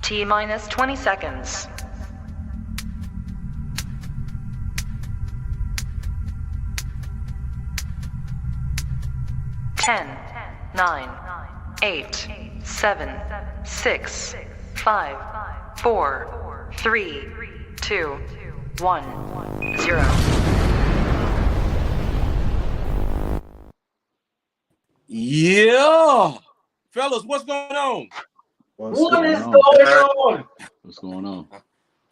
T minus 20 seconds. 10, 9, 8, 7, 6, 5, 4, 3, 2, 1, 0. Yeah, fellas, what's going on? What is going on? What's going on?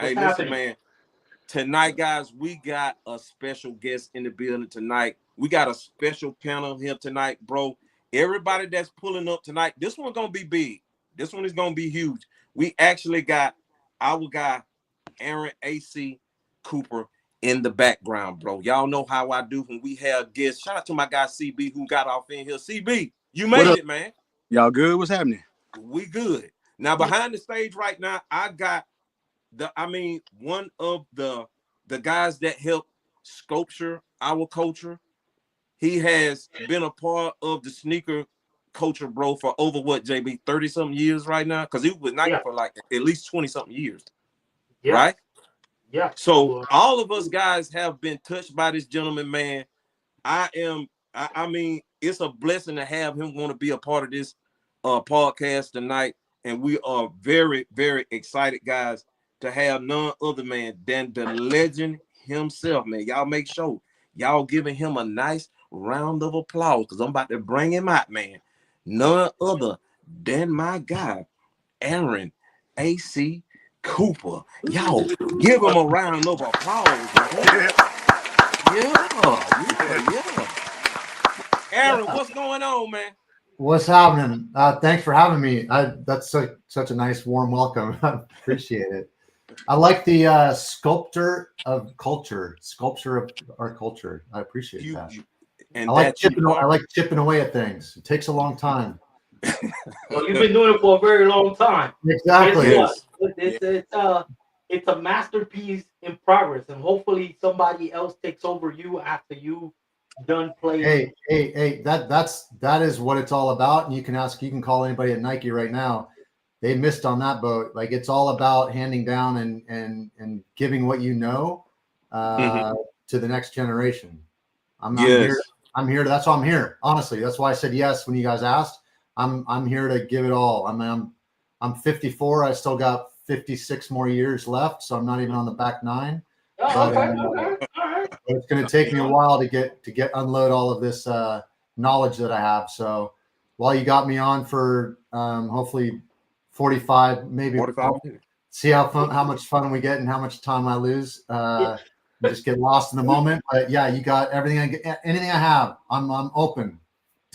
Hey, listen, man. Tonight, guys, we got a special guest in the building tonight. We got a special panel here tonight, bro. Everybody that's pulling up tonight, this one's gonna be big. This one is gonna be huge. We actually got our guy, Arron AC Cooper, in the background, bro. Y'all know how I do when we have guests. Shout out to my guy CB who got off in here. CB, you made it, man. Y'all good? What's happening? We good. Now behind the stage right now, I got one of the guys that help sculpture our culture. He has been a part of the sneaker culture, bro, for over what, JB, 30-something years right now? Because he was Nike for like at least 20-something years. Yeah. Right? Yeah. So all of us guys have been touched by this gentleman, man. I mean, it's a blessing to have him want to be a part of this podcast tonight. And we are very, very excited, guys, to have none other, man, than the legend himself, man. Y'all make sure y'all giving him a nice round of applause because I'm about to bring him out, man. None other than my guy, Arron AC Cooper. Y'all give him a round of applause. Yeah. Arron, what's going on, man? What's happening? Thanks for having me. That's such a nice, warm welcome. I appreciate it. I like the sculpture of our culture. I appreciate that. And I like chipping away at things. It takes a long time. Well, you've been doing it for a very long time. Exactly. It's a masterpiece in progress, and hopefully somebody else takes over you after you done playing. Hey, that is what it's all about. And you can call anybody at Nike right now. They missed on that boat. Like, it's all about handing down and giving what you know to the next generation. I'm here. That's why I'm here. Honestly, that's why I said yes when you guys asked. I'm here to give it all. I'm 54. I still got 56 more years left, so I'm not even on the back nine. Oh, okay. All right. It's going to take me a while to unload all of this knowledge that I have. So while you got me on for hopefully 45, maybe 45. See how much fun we get and how much time I lose. Just get lost in the moment. But yeah, you got everything. Anything I have, I'm open.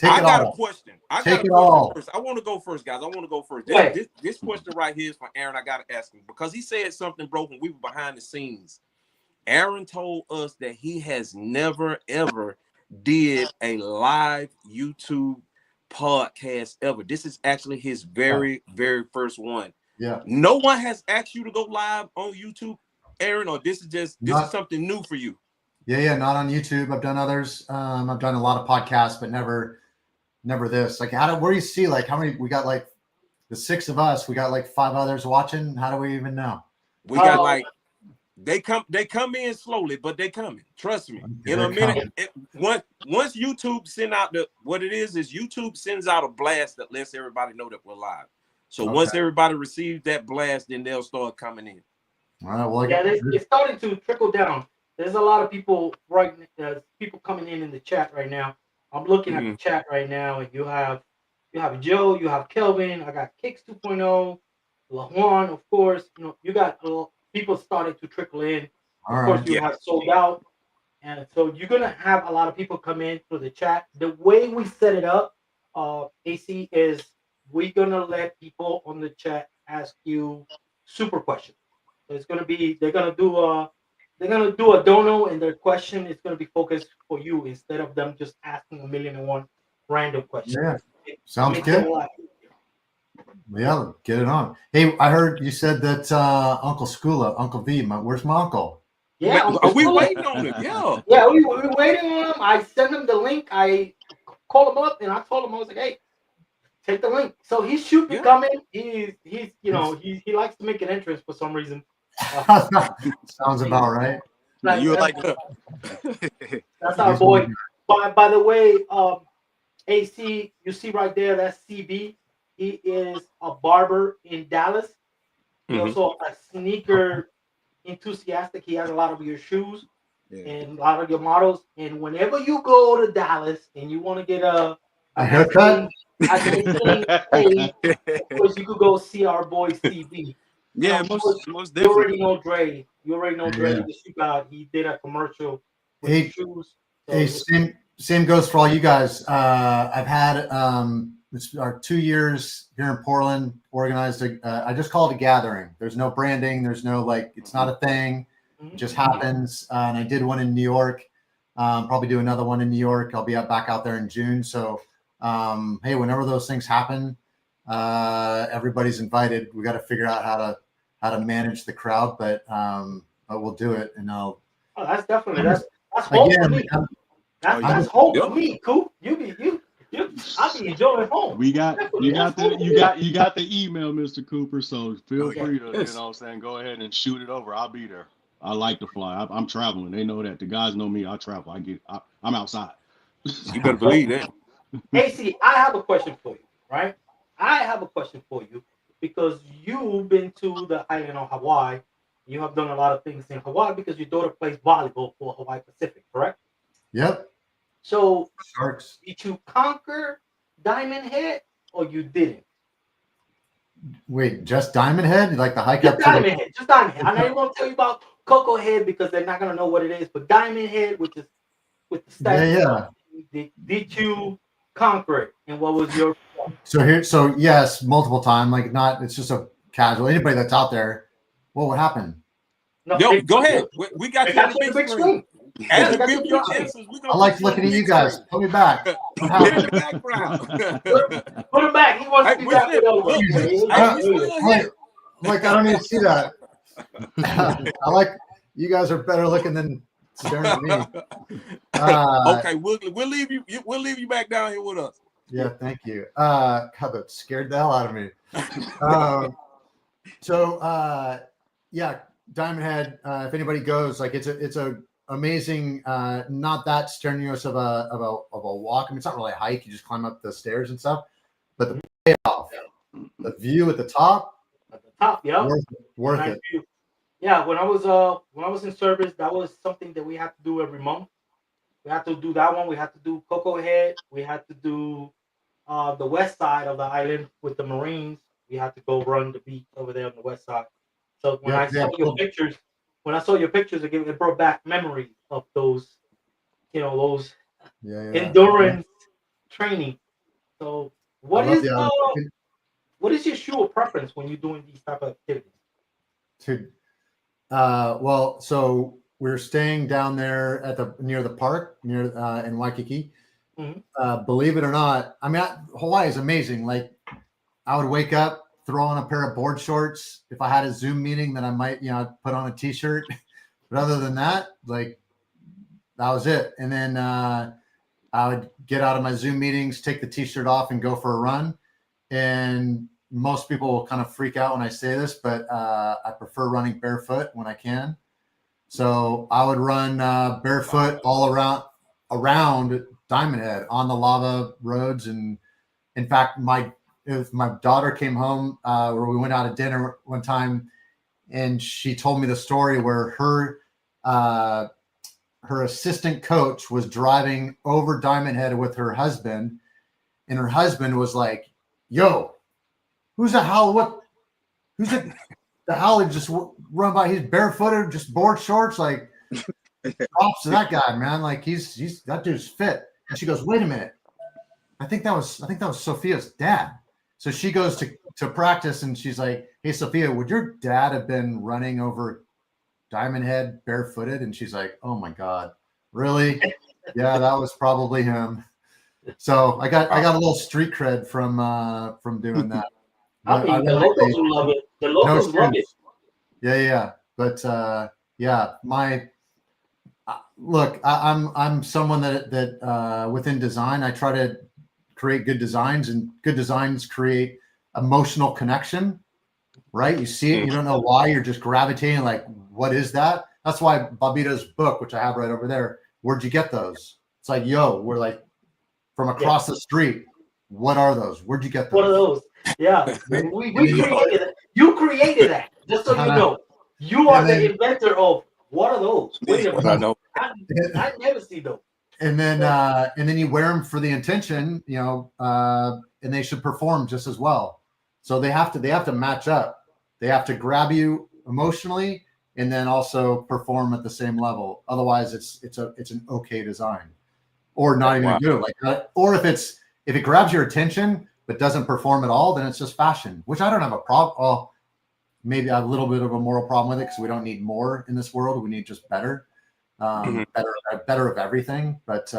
I got a question. First. I want to go first, guys. This question right here is for Arron. I got to ask him because he said something, bro, when we were behind the scenes. Arron told us that he has never, ever did a live YouTube podcast ever. This is actually his very, very first one. Yeah. No one has asked you to go live on YouTube, Arron, or this is something new for you? Yeah, not on YouTube. I've done others. I've done a lot of podcasts, but never this. Like, where do you see, like, how many we got? Like, the 6 of us, we got like 5 others watching. How do we even know? We got like they come in slowly, but they coming. Trust me. In a minute, once YouTube send out what it is YouTube sends out a blast that lets everybody know that we're live. So once everybody receives that blast, then they'll start coming in. All right. Well, it's starting to trickle down. There's a lot of people people coming in the chat right now. I'm looking at the chat right now, and you have Joe, you have Kelvin, I got Kicks 2.0, LaJuan, of course. You got people starting to trickle in. Of course, you have Sold Out, and so you're gonna have a lot of people come in through the chat. The way we set it up, AC, is we're gonna let people on the chat ask you super questions. So it's gonna be they're gonna do a dono, and their question is going to be focused for you instead of them just asking 1,000,001 random questions. Yeah, sounds good. Yeah, get it on. Hey, I heard you said that Uncle V, where's my uncle? Yeah, are we waiting on him? Yeah, we're waiting on him. I sent him the link. I called him up, and I told him, I was like, hey, Take the link. So he should be Yeah. coming. He's he likes to make an entrance for some reason. Sounds about right. Yeah, you were like, That's our boy. By the way, AC, you see right there, that's CB. He is a barber in Dallas. He Mhm. also a sneaker enthusiastic. He has a lot of your shoes yeah. and a lot of your models. And whenever you go to Dallas and you want to get A haircut? a clean fade, of course you could go see our boy CB. Yeah, And of course, most you already definitely. know Dre. You already know Dre, Yeah. the shoe guy. He did a commercial with Hey, the shoes. So Hey, same goes for all you guys. I've had it's our 2 years here in Portland organized. I just call it a gathering. There's no branding. There's no like. It's not a thing. It just happens. And I did one in New York. Probably do another one in New York. I'll be back out there in June. So hey, whenever those things happen, everybody's invited. We got to figure out how to manage the crowd, but we'll do it. And I'll. Oh, that's definitely that's home for Again, me. That's home for me, Coop. I be enjoying home. You got the email, Mr. Cooper. So feel free to, Yes. you know what I'm saying, go ahead and shoot it over. I'll be there. I like to fly. I'm traveling. They know that. The guys know me. I travel. I'm outside. You better believe that. AC, I have a question for you, right? I have a question for you because you've been to the island of Hawaii. You have done a lot of things in Hawaii because your daughter plays volleyball for Hawaii Pacific, correct? Yep. So Sharks. did you conquer Diamond Head or you didn't? Wait, just Diamond Head? Like the hike Just up to Diamond Head. Just Diamond Head. I'm not even going to tell you about Cocoa Head because they're not going to know what it is. But Diamond Head, which is with the stats. Did you conquer it? And what was your? So yes, multiple time. Like not. It's just a casual. Anybody that's out there. What would happen? No, Yo, go ahead. We got They you on got the you in big the big screen. screen. As They you got you give in the your big screen. answers, we're I gonna like put you on looking the at you big guys. screen. Put me back. Get in the background. Put him back. He wants Hey, to be we back with still, all of us. look, man. hey, we still I'm here. like, I don't even see that. I like you guys are better looking than staring at me. Okay, we'll leave you. We'll leave you back down here with us. Yeah, thank you. God, that scared the hell out of me. Yeah, Diamond Head. If anybody goes, like it's a amazing, not that strenuous of a walk. I mean, it's not really a hike. You just climb up the stairs and stuff. But the payoff, the view at the top, At the top, yeah. worth Nice it. view. Yeah, when I was in service, that was something that we had to do every month. We had to do that one. We had to do Cocoa Head. We had to do the west side of the island with the Marines. We had to go run the beach over there on the west side. So when I saw your pictures, it brought back memories of those, those endurance training. So what is your shoe of preference when you're doing these type of activities? Well, so we're staying down there near the park in Waikiki. Mm-hmm. Believe it or not, I mean, Hawaii is amazing. Like I would wake up, throw on a pair of board shorts. If I had a Zoom meeting, then I might, put on a t-shirt. But other than that, like that was it. And then I would get out of my Zoom meetings, take the t-shirt off and go for a run. And most people will kind of freak out when I say this, but I prefer running barefoot when I can. So I would run barefoot all around Diamond Head on the lava roads. And in fact, my daughter came home where we went out to dinner one time, and she told me the story where her assistant coach was driving over Diamond Head with her husband, and her husband was like, "Yo, who's the hell just run by? He's barefooted, just board shorts, like." Props to that guy, man. Like he's that dude's fit. And she goes, "Wait a minute. I think that was Sophia's dad." So she goes to practice and she's like, "Hey Sophia, would your dad have been running over Diamond Head barefooted?" And she's like, "Oh my God, really?" Yeah, that was probably him. So I got a little street cred from doing that. I mean, the locals will love it. The locals love it. Yeah. But look, I'm someone that within design, I try to create good designs, and good designs create emotional connection, right? You see it, you don't know why, you're just gravitating like, what is that? That's why Bobito's book, which I have right over there, where'd you get those? It's like, yo, we're like from across the street. What are those? Where'd you get those? What are those? Yeah, we created it. You created that, just so you know. You are the inventor of what are those? Wait a minute. I know. I never see those. And then you wear them for the intention, you know, and they should perform just as well. So they have to match up. They have to grab you emotionally and then also perform at the same level. Otherwise, it's an okay design, or not even good. Like, or if it grabs your attention but doesn't perform at all, then it's just fashion. Which I don't have a problem. Well, maybe a little bit of a moral problem with it, because we don't need more in this world. We need just better. Better of everything. But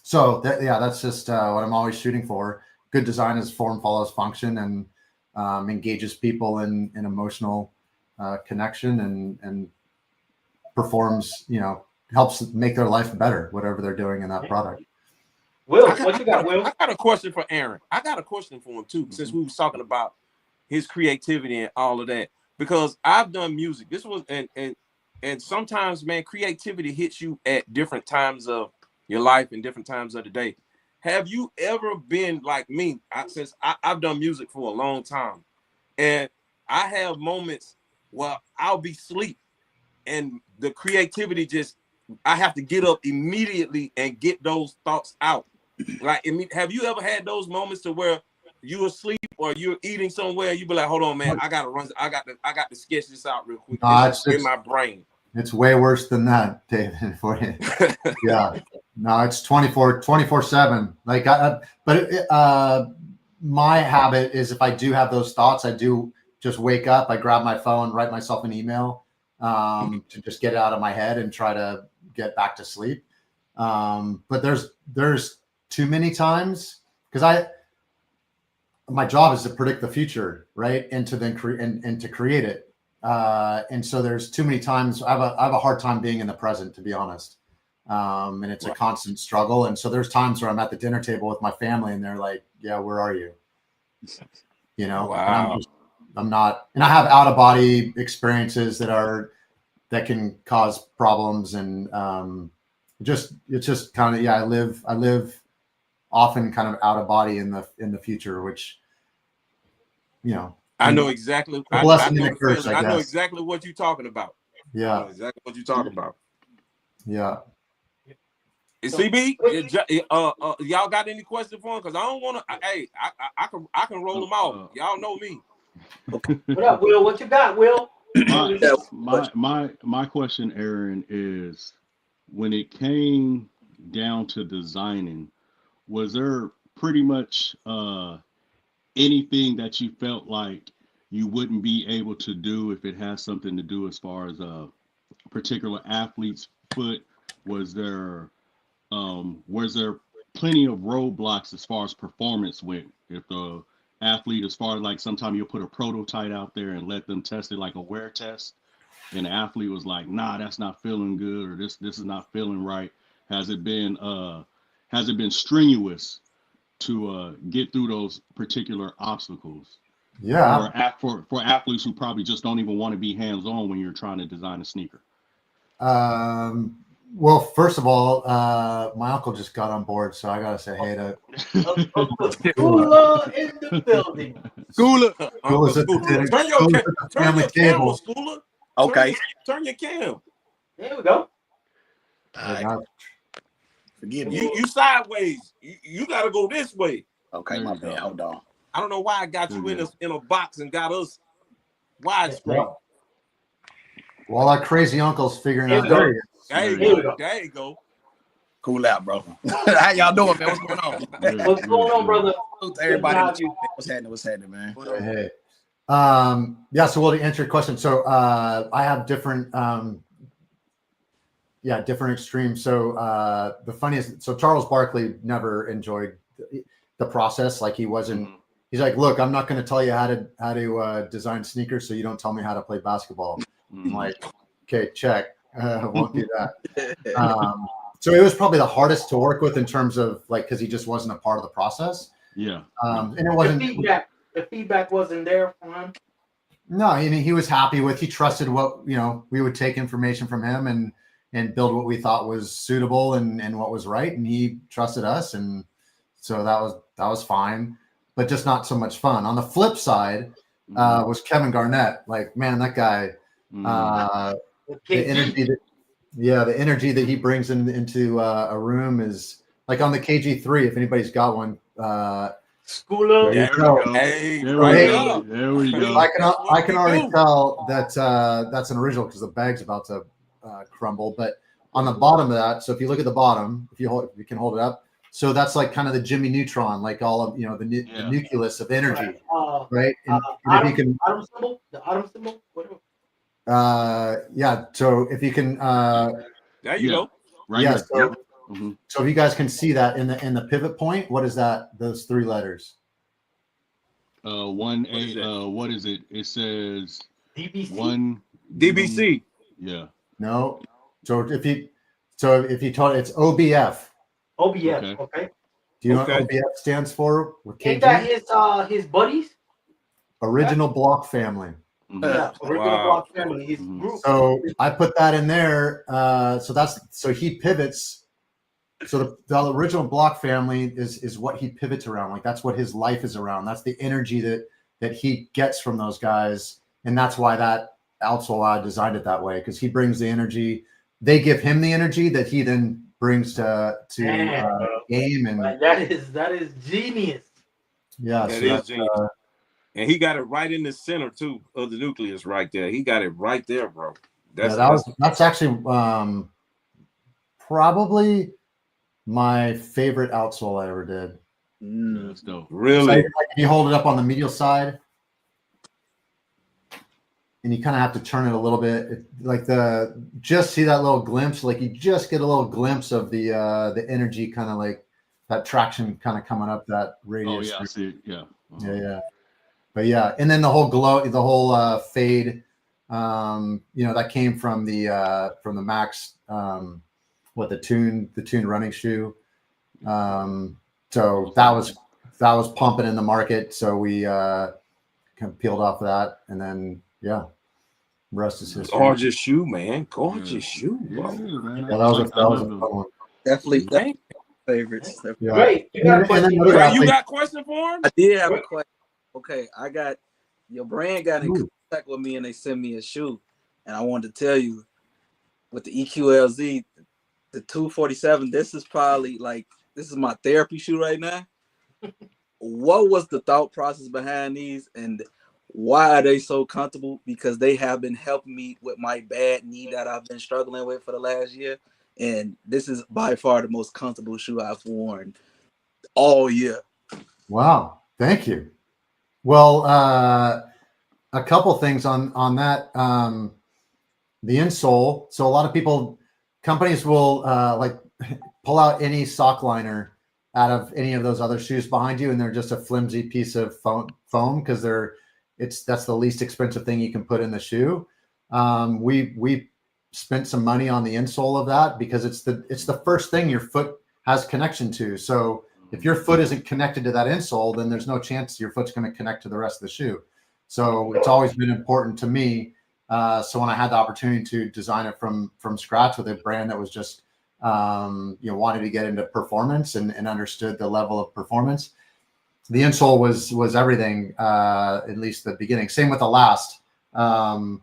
so that's just what I'm always shooting for. Good design is form follows function, and engages people in emotional connection, and performs, you know, helps make their life better, whatever they're doing in that product. Will, what you got, Will? I got a question for Arron. I got a question for him too, since we was talking about his creativity and all of that. Because I've done music. This was and sometimes, man, creativity hits you at different times of your life and different times of the day. Have you ever been like me? Since I've done music for a long time, and I have moments where I'll be asleep, and the creativity I have to get up immediately and get those thoughts out. Like, have you ever had those moments to where you're asleep or you're eating somewhere, you be like, hold on, man, I got to sketch this out real quick. It's in my brain. It's way worse than that, David. For you. Yeah. No, it's 24/7. Like, my habit is, if I do have those thoughts, I do just wake up, I grab my phone, write myself an email to just get it out of my head and try to get back to sleep. But there's too many times, because my job is to predict the future, right? And to then to create it. And so there's too many times I have a hard time being in the present, to be honest. And it's a constant struggle. And so there's times where I'm at the dinner table with my family and they're like, yeah, where are you? You know, wow. And I'm not, and I have out of body experiences that can cause problems. And it's just kind of, I live often kind of out of body in the future, which, you know, I know exactly. I know exactly what you're talking about. Yeah, I know exactly what you're talking about. Yeah. CB, y'all got any questions for him? Because I don't want to. Hey, I can roll them off. Y'all know me. What up, Will? What you got, Will? My question, Arron, is when it came down to designing, was there pretty much anything that you felt like you wouldn't be able to do if it has something to do as far as a particular athlete's foot? Was there plenty of roadblocks as far as performance went? If the athlete, as far as like sometimes you'll put a prototype out there and let them test it like a wear test, and the athlete was like, nah, that's not feeling good, or this is not feeling right. Has it been strenuous to get through those particular obstacles? Yeah. For athletes who probably just don't even want to be hands-on when you're trying to design a sneaker. Well, first of all, my uncle just got on board, so I gotta say hey to Schooler in the building. Schooler. Turn your camera, Schooler. Okay. Turn your cam. There we go. Forgive me. You sideways. You gotta go this way. Okay, my bad. Hold on. I don't know why I got you in a box and got us widescreen. Well, our crazy uncle's figuring out. There you go. Cool out, bro. How y'all doing, man? What's going on? What's going on, brother? Everybody, what's happening, man? Hey. Yeah, so to answer your question, so I have different extremes. So the funniest, so Charles Barkley never enjoyed the process. Like he wasn't, he's like, look, I'm not going to tell you how to design sneakers, so you don't tell me how to play basketball. I'm like, okay, check. I won't do that. So it was probably the hardest to work with in terms of like, because he just wasn't a part of the process. Yeah. And it wasn't. The feedback wasn't there for him. No, I mean, he was happy with. He trusted what we would take information from him and build what we thought was suitable and what was right, and he trusted us, and so that was fine, but just not so much fun. On the flip side, was Kevin Garnett. Like, man, that guy, the energy that he brings into a room is like on the KG3. If anybody's got one, School up. There we go. Hey, There we go. I can already tell that that's an original because the bag's about to crumble. But on the bottom of that, so if you look at the bottom, if you can hold it up, so that's like kind of the Jimmy Neutron, like all of the nucleus of energy, right? And if you can, the atom symbol, whatever. Yeah. So if you can, there you go. Right. Yeah. Here. So if you guys can see that in the pivot point, what is that? Those three letters. 1A. What is it? It says DBC. One DBC. Yeah. No. So if you told it's OBF. OBF. Okay. Do you know what OBF stands for? Ain't that his buddies? Original Block Family. Yeah, original Block Family. His group. So I put that in there. So he pivots. So the original Block Family is what he pivots around. Like that's what his life is around. That's the energy that he gets from those guys, and that's why that outsole designed it that way, because he brings the energy. They give him the energy that he then brings to game, and that is genius. Yeah, that is genius. And he got it right in the center too of the nucleus, right there. He got it right there, bro. That's actually probably my favorite outsole I ever did. That's dope. Really? So, like, if you hold it up on the medial side, and you kind of have to turn it a little bit, just see that little glimpse. Like you just get a little glimpse of the energy, kind of like that traction, kind of coming up that radius. Oh yeah, I see it. Yeah. Yeah. But yeah, and then the whole glow, the whole fade, that came from the Max, the Tune running shoe. So that was pumping in the market. So we kind of peeled off of that, and then rest is history. Gorgeous shoe, man. Gorgeous shoe, bro. Yeah, that was a fun one. Definitely favorites. Yeah. Great. You got a question? You got a question for him? I did have a question. Okay, your brand got in contact with me and they sent me a shoe, and I wanted to tell you with the EQLZ, the 247. This is my therapy shoe right now. What was the thought process behind these, and why are they so comfortable? Because they have been helping me with my bad knee that I've been struggling with for the last year, and this is by far the most comfortable shoe I've worn all year. Wow, thank you. Well, a couple things on that. The insole. So a lot of companies will pull out any sock liner out of any of those other shoes behind you, and they're just a flimsy piece of foam because that's the least expensive thing you can put in the shoe. We spent some money on the insole of that because it's the first thing your foot has connection to. So if your foot isn't connected to that insole, then there's no chance your foot's going to connect to the rest of the shoe. So it's always been important to me. So when I had the opportunity to design it from scratch with a brand that was just wanted to get into performance and understood the level of performance, the insole was everything. At least the beginning. Same with the last. I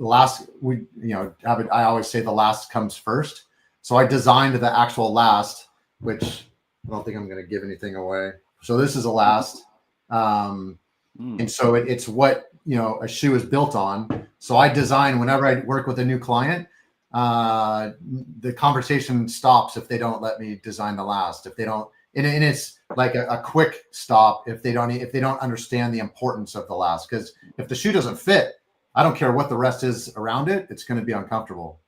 always say the last comes first. So I designed the actual last, which I don't think I'm going to give anything away. So this is a last. And so it's what, a shoe is built on. So I design whenever I work with a new client, the conversation stops if they don't let me design the last, if they don't, and it's like a quick stop if they don't understand the importance of the last. Because if the shoe doesn't fit, I don't care what the rest is around it, it's going to be uncomfortable.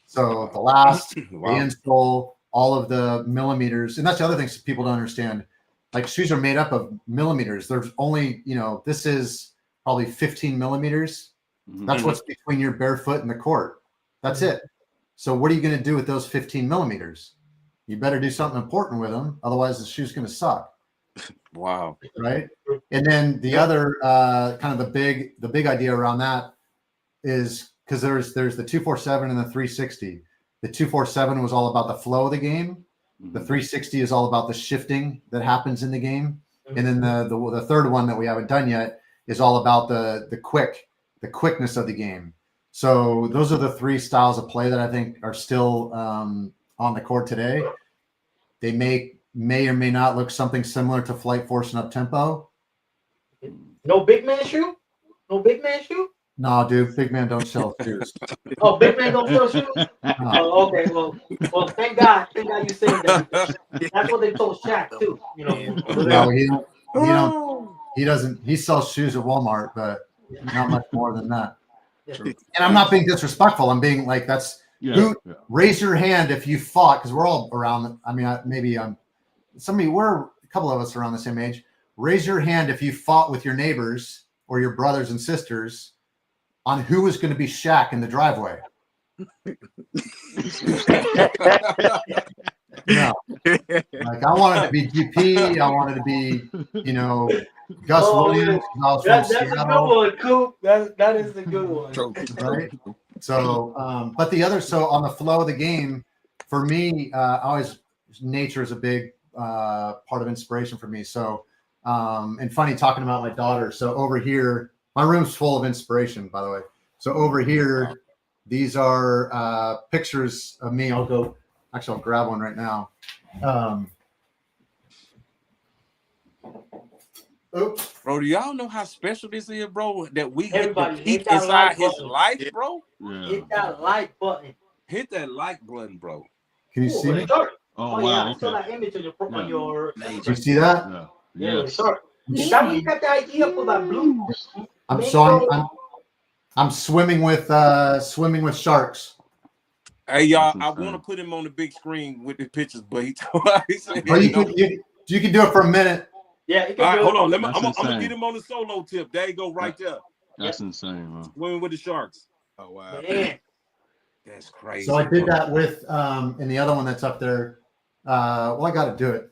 So the last, wow. The insole, all of the millimeters, and that's the other thing people don't understand. Like shoes are made up of millimeters. There's only, this is probably 15 millimeters. That's what's between your bare foot and the court. That's it. So what are you going to do with those 15 millimeters? You better do something important with them. Otherwise the shoe's going to suck. Wow. Right. And then the other kind of the big idea around that is because there's the 247 and the 360. The 247 was all about the flow of the game. The 360 is all about the shifting that happens in the game. And then the third one that we haven't done yet is all about the quickness of the game. So those are the three styles of play that I think are still on the court today. They may or may not look something similar to Flight Force and Up Tempo. No big man shoe? No big man shoe? No, dude, big man don't sell shoes. Oh, big man don't sell shoes? Oh, okay. Well, thank God you said that. That's what they told Shaq too. You know. No, he doesn't. He sells shoes at Walmart, but not much more than that. And I'm not being disrespectful. I'm being like, that's raise your hand if you fought, because we're all around. I mean, maybe we're a couple of us around the same age. Raise your hand if you fought with your neighbors or your brothers and sisters on who was going to be Shaq in the driveway. No, like I wanted to be GP. I wanted to be, Gus Williams. That's a good one, Coop. That is a good one. Right? So, but the other, so on the flow of the game, for me, nature is a big part of inspiration for me. So, and funny talking about my daughter. So over here, my room's full of inspiration, by the way. So over here, these are pictures of me. I'll grab one right now. Oops. Bro, do y'all know how special this is, bro? That we get to Everybody, peek hit that inside like his button. life, bro. Yeah. Hit that like button. Hit that like button, bro. Can you see me? Shark. Oh, Yeah, wow. I saw that image on your. You see that? Yeah. Yeah, Yes. shark. Is that where you got the idea for that blue? I'm swimming with sharks. Hey, y'all, That's I insane. want to put him on the big screen with the pictures, but he said, Oh, you can do it for a minute. Yeah, all right, hold on. I'm That's going to insane. get him on the solo tip. There you go, right there. That's insane, man. Swimming with the sharks. Oh wow. Man. That's crazy. So I did that with and the other one that's up there. Well, I got to do it.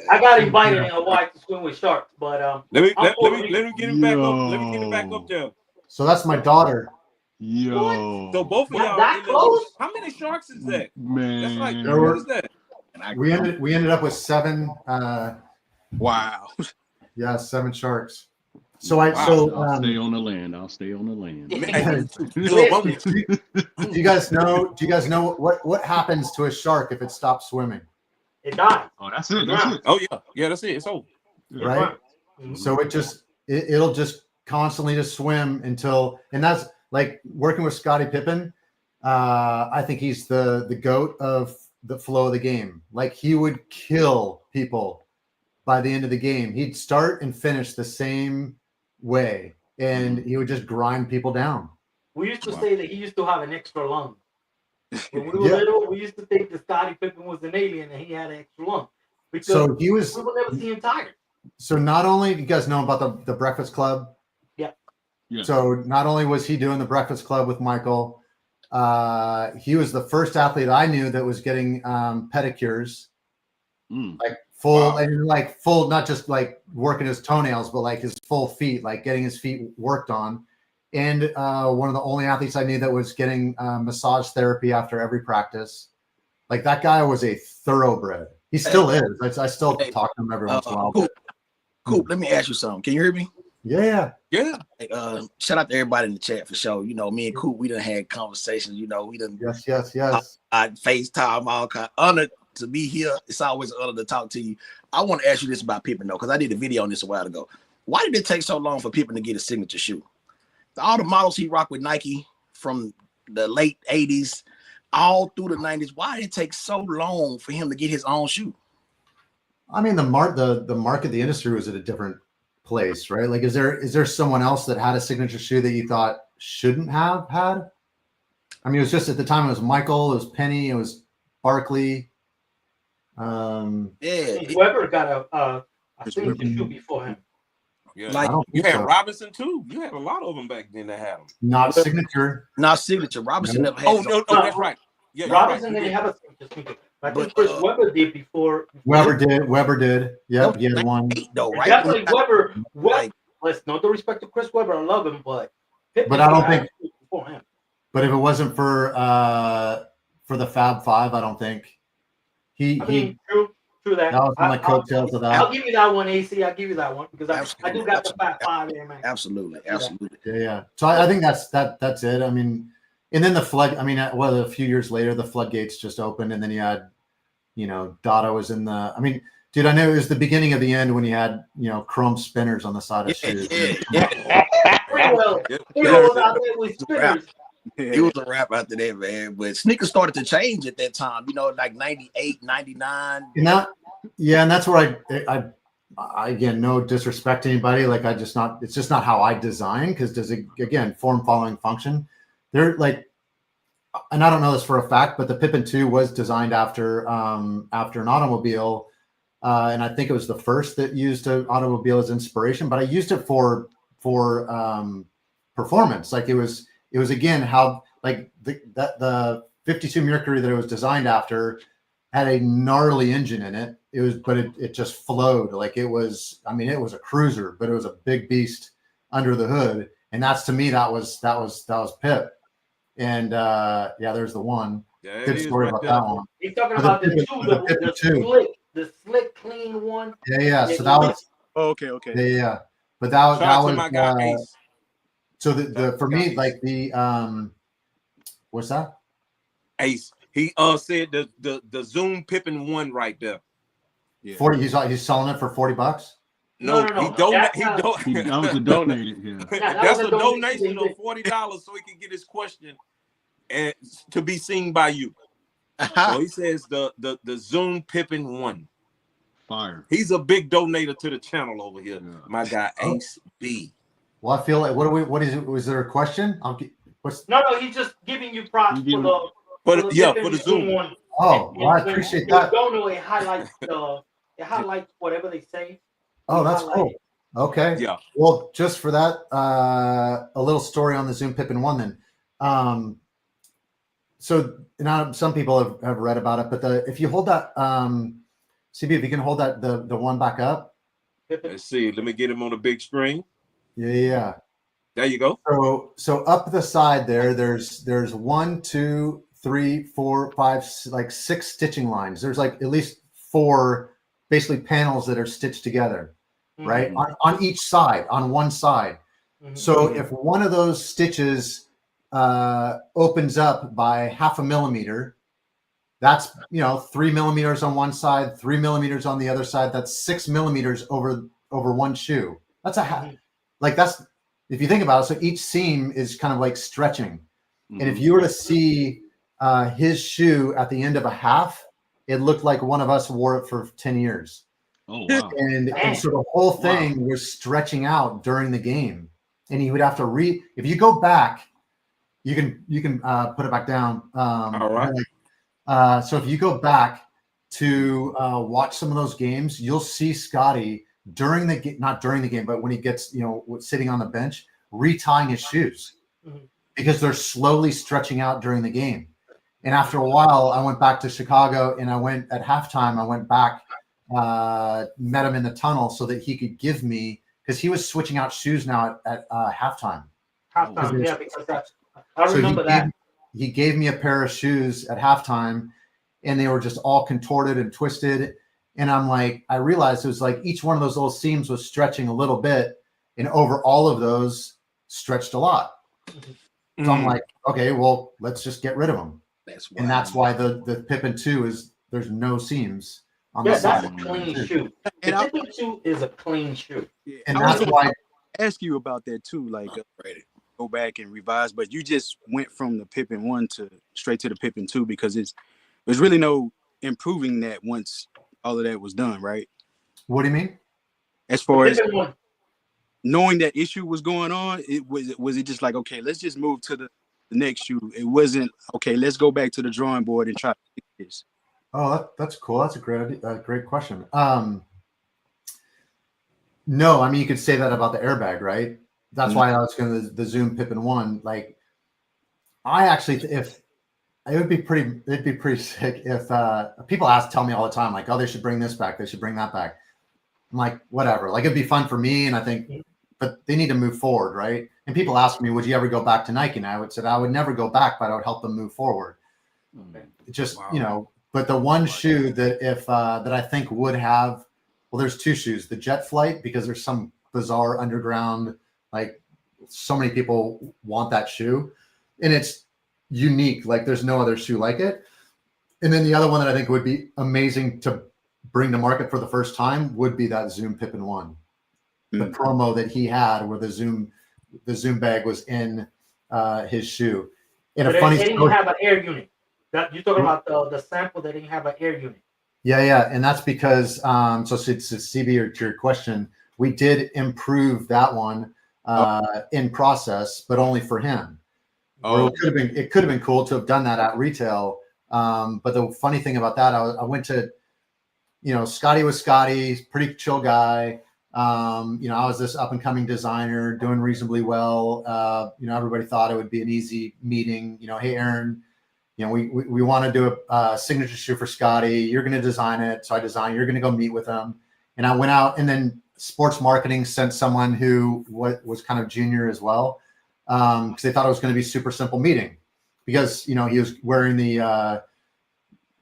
I got invited a wife to swim with sharks, but let me I'm get him back up. Let me get him back up there. So that's my daughter. Yo. So both of y'all that in the- close? How many sharks is that? Man. That's like There were- what is that? We ended up with 7. Wow. Yeah, 7 sharks. So I'll stay on the land. I'll stay on the land. do you guys know what happens to a shark if it stops swimming? It died. Oh, that's it. That's it. Oh yeah, that's it. It's over. Right? Mhm. So it'll just constantly just swim until, and that's like working with Scottie Pippen. I think he's the GOAT of the flow of the game. Like he would kill people by the end of the game. He'd start and finish the same way, and he would just grind people down. We used to say that he used to have an extra lung. When we were little, we used to think that Scottie Pippen was an alien and he had an extra lung. Because So he was. we would never see him tired. So not only do you guys know about the Breakfast Club? Yeah. Yeah. So not only was he doing the Breakfast Club with Michael, he was the first athlete I knew that was getting pedicures, like full and like full, not just like working his toenails, but like his full feet, like getting his feet worked on. And one of the only athletes I knew that was getting massage therapy after every practice. Like that guy was a thoroughbred. He still is. I still talk to him every once in a while. Cool. Let me ask you something. Can you hear me? Yeah. Hey, shout out to everybody in the chat for sure. You know, me and Coop, we done had conversations. You know, we done Yes. FaceTime, all kind. Honored to be here. It's always an honor to talk to you. I want to ask you this about Pippen though, because I did a video on this a while ago. Why did it take so long for Pippen to get a signature shoe? All the models he rocked with Nike from the late 80s, all through the 90s. Why did it take so long for him to get his own shoe? I mean, the market, the industry was at a different place, right? Like, is there someone else that had a signature shoe that you thought shouldn't have had? I mean, it was just at the time, it was Michael, it was Penny, it was Barkley. Yeah. Whoever got a signature shoe before him. Yeah, Like, I don't you think had so. Robinson too. You had a lot of them back then that had them. Not signature. Not signature. Robinson Nope. never had. Oh his no, own- no, that's right. Yeah, you're right. Robinson He didn't did. have a signature sneaker. I But, think Chris Webber did before. Weber did. Weber did. that Yep. was He had one. 98 though, And right? definitely Webber. Like, Let's no disrespect to Chris Webber. I love him, but Pippen But I don't had think- it before him. But if it wasn't for the Fab Five, I don't think I mean, true that. that was on my coattails of that. I'll give you that one, AC. I'll give you that one because I do Absolutely, got the Fat Five Air Max. absolutely, absolutely. Yeah. So I think that's it. I mean, and then the flood. I mean, well, a few years later, the floodgates just opened, and then you had, Dada was in the. I mean, dude, I know it was the beginning of the end when you had, chrome spinners on the side of shoes. Pretty well out there with spinners. It was a wrap after that, man. But sneakers started to change at that time, like 98, 99. And that's where I again, no disrespect to anybody. Like it's just not how I design, because does it, again, form following function. They're like, and I don't know this for a fact, but the Pippen 2 was designed after an automobile. And I think it was the first that used an automobile as inspiration, but I used it for performance. Like it was again, how like the 52 Mercury that it was designed after had a gnarly engine in it. But it just flowed. Like it was a cruiser, but it was a big beast under the hood. And that's, to me, that was Pip. And there's the one. Yeah, Good story about that one. He's talking about the slick, clean one. Yeah. So that was Okay. yeah. But that Shout out was to my guy Ace. so the for me, like the what's that? Ace. He said the Zoom Pippen 1 right there. Yeah. 40. He's selling it for $40. No. No. He donated. That was a donated, yeah. That's a donation of $40 so he can get his question and to be seen by you. So he says the Zoom Pippen 1. Fire. He's a big donator to the channel over here. Yeah. My guy Ace B. Well, I feel like what is it? Was there a question? No, he's just giving you props For the Pippen Zoom one. Oh, well, I appreciate that. Don't it highlights whatever they say. Oh, that's cool. Okay. Yeah. Well, just for that, a little story on the Zoom Pippen 1 then. So now some people have read about it, but if you hold that, CB, if you can hold that the one back up. Let's see. Let me get him on the big screen. Yeah. There you go. So up the side there's 1, 2, 3, 4, 5, like 6 stitching lines. There's like at least 4 basically panels that are stitched together, right? On each side, on one side. Mm-hmm. So if one of those stitches opens up by 0.5 millimeter, that's 3 millimeters on one side, 3 millimeters on the other side. That's 6 millimeters over one shoe. That's that's, if you think about it. So each seam is kind of like stretching. And if you were to see his shoe at the end of a half, it looked like one of us wore it for 10 years. Oh, wow. And so the whole thing was stretching out during the game. And he would have to if you go back, you can put it back down. All right. So if you go back to watch some of those games, you'll see Scotty not during the game, but when he gets, sitting on the bench, retying his shoes because they're slowly stretching out during the game. And after a while, I went back to Chicago, and I went at halftime. I went back, met him in the tunnel so that he could give me, because he was switching out shoes now at halftime. Halftime, yeah, because I remember that. He gave me a pair of shoes at halftime, and they were just all contorted and twisted. And I'm like, I realized it was like each one of those little seams was stretching a little bit, and over all of those stretched a lot. So I'm like, okay, well, let's just get rid of them. That's why the Pippen 2 there's no seams on the side. That's a clean shoe. The Pippen 2 is a clean shoe. Yeah, And that's why I ask you about that too, like go back and revise, but you just went from the Pippen 1 straight to the Pippen 2 because there's really no improving that once all of that was done, right? What do you mean? As far as Pippen 1. knowing that issue was going on, was it just like, okay, let's just move to the next shoe? It wasn't, okay, let's go back to the drawing board and try to fix this. Oh, that's cool. That's a great question. No, I mean you could say that about the airbag, right? That's why I was going to the Zoom Pippen 1. Like, I actually, if it'd be pretty sick if people tell me all the time, like, oh, they should bring this back, they should bring that back. I'm like, whatever. Like, it'd be fun for me, and I think, but they need to move forward, right? And people ask me, would you ever go back to Nike? And I would say I would never go back, but I would help them move forward. It just but the one shoe that if that I think would have, well, there's two shoes, the Jet Flight, because there's some bizarre underground, like so many people want that shoe, and it's unique. Like there's no other shoe like it. And then the other one that I think would be amazing to bring to market for the first time would be that Zoom Pippen 1. The promo that he had where the Zoom bag was in his shoe. And but a funny they didn't story, have an air unit. That you're talking about the sample that didn't have an air unit. yeah, and that's because so to CB or to your question, we did improve that one in process, but only for him. It could have been cool to have done that at retail. But the funny thing about that, I went to, Scotty was Scotty, pretty chill guy. I was this up and coming designer doing reasonably well. Everybody thought it would be an easy meeting. Hey, Aaron, we want to do a signature shoe for Scotty. You're going to design it. So I design, you're going to go meet with him. And I went out, and then sports marketing sent someone who was kind of junior as well. Because they thought it was going to be a super simple meeting because, he was wearing the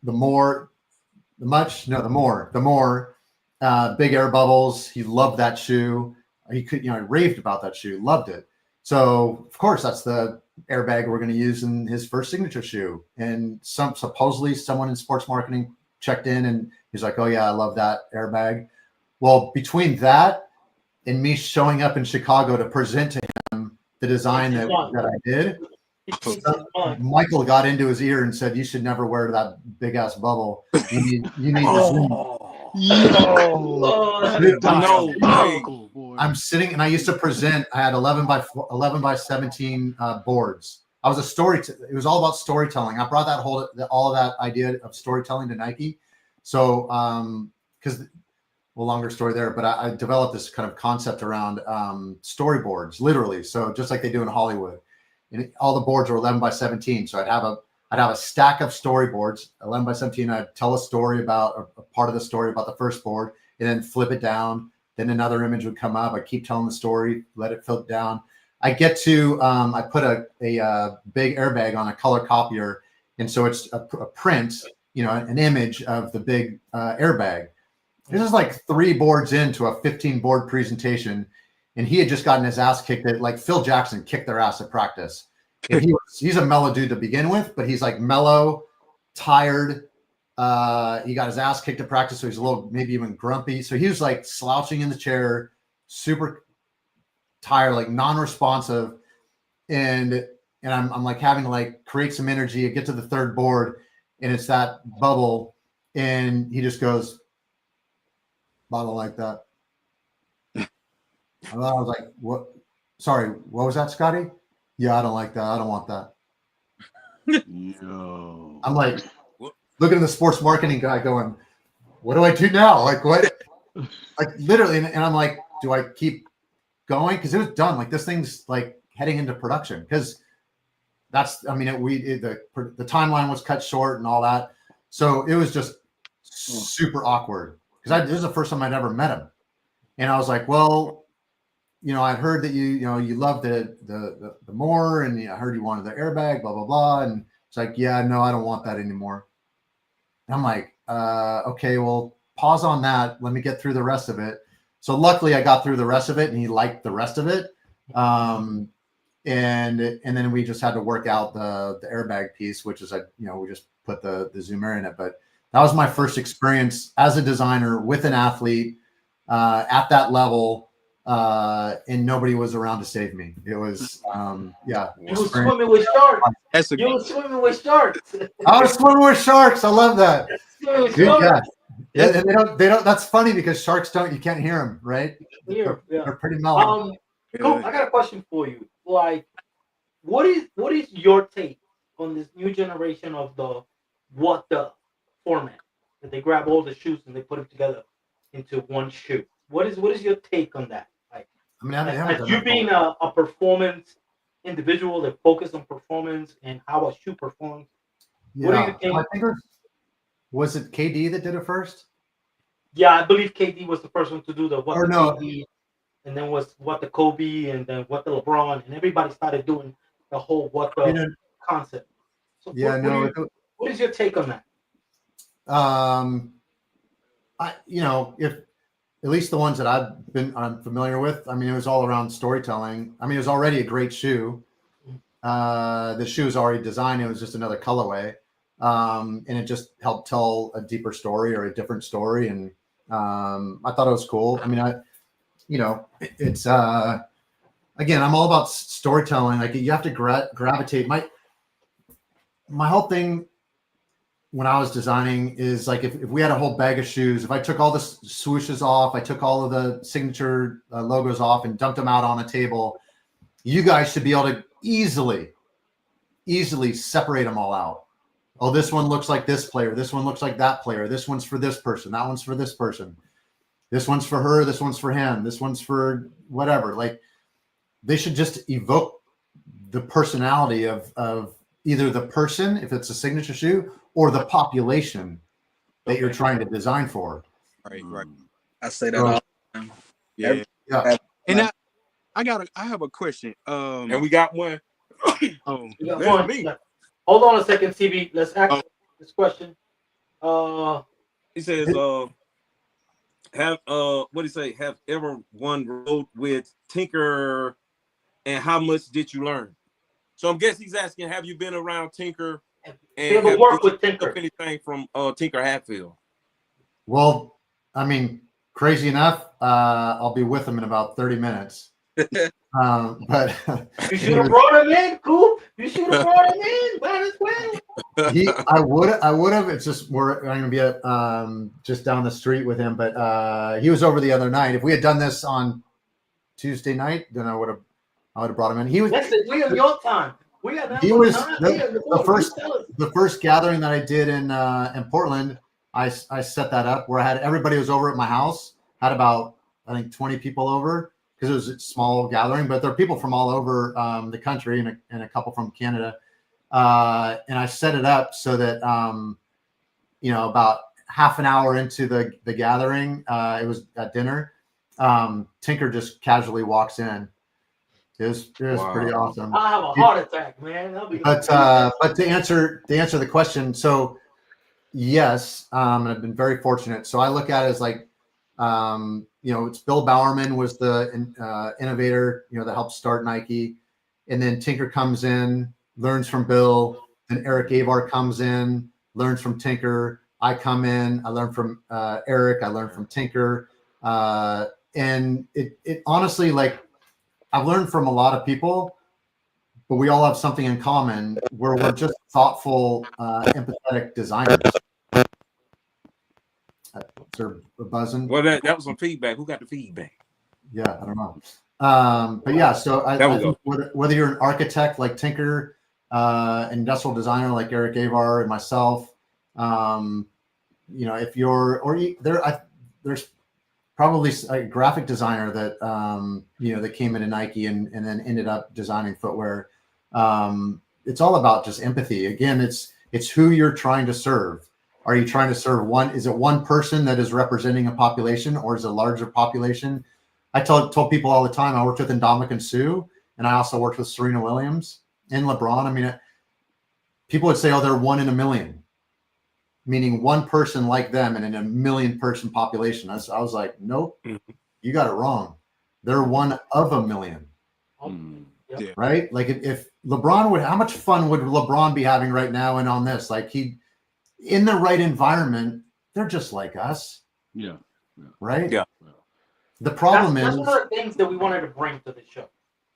more big air bubbles. He loved that shoe. He raved about that shoe, loved it. So of course that's the airbag we're going to use in his first signature shoe. And supposedly someone in sports marketing checked in and he's like, oh yeah, I love that airbag. Well, between that and me showing up in Chicago to present to him the design that I did, Michael got into his ear and said, you should never wear that big ass bubble. You need to zoom. I'm sitting and I used to present. I had 11 by 17 boards. I was it was all about storytelling. I brought all of that idea of storytelling to Nike. So, longer story there, but I developed this kind of concept around storyboards, literally. So just like they do in Hollywood, and all the boards were 11 by 17. So I'd have a stack of storyboards, 11 by 17. I'd tell a story about a part of the story about the first board, and then flip it down. Then another image would come up. I keep telling the story, let it flip down. I get to I put a big airbag on a color copier, and so it's a print, an image of the big airbag. This is like 3 boards into a 15 board presentation, and he had just gotten his ass kicked. Like Phil Jackson kicked their ass at practice. And he's a mellow dude to begin with, but he's like mellow, tired. He got his ass kicked at practice, so he's a little maybe even grumpy. So he was like slouching in the chair, super tired, like non-responsive, and I'm like having to like create some energy. I get to the third board, and it's that bubble, and he just goes, bottle like that. And I was like, what? Sorry, what was that, Scotty? Yeah, I don't like that. I don't want that. Yo. I'm like, looking at the sports marketing guy going, what do I do now? Like, what? Like, literally. And I'm like, do I keep going? Because it was done. Like, this thing's like heading into production. Because the timeline was cut short and all that. So it was just super awkward. Because this is the first time I'd ever met him. And I was like, well, I'd heard that you loved the more, and I heard you wanted the airbag, blah, blah, blah. And it's like, yeah, no, I don't want that anymore. And I'm like, okay, well, pause on that. Let me get through the rest of it. So luckily I got through the rest of it, and he liked the rest of it. And then we just had to work out the airbag piece, which is we just put the Zoom Air in it. But that was my first experience as a designer with an athlete at that level. And nobody was around to save me. It was, yeah. You were swimming with sharks. You were swimming with sharks. I was swimming with sharks. I love that. Dude, yeah. And they don't. That's funny because sharks you can't hear them, right? They're pretty mellow. Cool. I got a question for you. Like, what is your take on this new generation of the what the format that they grab all the shoes and they put them together into one shoe? What is your take on that? Like, I mean, I haven't as done you that being a performance individual that focus on performance and how a shoe performs, what do you think? I think was it KD that did it first? Yeah, I believe KD was the first one to do the Or no? KD, and then was what the Kobe, and then what the LeBron, and everybody started doing the whole what You the know, concept. So yeah, what is your take on that? If at least the ones that I'm familiar with, I mean, it was all around storytelling. I mean, it was already a great shoe. The shoe was already designed. It was just another colorway. And it just helped tell a deeper story or a different story. And I thought it was cool. I mean, it's again, I'm all about storytelling. Like you have to gravitate. My whole thing when I was designing is like if we had a whole bag of shoes, if I took all the swooshes off, I took all of the signature logos off and dumped them out on a table, you guys should be able to easily separate them all out. Oh, this one looks like this player. This one looks like that player. This one's for this person. That one's for this person. This one's for her. This one's for him. This one's for whatever. Like they should just evoke the personality of either the person, if it's a signature shoe, or the population that you're trying to design for. Right. I say that all the time. Yeah. And I have a question. And we got one. We got one. Me. Hold on a second, CB. Let's ask this question. He says, have what do you say? Have everyone rode with Tinker, and how much did you learn? So I'm guessing he's asking, have you been around Tinker? And have you worked with Tinker? Anything from Tinker Hatfield? Well, I mean, crazy enough, I'll be with him in about 30 minutes. But you should have brought him in, Coop. You should have brought him in. Might as well. I would have. It's just I'm going to be at just down the street with him. But he was over the other night. If we had done this on Tuesday night, then I would have brought him in. He was. Listen, we have your time. We have He was time. the first gathering that I did in Portland. I set that up where I had everybody was over at my house. Had about I think 20 people over because it was a small gathering, but there are people from all over the country and a couple from Canada. And I set it up so that about half an hour into the gathering, it was at dinner. Tinker just casually walks in. It was pretty awesome. I have a heart attack, man. But to answer the question, so yes, I've been very fortunate. So I look at it as like, it's Bill Bowerman was the innovator, that helped start Nike, and then Tinker comes in, learns from Bill, and Eric Avar comes in, learns from Tinker. I come in, I learn from Eric, I learn from Tinker, and it honestly, like, I've learned from a lot of people, but we all have something in common where we're just thoughtful, empathetic designers. Is there a buzzing? Well, that was some feedback. Who got the feedback? Yeah, I don't know. But yeah, so I think whether you're an architect like Tinker, industrial designer like Eric Avar and myself, if you're there's probably a graphic designer that that came into Nike and then ended up designing footwear. It's all about just empathy. Again, it's who you're trying to serve. Are you trying to serve one? Is it one person that is representing a population, or is it a larger population? I told people all the time. I worked with Ndamukong Suh, and I also worked with Serena Williams and LeBron. I mean, people would say, "Oh, they're one in a million," meaning one person like them in a million-person population. I was like, "Nope, you got it wrong. They're one of a million." Yeah. Right? Like if LeBron how much fun would LeBron be having right now and on this? Like in the right environment, they're just like us. Yeah. Right? Yeah. The problem that's is one of the things that we wanted to bring to the show.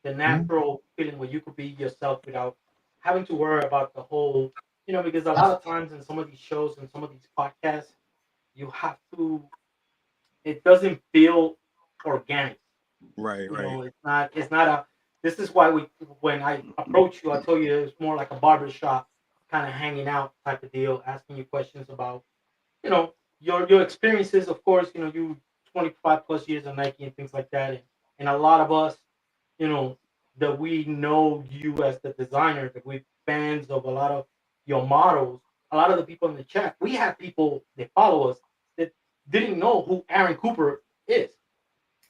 The natural feeling where you could be yourself without having to worry about the whole, because a lot of times in some of these shows and some of these podcasts, it doesn't feel organic. Right. It's not this is why when I approach you, I told you it's more like a barbershop kind of hanging out type of deal, asking you questions about, your experiences. Of course, you 25 plus years of Nike and things like that, and a lot of us, you know, that we know you as the designer, that we're fans of a lot of your models. A lot of the people in the chat, we have people that follow us that didn't know who Aaron Cooper is.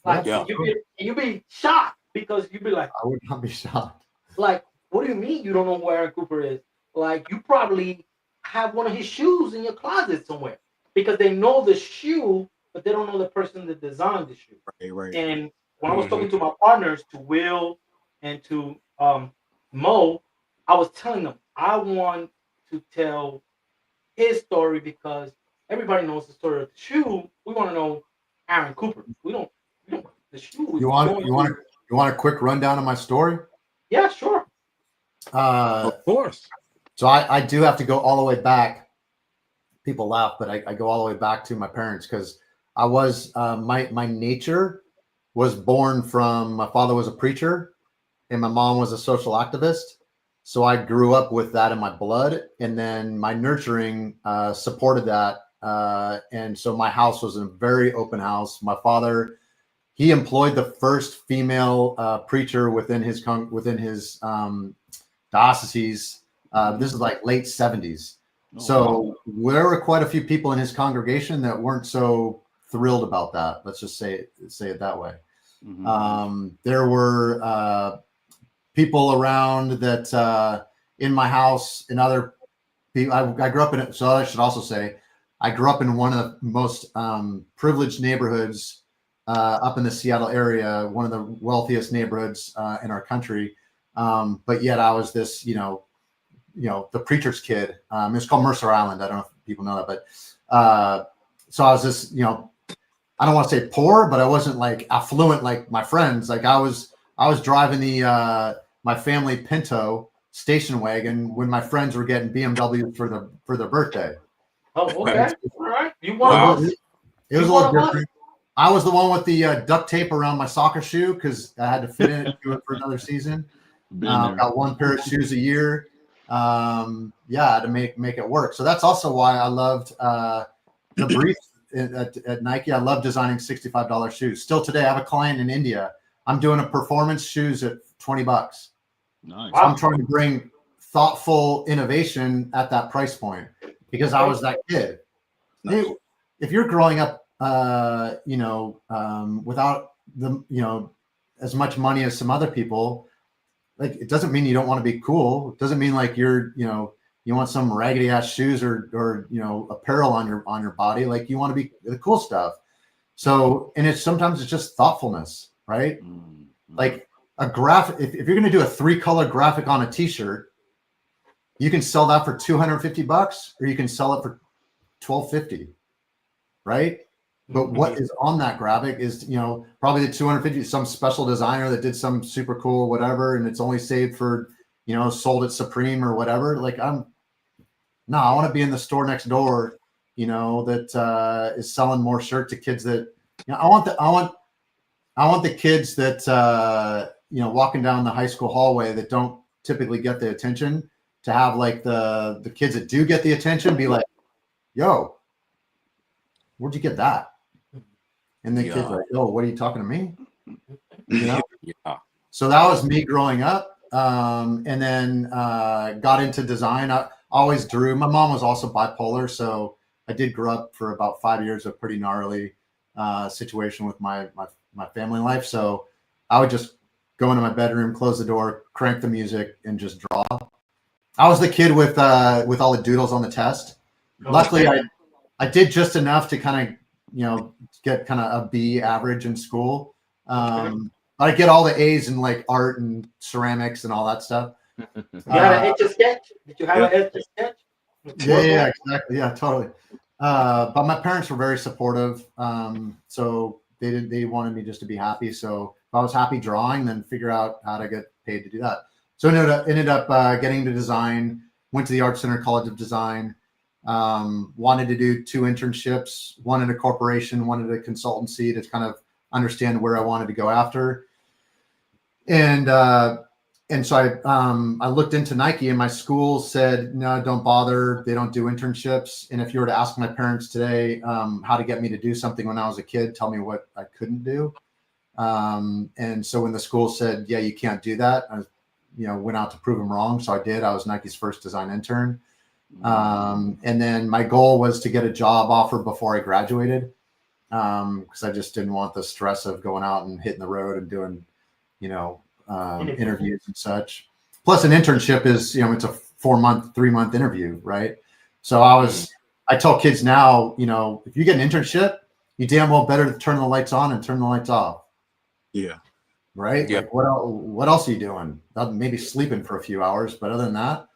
Like, Yeah. you'd be shocked because you'd be like, I would not be shocked. like, what do you mean you don't know who Aaron Cooper is? Like, you probably have one of his shoes in your closet somewhere because they know the shoe, but they don't know the person that designed the shoe. Right. And when I was talking to my partners, to Will and to Mo, I was telling them I want to tell his story because everybody knows the story of the shoe. We want to know Aaron Cooper. We don't the shoe. You want a quick rundown of my story? Yeah, sure. Of course. So I do have to go all the way back. People laugh, but I go all the way back to my parents because I was my nature was born from my father was a preacher and my mom was a social activist. So I grew up with that in my blood, and then my nurturing supported that. And so my house was a very open house. My father, he employed the first female preacher within his diocese. This is like late 70s. So there were quite a few people in his congregation that weren't so thrilled about that. Let's just say it that way. There were people around that in my house and other people. I grew up in it. So I should also say I grew up in one of the most privileged neighborhoods up in the Seattle area, one of the wealthiest neighborhoods in our country. But yet I was this, the preacher's kid. It's called Mercer Island. I don't know if people know that, but so I was this, I don't want to say poor, but I wasn't like affluent like my friends. Like I was driving my family Pinto station wagon when my friends were getting BMW for their birthday. Oh, okay. All right. You want It was a little different. I was the one with the duct tape around my soccer shoe because I had to fit in and do it for another season. Got one pair of shoes a year. I had to make it work. So that's also why I loved the brief at Nike. I love designing $65 shoes. Still today, I have a client in India. I'm doing a performance shoes at $20. Nice. I'm trying to bring thoughtful innovation at that price point because I was that kid. Nice. If you're growing up, without the, as much money as some other people, like it doesn't mean you don't want to be cool. It doesn't mean like you're, you want some raggedy ass shoes or apparel on your body. Like you want to be the cool stuff. So, and sometimes it's just thoughtfulness, right? Like a graphic, if you're going to do a 3-color graphic on a t-shirt, you can sell that for $250 or you can sell it for $12.50, right? But what is on that graphic is, probably the 250, some special designer that did some super cool whatever, and it's only saved for, sold at Supreme or whatever. Like I want to be in the store next door, that is selling more shirt to kids that, I want the kids that, walking down the high school hallway that don't typically get the attention to have like the kids that do get the attention be like, yo, where'd you get that? And the kids are like, oh, what are you talking to me? Yeah. So that was me growing up. And then got into design. I always drew. My mom was also bipolar. So I did grow up for about 5 years of pretty gnarly situation with my family life. So I would just go into my bedroom, close the door, crank the music, and just draw. I was the kid with all the doodles on the test. Luckily, I did just enough to kind of, get kind of a B average in school. I get all the A's in like art and ceramics and all that stuff. You had an etch a sketch? Did you have an etch a sketch? Yeah, exactly. Yeah, totally. But my parents were very supportive. So they wanted me just to be happy. So if I was happy drawing, then figure out how to get paid to do that. So ended up getting into design, went to the Art Center College of Design, wanted to do 2 internships, one at a corporation, one at a consultancy to kind of understand where I wanted to go after. And and so I looked into Nike, and my school said, no, don't bother. They don't do internships. And if you were to ask my parents today how to get me to do something when I was a kid, tell me what I couldn't do. And so when the school said, yeah, you can't do that, I went out to prove them wrong. So I did. I was Nike's first design intern. And then my goal was to get a job offer before I graduated, because I just didn't want the stress of going out and hitting the road and doing, interviews and such. Plus, an internship is, it's a 3-month interview, right? So I tell kids now, if you get an internship, you damn well better turn the lights on and turn the lights off. Yeah. Right. Yeah. Like what else are you doing? Maybe sleeping for a few hours, but other than that,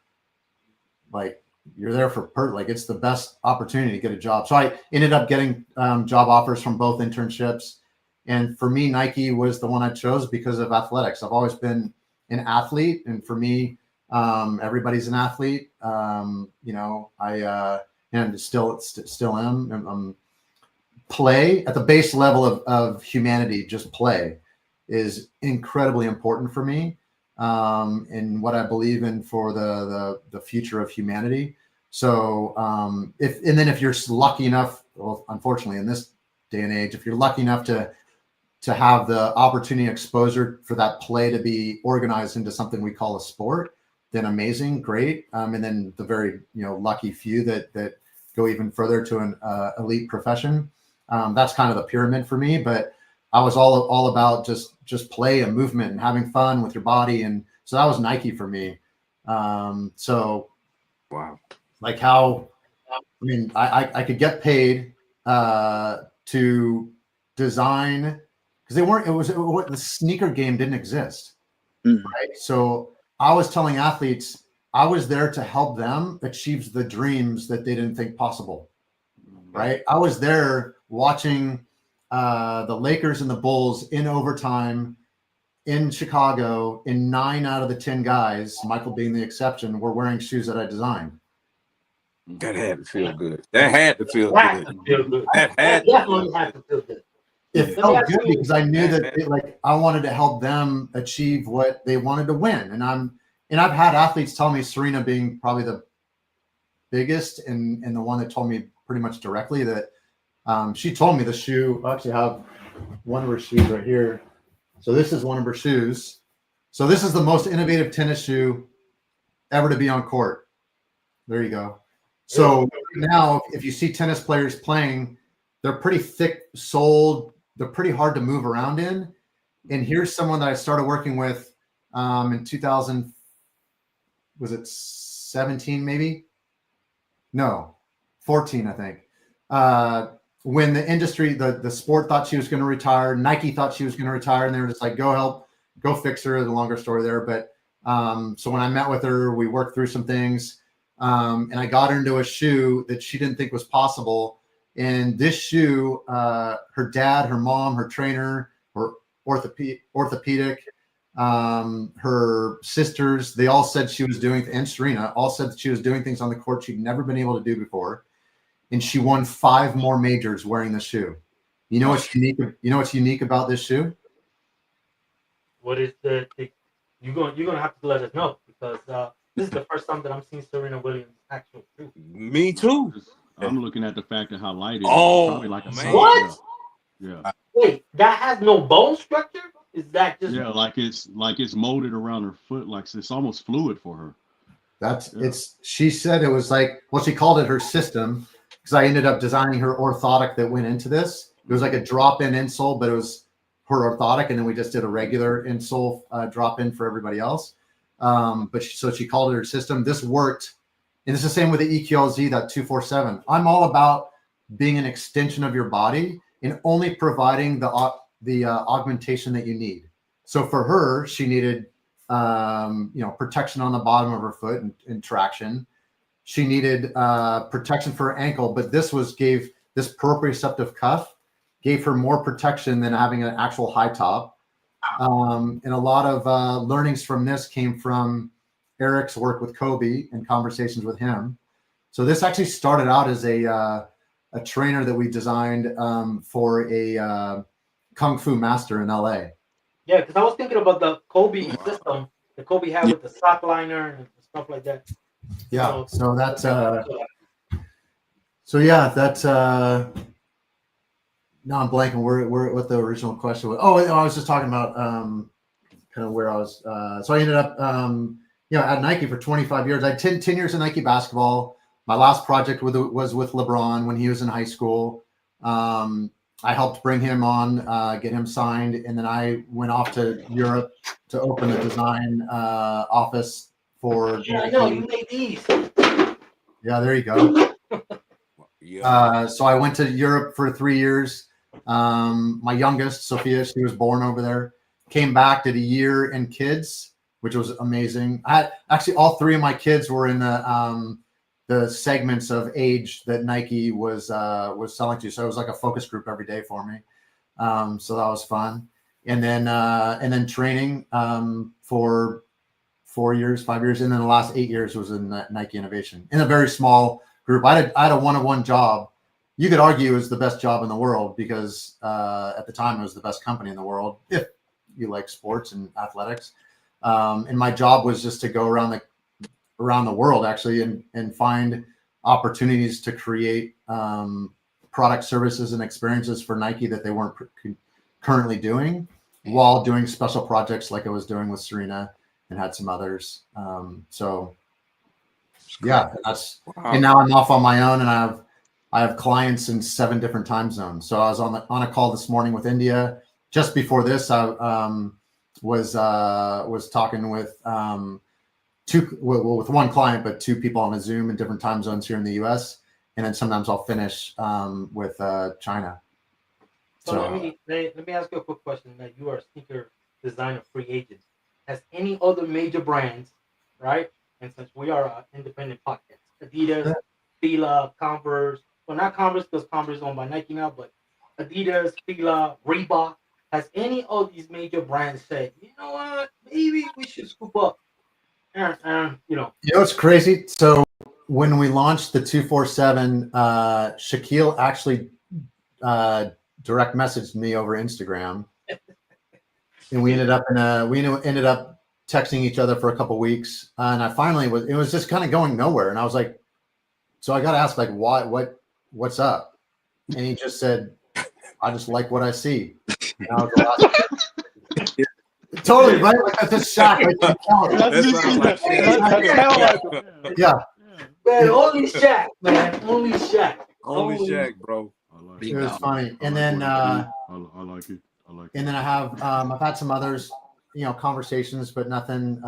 like, you're there for like, it's the best opportunity to get a job. So I ended up getting job offers from both internships. And for me, Nike was the one I chose because of athletics. I've always been an athlete. And for me, everybody's an athlete. I and still am. Play at the base level of humanity, just play is incredibly important for me. And what I believe in for the future of humanity. So if you're lucky enough, well, unfortunately in this day and age, if you're lucky enough to have the opportunity exposure for that play to be organized into something we call a sport, then amazing, great. And then the very lucky few that go even further to an elite profession. That's kind of the pyramid for me, but I was all about just play and movement and having fun with your body. And so that was Nike for me. So wow. Like I could get paid to design, because the sneaker game didn't exist. Right. So I was telling athletes, I was there to help them achieve the dreams that they didn't think possible. Right. I was there watching the Lakers and the Bulls in overtime in Chicago, and 9 out of the 10 guys, Michael being the exception, were wearing shoes that I designed. That had to feel good. That had to feel That good. definitely had to feel good. It felt good because I knew that I wanted to help them achieve what they wanted to win. And I've had athletes tell me, Serena being probably the biggest and the one that told me pretty much directly, that she told me the shoe. I actually have one of her shoes right here. So this is one of her shoes. So this is the most innovative tennis shoe ever to be on court. There you go. So now if you see tennis players playing, they're pretty thick soled. They're pretty hard to move around in. And here's someone that I started working with in 2000, was it 17 maybe? No, 14, I think. When the industry, the sport thought she was going to retire, Nike thought she was going to retire, and they were just like, go fix her. The longer story there. But so when I met with her, we worked through some things, and I got her into a shoe that she didn't think was possible. And this shoe, her dad, her mom, her trainer, her orthopedic, her sisters, they all said she was doing, and Serena all said that she was doing things on the court she'd never been able to do before. And she won 5 more majors wearing the shoe. You know what's unique? You know what's unique about this shoe? What is the you're gonna have to let us know, because this is the first time that I'm seeing Serena Williams' actual shoe. Me too. I'm looking at the fact of how light it is. Oh, Probably like a man. What? Yeah. Wait, that has no bone structure? Is that just it's molded around her foot, like it's almost fluid for her. She said it was like, well, she called it her system, because I ended up designing her orthotic that went into this. It was like a drop-in insole, but it was her orthotic, and then we just did a regular insole drop-in for everybody else. So she called it her system. This worked, and it's the same with the EQLZ, that 247. I'm all about being an extension of your body and only providing the augmentation that you need. So for her, she needed protection on the bottom of her foot and traction. She needed protection for her ankle, but this proprioceptive cuff gave her more protection than having an actual high top. And a lot of learnings from this came from Eric's work with Kobe and conversations with him. So this actually started out as a trainer that we designed for a Kung Fu master in LA. Yeah, because I was thinking about the Kobe system the Kobe hat with the sock liner and stuff like that. Yeah. So that's so yeah, that's now I'm blanking where what the original question was. Oh, I was just talking about kind of where I was. So I ended up at Nike for 25 years. I had 10 years in Nike basketball. My last project was with LeBron when he was in high school. I helped bring him on, get him signed, and then I went off to Europe to open a design office for. Yeah, I know you made these. Yeah, there you go. Yeah. So I went to Europe for 3 years. My youngest, Sophia, she was born over there. Came back, did a year in kids, which was amazing. Actually all three of my kids were in the segments of age that Nike was selling to. So it was like a focus group every day for me. So that was fun. And then training for 4 years, 5 years, and then the last 8 years was in Nike Innovation in a very small group. I had a one-on-one job. You could argue it was the best job in the world because at the time it was the best company in the world if you like sports and athletics. And my job was just to go around the world actually and find opportunities to create product, services, and experiences for Nike that they weren't currently doing, while doing special projects like I was doing with Serena and had some others. So yeah, that's and now I'm off on my own, and I have clients in 7 different time zones. So I was on a call this morning with India. Just before this, I was talking with with one client, but 2 people on a Zoom in different time zones here in the U.S. And then sometimes I'll finish with China. So let me ask you a quick question. That you are a sneaker designer free agent. Has any other major brands, right? And since we are an independent podcast, Adidas, Fila, Converse, well, not Converse because Converse is owned by Nike now, but Adidas, Fila, Reebok, has any of these major brands said, you know what, maybe we should scoop up? You know what's crazy? So when we launched the 247, Shaquille actually direct messaged me over Instagram, and we ended up texting each other for a couple weeks, and I finally it was just kind of going nowhere, and I was like, so I got to ask, like, what's up? And he just said, I just like what I see. And I was like, totally right. Like I just shocked. Yeah. Man, only Shaq, man. Only Shaq. Only Shaq, bro. It was funny. And then I like it. And then I have I've had some others, conversations, but nothing.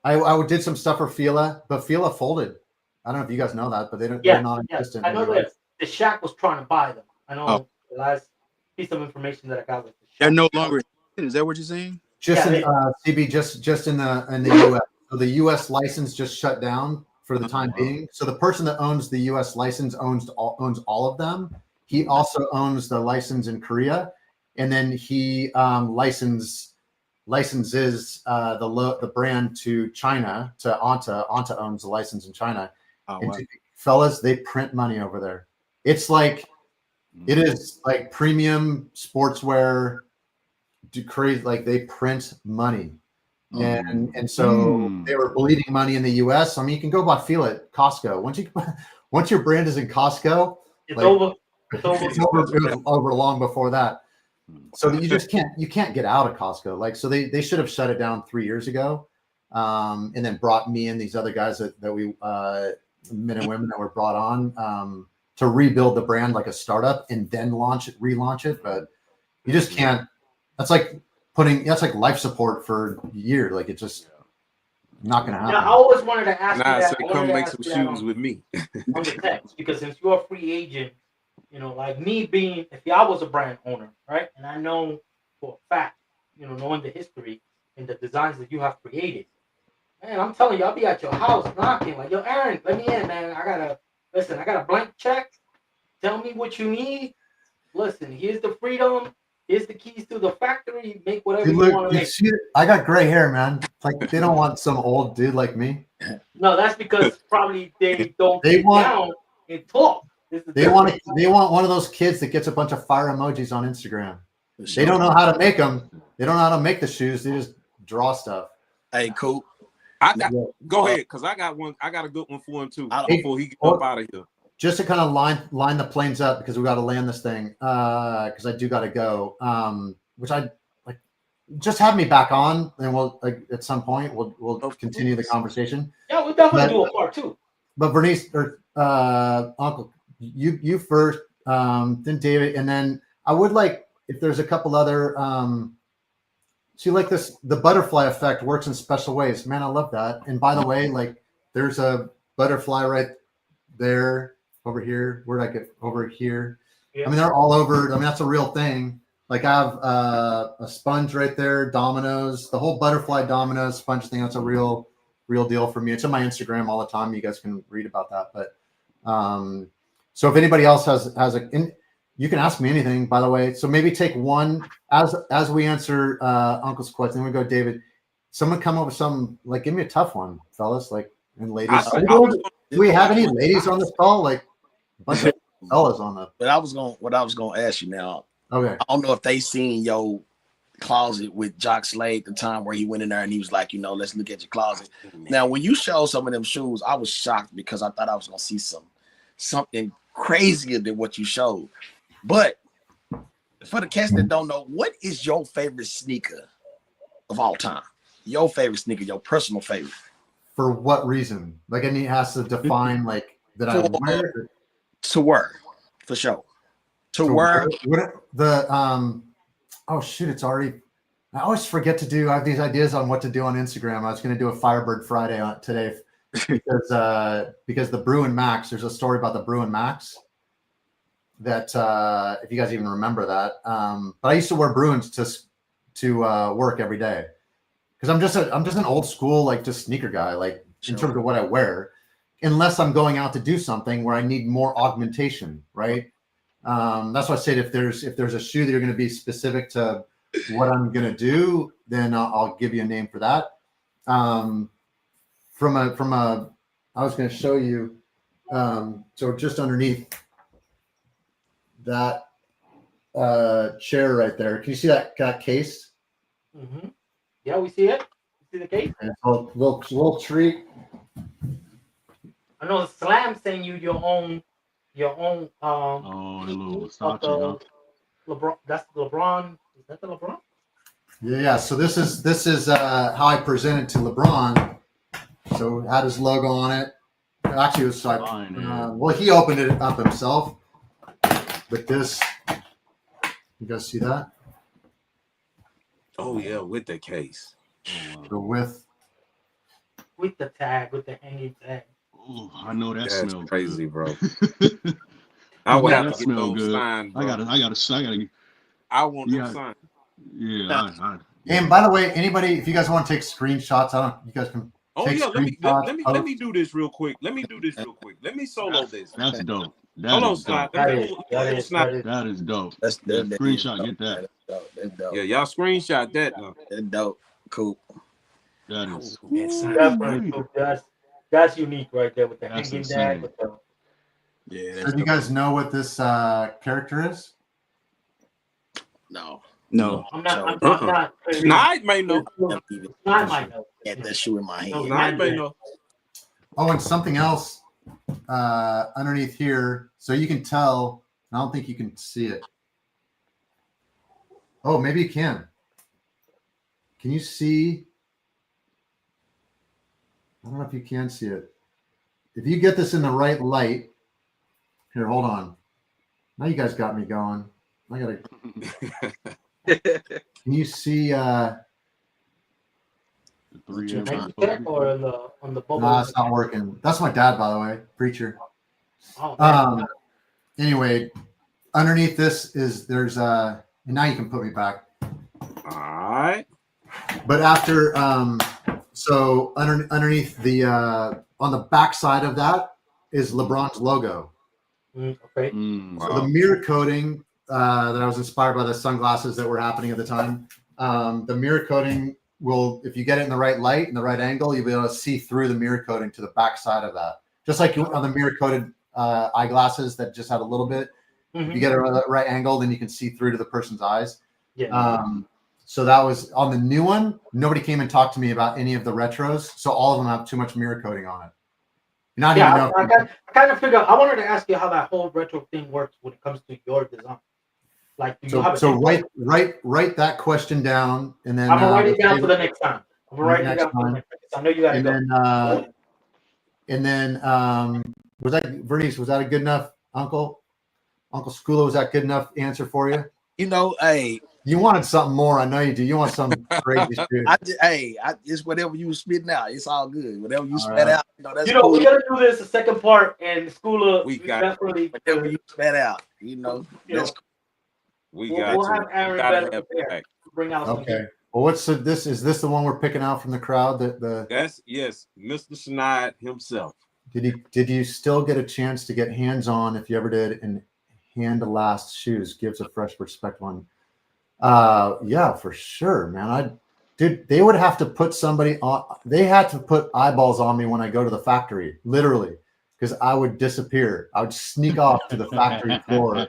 I did some stuff for Fila, but Fila folded. I don't know if you guys know that, but they're not existent. I know that the Shaq was trying to buy them. I know the last piece of information that I got was the Shaq. They're no longer. Is that what you're saying? Just in CB, just in the US. So the US license just shut down for the time being. So the person that owns the US license owns all of them. He also owns the license in Korea, and then he licenses the brand to China, to Anta. Anta owns the license in China. Oh, And wow. fellas, they print money over there. It's like it is like premium sportswear. Crazy, like they print money, and so they were bleeding money in the U.S. I mean, you can go buy Feel at Costco. Once your brand is in Costco, it's like, over. It was over long before that. So you just can't get out of Costco. Like, so they should have shut it down 3 years ago, and then brought me and these other guys that we men and women that were brought on to rebuild the brand like a startup and then relaunch it. But you just can't. That's like life support for a year. Like it's just not going to happen. Yeah, I always wanted to ask you that. So come make some shoes with me on the text, because since you're a free agent, like me being, if I was a brand owner, right, and I know for a fact, knowing the history and the designs that you have created, man, I'm telling you, I'll be at your house knocking like, yo, Arron, let me in, man. I got a blank check. Tell me what you need. Listen, here's the freedom. Here's the keys to the factory. Make whatever you want to make. I got gray hair, man. Like they don't want some old dude like me. No, that's because probably they don't get down and talk. They want one of those kids that gets a bunch of fire emojis on Instagram. They don't know how to make them. They don't know how to make the shoes. They just draw stuff. Hey, cool. Go ahead, because I got one. I got a good one for him too. I- Before he get up out of here. Just to kind of line the planes up because we got to land this thing. Because I do got to go. Which I like. Just have me back on, and we'll at some point we'll continue the conversation. Yeah, we'll definitely do a part 2. But Bernice or Uncle, you first, then David, and then I would like if there's a couple other. See, like this, the butterfly effect works in special ways. Man, I love that. And by the way, like there's a butterfly right there, over here. Where'd I get over here? Yeah. I mean, they're all over. I mean, that's a real thing. Like I have a sponge right there, dominoes, the whole butterfly dominoes sponge thing. That's a real deal for me. It's on my Instagram all the time. You guys can read about that. But so if anybody else has you can ask me anything, by the way. So maybe take one as we answer Uncle's question. Then we go, David. Someone come up with some, like, give me a tough one, fellas, like, and ladies. Do we have any ladies on this call? Like a bunch of fellas on the. But what I was gonna ask you now. Okay. I don't know if they seen your closet with Jock Slade the time where he went in there and he was like, let's look at your closet. Now, when you showed some of them shoes, I was shocked because I thought I was gonna see something crazier than what you showed. But for the cats that don't know, what is your favorite sneaker of all time? Your favorite sneaker, your personal favorite. For what reason? Like, and he has to define like that I wear. To wear, for sure. To wear. Oh shoot! It's already. I always forget to do. I have these ideas on what to do on Instagram. I was going to do a Firebird Friday on today because the Bruin Max. There's a story about the Bruin Max that if you guys even remember that. But I used to wear Bruins to work every day because I'm just an old school like just sneaker guy like in terms of what I wear, unless I'm going out to do something where I need more augmentation, right? That's why I said if there's a shoe that you're going to be specific to what I'm going to do, then I'll give you a name for that. I was going to show you. So just underneath that chair right there, can you see that case? Mm-hmm. Yeah, we see it. You see the case? And so little treat. I know Slam sent you your own. Oh, a little Versace, huh? LeBron. That's LeBron. Is that the LeBron? Yeah. So this is how I presented to LeBron. So it had his logo on it. Actually, it was like, well, he opened it up himself. But this, you guys see that? Oh yeah, with the case. So with the tag, with the hanging tag. Oh, I know that smells crazy, good. bro. I would have to get smell those good. signed, bro. I want them signed. Yeah. And by the way, anybody, if you guys want to take screenshots, you guys can. Oh yeah, let me do this real quick. Let me solo this. That's dope. Hold on, Scott. That is dope. That's screenshot. Get that. That's dope. Yeah, y'all screenshot that. That's dope. Cool. That is. That's unique right there with the hanging tag. Yeah. So do you guys know what this character is? No. I'm not. Snide may know. Snide might know. Get that shoe in my hand. Snide may know. Oh, and something else underneath here, so you can tell. I don't think you can see it. Oh, maybe you can. Can you see? I don't know if you can see it. If you get this in the right light, here, hold on. Now you guys got me going. I gotta. Can you see? Or on the bubble? No, it's not working. That's my dad, by the way, preacher. Oh, anyway, underneath this is there's and now you can put me back. All right. But after so underneath the on the back side of that is LeBron's logo. Okay. So the mirror coating that I was inspired by the sunglasses that were happening at the time. The mirror coating will, if you get it in the right light and the right angle, you'll be able to see through the mirror coating to the back side of that. Just like on the mirror coated eyeglasses that just had a little bit. If you get it at the right angle, then you can see through to the person's eyes. Yeah. So that was on the new one. Nobody came and talked to me about any of the retros. So all of them have too much mirror coating on it. Not even know. I kind of figure. I wanted to ask you how that whole retro thing works when it comes to your design. Like, do you have So write that question down, and then I'm gonna write it down for the next time. I'm gonna write it down for the next time. I know you gotta go. And then was that Vernice? Was that a good enough, Uncle Skula? Was that good enough answer for you? You know, hey, you wanted something more. I know you do. You want some crazy shit. It's whatever you spitting out. It's all good. Whatever you spat out, that's cool. We're gonna do this the second part, and Skula, we definitely whatever you spat out. That's cool. We'll have Arron better prepare. Bring out okay. Well, what's this? Is this the one we're picking out from the crowd? That's yes, Mr. Schneid himself. Did you still get a chance to get hands on, if you ever did, and hand to last shoes gives a fresh perspective on? Yeah, for sure, man. They would have to put somebody on. They had to put eyeballs on me when I go to the factory, literally, because I would disappear. I would sneak off to the factory floor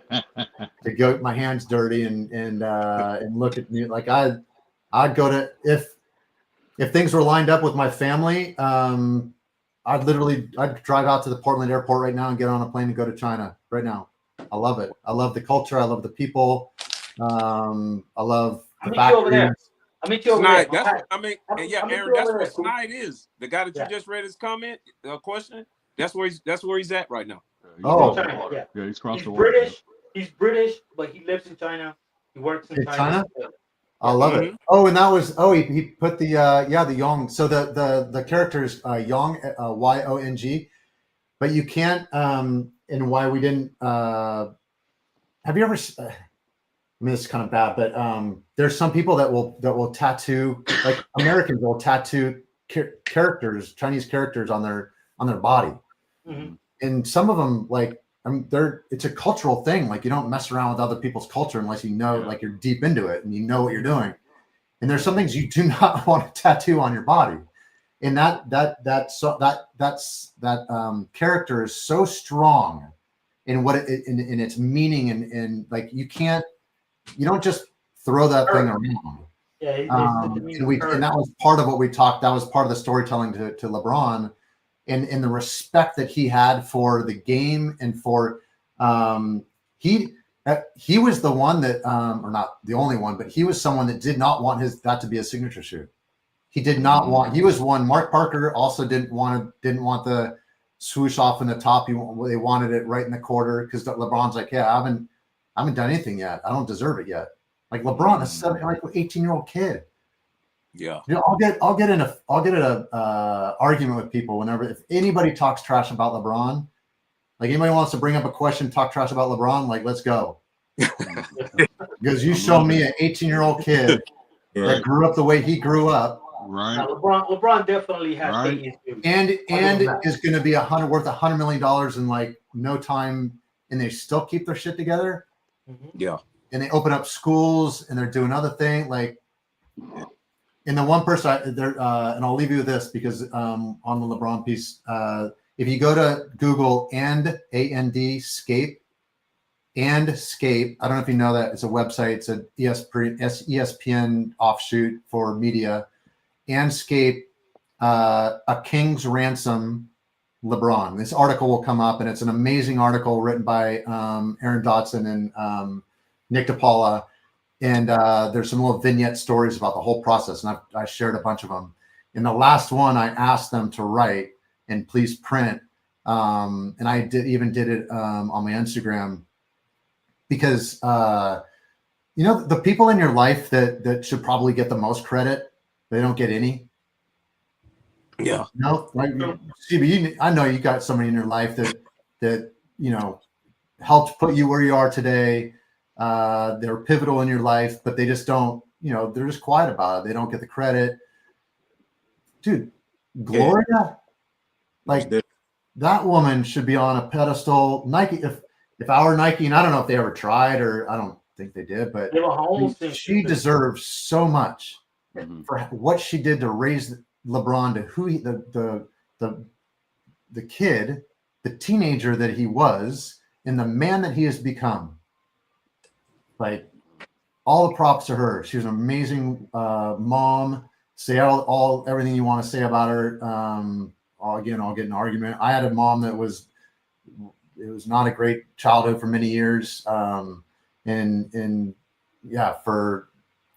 to get my hands dirty and look at me. Like I'd go to if things were lined up with my family. I'd drive out to the Portland airport right now and get on a plane and go to China right now. I love it. I love the culture. I love the people. I love the factory. I meet you over there. Arron, that's what Schneid is. The guy that you just read his comment, question. That's where he's at right now. He's crossed the water. He's British, but he lives in China. He works in China. I love it. Oh, and that was he put the the Yong. So the character is Yong, Yong, but you can't and why we didn't have you ever I mean, it's kind of bad, but there's some people that will tattoo, like Americans will tattoo characters, Chinese characters on their body, and some of them it's a cultural thing. Like you don't mess around with other people's culture unless you know, like you're deep into it and you know what you're doing. And there's some things you do not want to tattoo on your body, and that character is so strong in what in its meaning and like you don't just throw that thing around. Yeah, and that was part of what we talked. That was part of the storytelling to LeBron, and the respect that he had for the game and for he was the one that or not the only one, but he was someone that did not want that to be a signature shoe. He did not want. He was one. Mark Parker also didn't want the swoosh off in the top. They wanted it right in the quarter because LeBron's like, yeah, I haven't done anything yet. I don't deserve it yet. Like LeBron is like an 18-year-old kid. Yeah. I'll get in a argument with people whenever if anybody talks trash about LeBron, like anybody wants to bring up a question, talk trash about LeBron, like let's go. Because you show me an 18-year-old kid that grew up the way he grew up. Right. Now, LeBron definitely has and is going to be worth $100 million in like no time, and they still keep their shit together. Yeah. And they open up schools and they're doing other things like. And the one person and I'll leave you with this because on the LeBron piece, if you go to Google AND Scape, I don't know if you know that it's a website. It's an ESPN offshoot for media. Scape, A King's Ransom, LeBron. This article will come up, and it's an amazing article written by Aaron Dotson and Nick DiPaula. And there's some little vignette stories about the whole process, and I shared a bunch of them. In the last one, I asked them to write and please print, and I did it on my Instagram because the people in your life that should probably get the most credit, they don't get any. Yeah. No, like CB, I know you got somebody in your life that helped put you where you are today. They're pivotal in your life, but they just don't, they're just quiet about it. They don't get the credit. Dude, Gloria, like that woman should be on a pedestal. Nike, if I were Nike, and I don't know if they ever tried or I don't think they did, but she deserves so much for what she did to raise LeBron to who the kid, the teenager that he was, and the man that he has become. Like, all the props to her. She was an amazing mom. Say everything you want to say about her. I'll get in an argument. I had a mom that was not a great childhood for many years. And yeah, for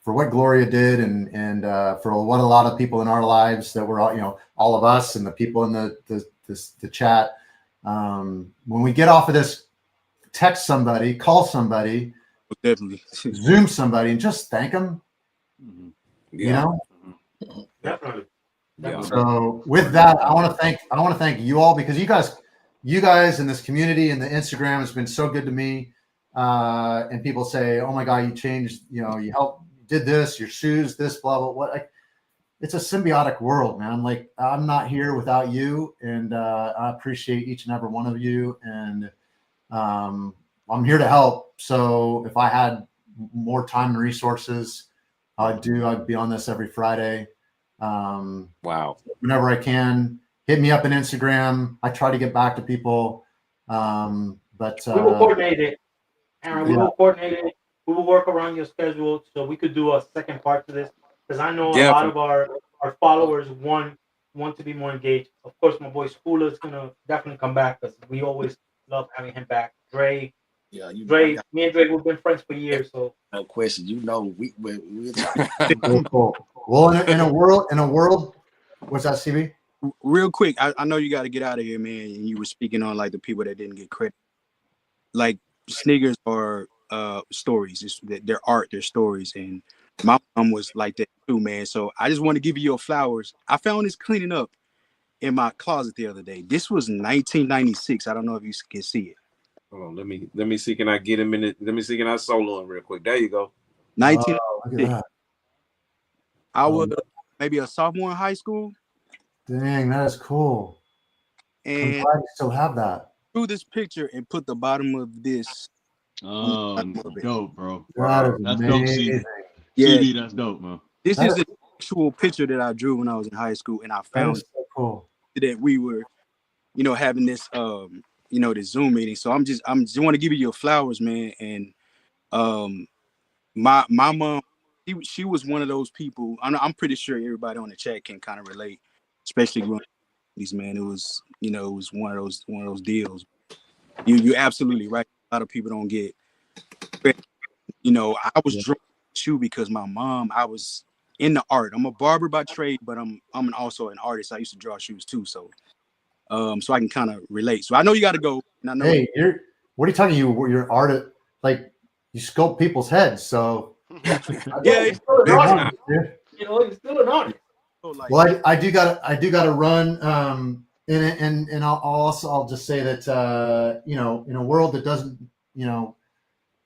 what Gloria did and for what a lot of people in our lives that were all, all of us and the people in the chat. When we get off of this, text somebody, call somebody, definitely Zoom somebody, and just thank them. Yeah. Definitely. Yeah. So with that, I want to thank you all, because you guys in this community and the Instagram has been so good to me. And people say, "Oh my God, you changed. You helped, did this, your shoes, this, blah blah." What? It's a symbiotic world, man. Like, I'm not here without you, and I appreciate each and every one of you. And I'm here to help. So if I had more time and resources, I'd be on this every Friday. Wow. Whenever I can, hit me up on Instagram. I try to get back to people. But we will coordinate it, Aaron. We yeah. will coordinate it. We will work around your schedule so we could do a second part to this, because I know a lot of our followers want to be more engaged. Of course, my boy Spooler is gonna definitely come back, because we always love having him back. Dre, me and Dre, we've been friends for years, so no question. We cool. Well, in a world, what's that, CB? Real quick, I know you got to get out of here, man. And you were speaking on like the people that didn't get credit. Like, sneakers are stories. They're art, they're stories, and my mom was like that too, man. So I just want to give you your flowers. I found this cleaning up in my closet the other day. This was 1996. I don't know if you can see it. Hold on, let me see. Can I get him in it? Let me see. Can I solo him real quick? There you go. 1996. I was maybe a sophomore in high school. Dang, that is cool. And I'm glad you still have that. Drew this picture and put the bottom of this. Dope, bro. That's dope, amazing. Yeah, CD, that's dope, man. This is an actual picture that I drew when I was in high school, and I found so cool that we were, having this, this Zoom meeting. So I'm just want to give you your flowers, man. And my mom, she was one of those people. I'm pretty sure everybody on the chat can kind of relate, especially growing up, man. It was, it was one of those deals. You're absolutely right. A lot of people don't get. I was drawn to you because my mom. I was in the art. I'm a barber by trade, but I'm also an artist. I used to draw shoes too, so I can kind of relate. So I know you got to go. And I know what are you talking? You're an artist, like you sculpt people's heads. So yeah, you're still an artist. You're still an artist. Well, I do got to run. And I'll just say that in a world that doesn't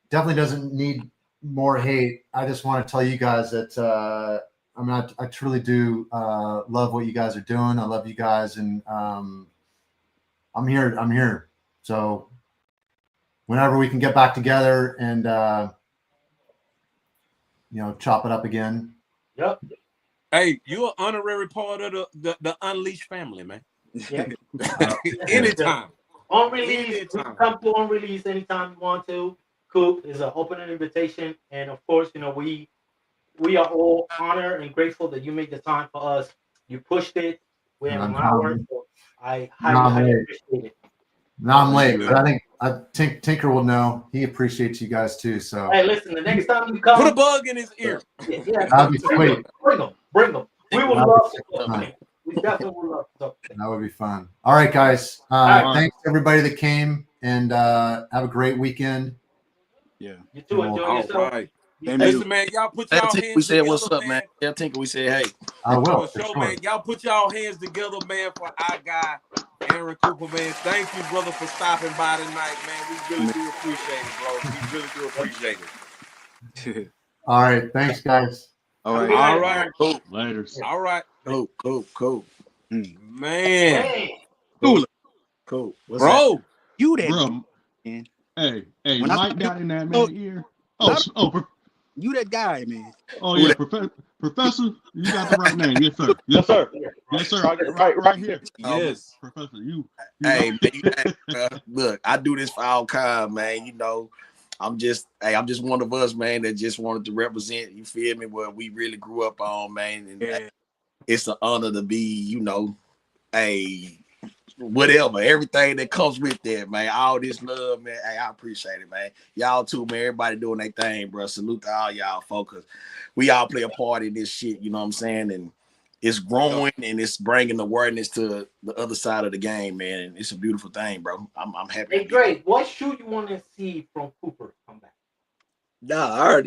definitely doesn't need more hate. I just want to tell you guys that I truly do love what you guys are doing. I love you guys, and I'm here. So whenever we can get back together and chop it up again. Yep. Hey, you're an honorary part of the Unleashed family, man. Yeah. Anytime. On release, come to on release anytime you want to. Coop is an open invitation, and of course, we are all honored and grateful that you made the time for us. You pushed it. We have an hour, so I highly appreciate it. Now I'm late, but I think Tinker will know. He appreciates you guys too. So hey, listen, the next time you come, put a bug in his ear. Yeah, that'd be sweet. Bring them. We would love to. We definitely would love to. That would be fun. All right, guys. Thanks to everybody that came, and have a great weekend. Yeah. You too. Enjoy yourself. All right. Listen, man, y'all put y'all hands we said together, what's up, man. Tell Tinker we said hey. I will. For sure, man. Y'all put y'all hands together, man, for our guy, Aaron Cooper, man. Thank you, brother, for stopping by tonight, man. We really do appreciate it, bro. We really do appreciate it. All right. Thanks, guys. All right. All right. Cool. Later. All right. Cool. Man. Cool. What's bro. That? You that bro. Man. Hey, Mike got in that man's ear. You that guy, man. Oh yeah, Professor, you got the right name. Yes, sir. Yes, sir. Right here. Yes, Professor. You hey, man, look, I do this for all kind, man. I'm just one of us, man, that just wanted to represent, you feel me, what we really grew up on, man. And Yeah. it's an honor to be, a whatever, everything that comes with that, man. All this love, man. Hey, I appreciate it, man. Y'all too, man. Everybody doing their thing, bro. Salute to all y'all folks. We all play a part in this shit, you know what I'm saying? And it's growing and it's bringing awareness to the other side of the game, man. And it's a beautiful thing, bro. I'm happy. Hey, Dre, what shoe you want to see from Cooper come back? Nah,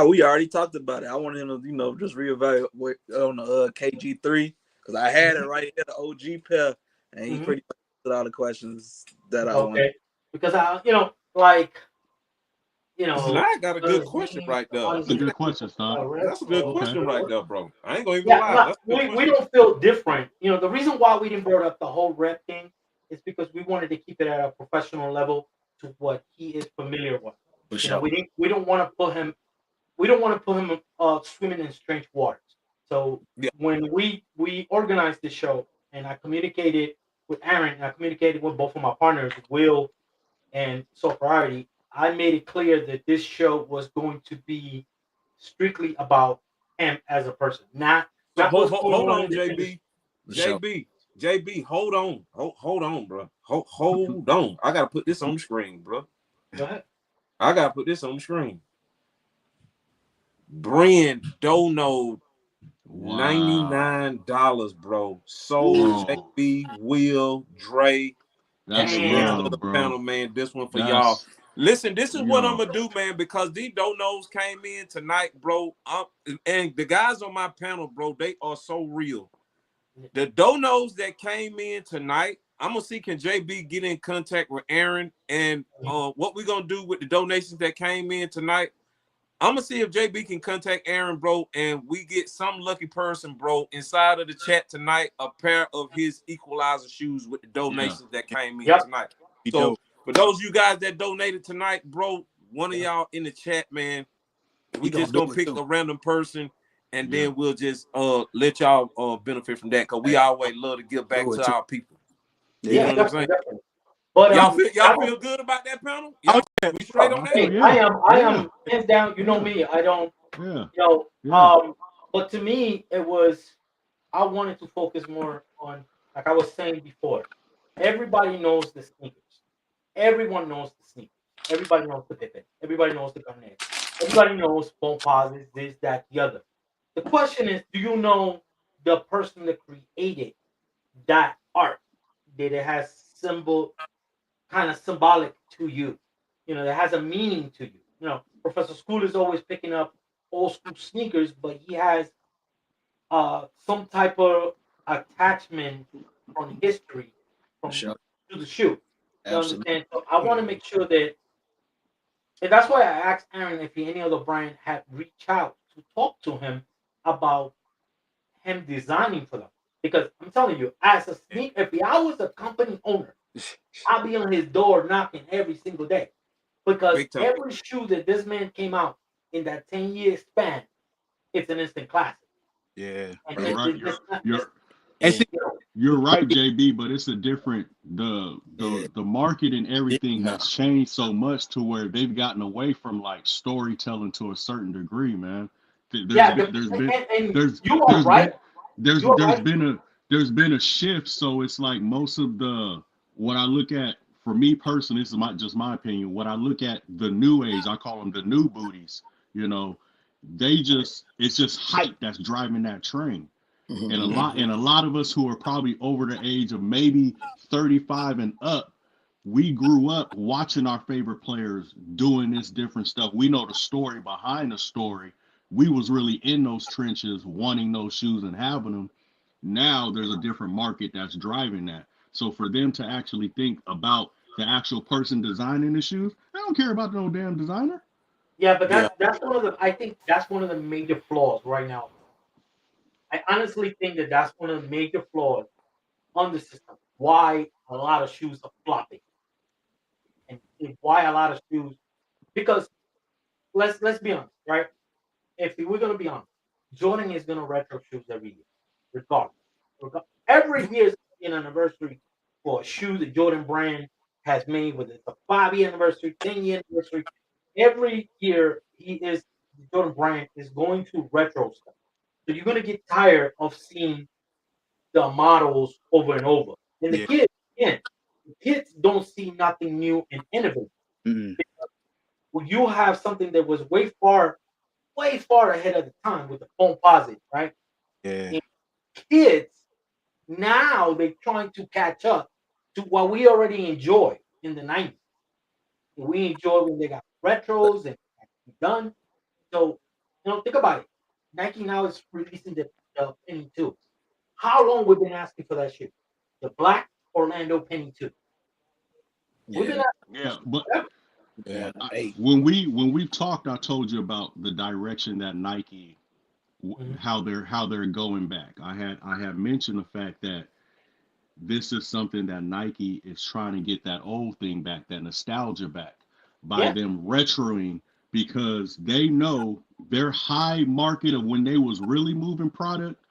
we already talked about it. I wanted him to, just reevaluate on the KG3 because I had it right here, the OG pair, and he pretty much answered all the questions that I wanted. Okay, because I I got a good question right there. That's a good question, son. That's a good question right there, bro. I ain't gonna even lie. Yeah, That's a good we question. don't feel different. The reason why we didn't bring up the whole rep thing is because we wanted to keep it at a professional level to what he is familiar with. For sure. We don't want to put him swimming in strange waters. So when we organized the show and I communicated with Arron and I communicated with both of my partners, Will and So Priority, I made it clear that this show was going to be strictly about him as a person, not hold what's going on, in the JB. industry. JB, hold on. Hold on, bro. Hold on. I gotta put this on the screen, bro. Go ahead. I gotta put this on the screen. Brand Dono, $99, bro. Sold JB, Will, Dre. That's And the rest of love, the bro. panel, man. This one for y'all. Listen, this is what I'm gonna do, man, because these donos came in tonight, bro. And the guys on my panel, bro, they are so real. The donos that came in tonight, I'm gonna see can JB get in contact with Arron, and what we're gonna do with the donations that came in tonight. I'm gonna see if JB can contact Arron, bro, and we get some lucky person, bro, inside of the chat tonight, a pair of his Equalizer shoes with the donations that came in tonight. So for those of you guys that donated tonight, bro, one of y'all in the chat, man, we just gonna pick a random person, and then we'll just let y'all benefit from that, because we always love to give back to our people. You know what I'm saying? Definitely. But y'all feel good about that panel? Y'all we straight on that? I am hands down. You know me. I don't. But to me, it was. I wanted to focus more on, like I was saying before. Everybody knows the sneakers. Everyone knows the sneakers. Everybody knows the Pippen. Everybody knows the Garnett. Everybody knows phone pauses, this, that, the other. The question is, do you know the person that created that art? That it has kind of symbolic to you, that has a meaning to you. Professor School is always picking up old school sneakers, but he has some type of attachment from history to the shoe. You understand? So I want to make sure that, and that's why I asked Arron if any other brand had reached out to talk to him about him designing for them. Because I'm telling you, as a if I was a company owner, I'll be on his door knocking every single day, because every shoe that this man came out in that 10-year span, it's an instant classic. Yeah, you're right, JB. But it's a different the market and everything has changed so much to where they've gotten away from like storytelling to a certain degree, man. There's been a shift, so it's like most of the what I look at, for me personally, this is just my opinion. What I look at, the new age, I call them the new booties. It's just hype that's driving that train. And a lot of us who are probably over the age of maybe 35 and up, we grew up watching our favorite players doing this different stuff. We know the story behind the story. We was really in those trenches wanting those shoes and having them. Now there's a different market that's driving that. So for them to actually think about the actual person designing the shoes, they don't care about no damn designer. Yeah, but that's one of the. I think that's one of the major flaws right now. I honestly think that that's one of the major flaws on the system. Why a lot of shoes are flopping, and why a lot of shoes. Because let's be honest, right? If we're gonna be honest, Jordan is gonna retro shoes every year, regardless. Every year is an anniversary for a shoe that Jordan brand has made, whether it's a 5-year anniversary, 10-year anniversary. every year the Jordan Brand is going to retro stuff. So you're gonna get tired of seeing the models over and over. And the Yeah. kids, again, the kids don't see nothing new and innovative. Mm-mm. Well, you have something that was way far ahead of the time with the phone posit, right? Yeah. And kids now they're trying to catch up to what we already enjoyed in the 90s. We enjoy when they got retros and done. So, think about it. Nike now is releasing the Penny 2. How long we've been asking for that shoe? The black Orlando Penny 2. We've been Yeah, asking Yeah, but forever. yeah. I, Hey, when we talked, I told you about the direction that Nike, Mhm. how they're going back. I had mentioned the fact that this is something that Nike is trying to get that old thing back, that nostalgia back, by Yeah, them retroing, because they know their high market of when they was really moving product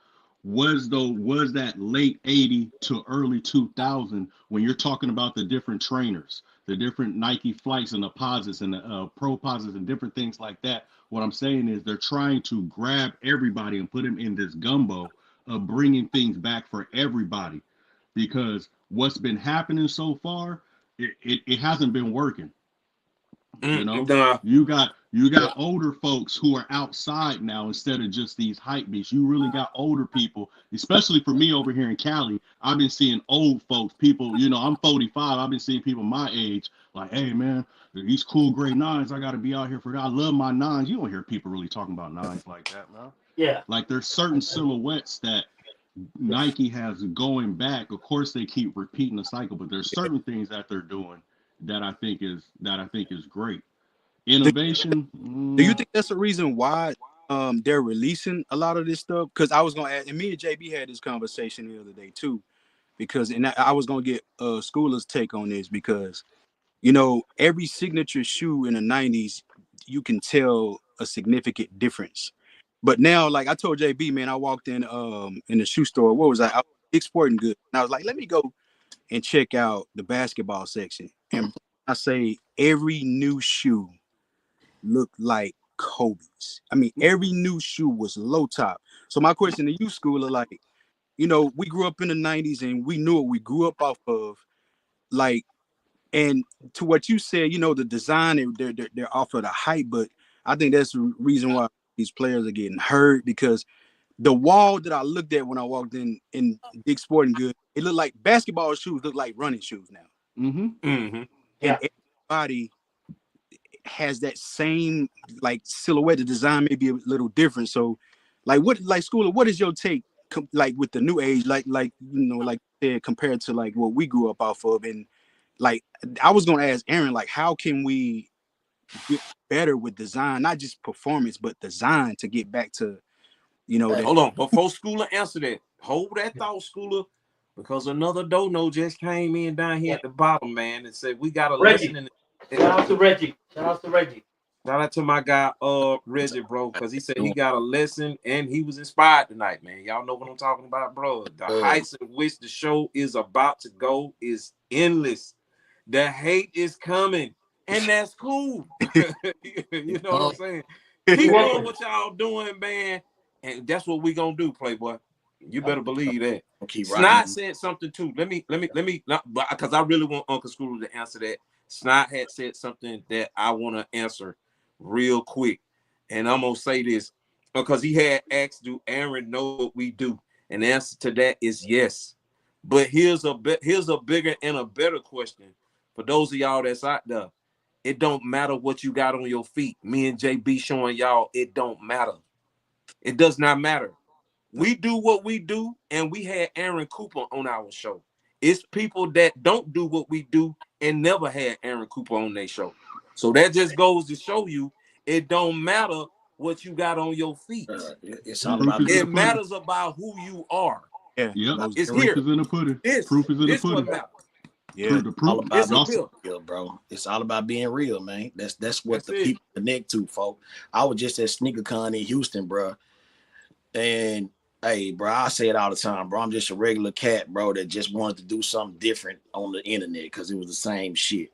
was that late 80 to early 2000, when you're talking about the different trainers, the different Nike flights and the posits and the pro posits and different things like that. What I'm saying is they're trying to grab everybody and put them in this gumbo of bringing things back for everybody, because what's been happening so far, it hasn't been working. You know, Nah, you got older folks who are outside now instead of just these hype beasts. You really got older people, especially for me over here in Cali. I've been seeing old folks, people. I'm 45. I've been seeing people my age like, hey man, these cool gray nines. I got to be out here for that. I love my nines. You don't hear people really talking about nines like that, man. yeah. Like there's certain silhouettes that Nike has going back. Of course, they keep repeating the cycle, but there's certain things that they're doing that I think is great. Do, Innovation. do you think that's the reason why they're releasing a lot of this stuff? Because I was gonna add, and me and JB had this conversation the other day too. Because and I was gonna get Schooler's take on this because every signature shoe in the 90s, you can tell a significant difference. But now, like I told JB, man, I walked in the shoe store. What was I was Dick's Sporting Goods. And I was like, let me go and check out the basketball section. And I say every new shoe looked like Kobe's. I mean, every new shoe was low top. So my question to you, Schooler, like, we grew up in the 90s and we knew what we grew up off of. Like, and to what you said, the design, they're off of the hype, but I think that's the reason why these players are getting hurt, because the wall that I looked at when I walked in Dick's Sporting Goods, it looked like basketball shoes look like running shoes now. Mm-hmm. mm-hmm. Yeah. And everybody has that same like silhouette. The design may be a little different. So, like Schooler, what is your take like with the new age, like compared to like what we grew up off of? And like I was gonna ask Aaron, like how can we get better with design, not just performance, but design to get back to that. Hold on. Before Schooler answer that, hold that thought, Schooler, because another dono just came in down here Yeah. at the bottom, man, and said we got a Reggie. lesson in Shout out to Reggie. Shout out to Reggie. Shout out to my guy, Reggie, bro, because he said he doing got a lesson and he was inspired tonight, man. Y'all know what I'm talking about, bro. The good. heights at which the show is about to go is endless. The hate is coming, and that's cool. You know what I'm saying? Keep doing what y'all doing, man, and that's what we gonna do, Playboy. You better believe that. I'll keep rocking. Snot said something too. Let me, because I really want Uncle Schooler to answer that. Snot had said something that I want to answer real quick, and I'm gonna say this because he had asked, "Do Aaron know what we do?" And the answer to that is yes. But here's a bigger and a better question for those of y'all that's out there. It don't matter what you got on your feet. Me and JB showing y'all it don't matter. It does not matter. We do what we do, and we had Aaron Cooper on our show. It's people that don't do what we do and never had Aaron Cooper on their show. So that just goes to show you it don't matter what you got on your feet. It's The all proof about is in being the It pudding. matters about who you are. Yeah, Yep. about It's being Proof here. is in the pudding. This Proof is in the what pudding. matters. yeah. The all proof. about This being is Y'all, real. real, bro. It's all about being real, man. That's what That's the it. people connect to, folk. I was just at SneakerCon in Houston, bro, and hey, bro, I say it all the time, bro. I'm just a regular cat, bro, that just wanted to do something different on the internet because it was the same shit.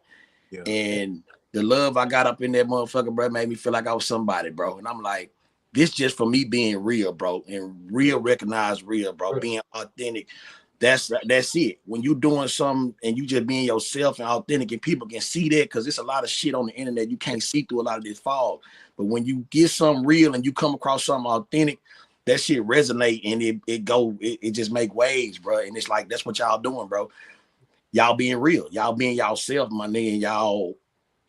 Yeah. And The love I got up in that motherfucker, bro, made me feel like I was somebody, bro. And I'm like, this just for me being real, bro, and real, recognized real, bro, being authentic. That's it. When you doing something and you just being yourself and authentic, and people can see that, because it's a lot of shit on the internet you can't see through a lot of this fog. But when you get something real and you come across something authentic, that shit resonate, and it just make waves, bro. And it's like, that's what y'all doing, bro. Y'all being real, y'all being y'allself, my nigga, and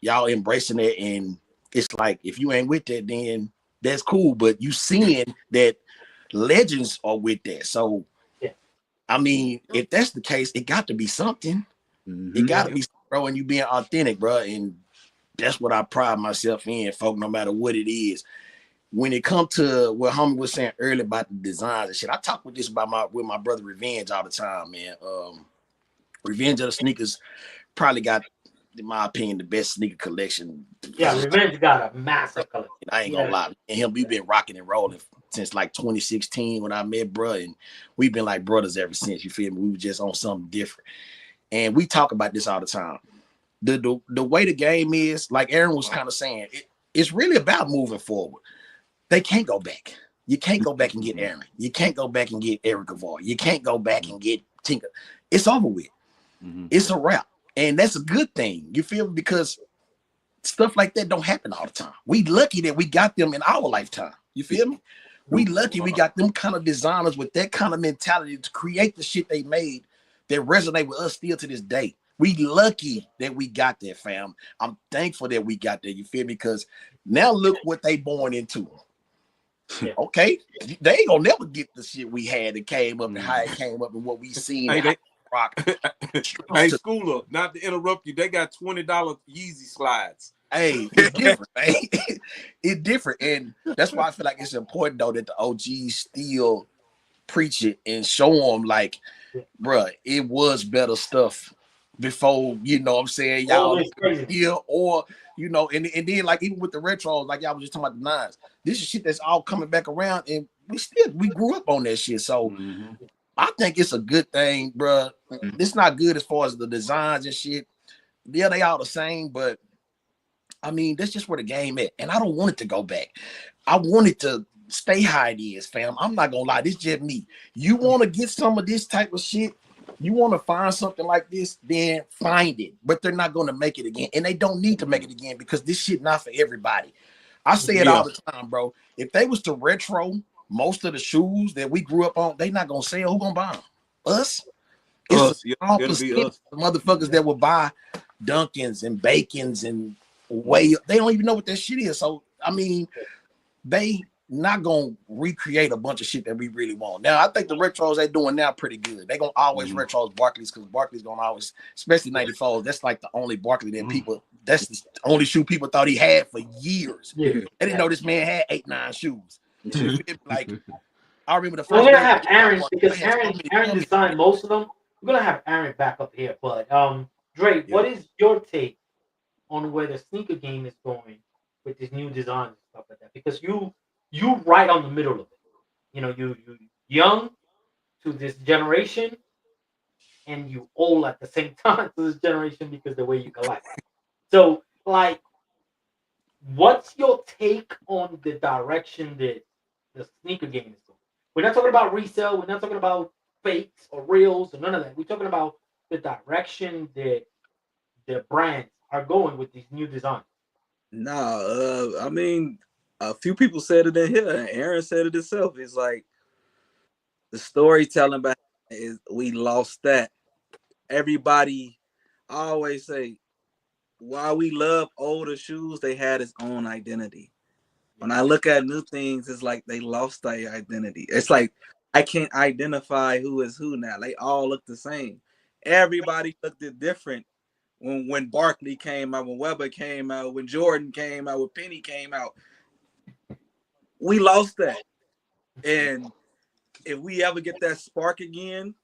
y'all embracing it. And it's like, if you ain't with that, then that's cool. But you seeing that legends are with that. So I mean, if that's the case, it got to be something. It got to be, bro, and you being authentic, bro. And that's what I pride myself in, folk, no matter what it is. When it comes to what homie was saying earlier about the designs and shit, I talk with this about with my brother Revenge all the time, man. Revenge of the Sneakers probably got, in my opinion, the best sneaker collection. Yeah, Revenge got a massive collection. I ain't gonna lie. And him, we've been rocking and rolling since like 2016 when I met bro, and we've been like brothers ever since. You feel me? We were just on something different. And we talk about this all the time. The way the game is, like Arron was kind of saying, it's really about moving forward. They can't go back. You can't go back and get Arron. You can't go back and get Eric Gavar. You can't go back and get Tinker. It's over with. It's a wrap. And that's a good thing. You feel me? Because stuff like that don't happen all the time. We lucky that we got them in our lifetime. You feel me? We lucky we got them kind of designers with that kind of mentality to create the shit they made that resonate with us still to this day. We lucky that we got that, fam. I'm thankful that we got that. You feel me? Because now look what they born into. Okay, they ain't gonna never get the shit we had that came up and how it came up and what we seen. Rock. Hey, Schooler, not to interrupt you, they got $20 Yeezy slides. Hey, it's different, man. It's different. And that's why I feel like it's important, though, that the OGs still preach it and show them, like, bruh, it was better stuff before, you know what I'm saying, y'all here, or, you know, and then, like, even with the retros, like y'all was just talking about the nines, this is shit that's all coming back around, and we grew up on that shit. So I think it's a good thing, bruh. It's not good as far as the designs and shit. Yeah, they all the same, but I mean, that's just where the game at. And I don't want it to go back. I want it to stay how it is, fam. I'm not gonna lie, this is just me. You want to get some of this type of shit, you want to find something like this, then find it. But they're not gonna make it again. And they don't need to make it again, because this shit not for everybody. I say it all the time, bro. If they was to retro most of the shoes that we grew up on, they not gonna sell. Who gonna buy them? Us? It's it'll be us. The motherfuckers that will buy Dunkins and Bacons and way, they don't even know what that shit is. So I mean, they not gonna recreate a bunch of shit that we really want. Now I think the retros they doing now pretty good. They gonna always retros Barclays, because Barclays gonna always, especially 94s. That's like the only Barkley that people. That's the only shoe people thought he had for years. They didn't know this man had 8-9 shoes. Like, I remember the first. We're gonna have Arron, because Arron designed most of them. We're gonna have Arron back up here, but Dre, what is your take on where the sneaker game is going with these new designs and stuff like that? Because you right on the middle of it. You know, you young to this generation, and you old at the same time to this generation because the way you collect. So, like, what's your take on the direction that the sneaker game is going? We're not talking about resale. We're not talking about fakes or reels or none of that. We're talking about the direction that the brands are going with these new designs. No, I mean, a few people said it in here, and Arron said it himself. It's like the storytelling behind it is we lost that. Everybody, I always say, while we love older shoes, they had its own identity. When I look at new things, it's like they lost their identity. It's like I can't identify who is who now. They all look the same. Everybody looked different when Barkley came out, when Weber came out, when Jordan came out, when Penny came out. We lost that. And if we ever get that spark again,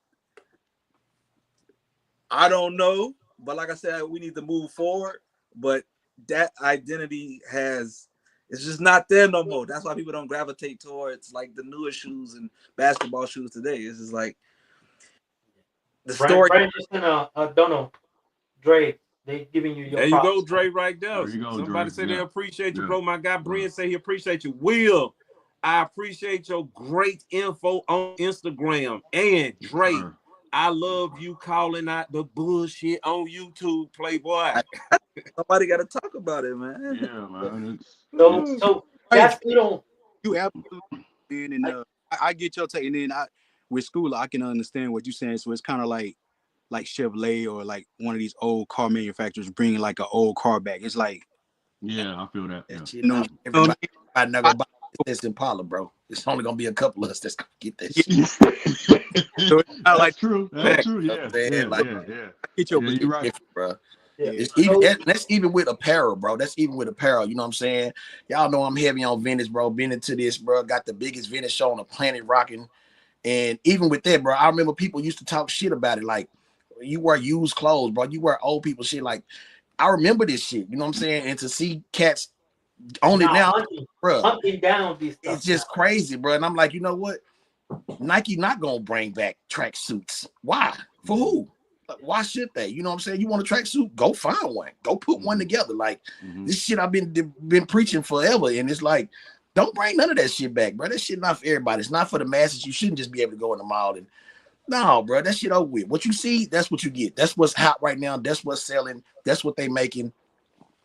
I don't know. But like I said, we need to move forward. But that identity it's just not there no more. That's why people don't gravitate towards like the newer shoes and basketball shoes today. It's just like the story. Brand just don't know. Dre, They giving you your There you props. go, Dre, right there. There you go, Somebody Dre. say they Yeah. appreciate you, Yeah. bro. My guy Brian Right. say he appreciate you. Will, I appreciate your great info on Instagram. And Dre, Sure. I love you calling out the bullshit on YouTube, Playboy. Somebody got to talk about it, man. Yeah, man. So that's we don't. You absolutely did, and I get your take, and then with school I can understand what you're saying. So it's kind of like Chevrolet or like one of these old car manufacturers bringing like an old car back. It's like, Yeah, I feel that. That Yeah. shit, No, everybody not gonna buy this Impala, bro. It's only gonna be a couple of us that's gonna get that shit. so it's not That's like true. That's true. Yeah. Yeah. Like, Yeah. I get your Yeah, you're right. different, bro. Yeah. It's even, that's even with apparel, bro. That's even with apparel. You know what I'm saying? Y'all know I'm heavy on vintage, bro. Been into this, bro. Got the biggest vintage show on the planet rocking. And even with that, bro, I remember people used to talk shit about it. Like, you wear used clothes, bro. You wear old people shit. Like, I remember this shit. You know what I'm saying? And to see cats on it now, bro, hunting down these stuff. it's just crazy, bro. And I'm like, you know what? Nike not gonna bring back track suits. Why? For who? Why should they? You know what I'm saying? You want a tracksuit? Go find one. Go put one together. Like this shit I've been preaching forever, and it's like, don't bring none of that shit back, bro. That shit not for everybody. It's not for the masses. You shouldn't just be able to go in the mall and no, bro. That shit over with. What you see, that's what you get. That's what's hot right now. That's what's selling. That's what they making.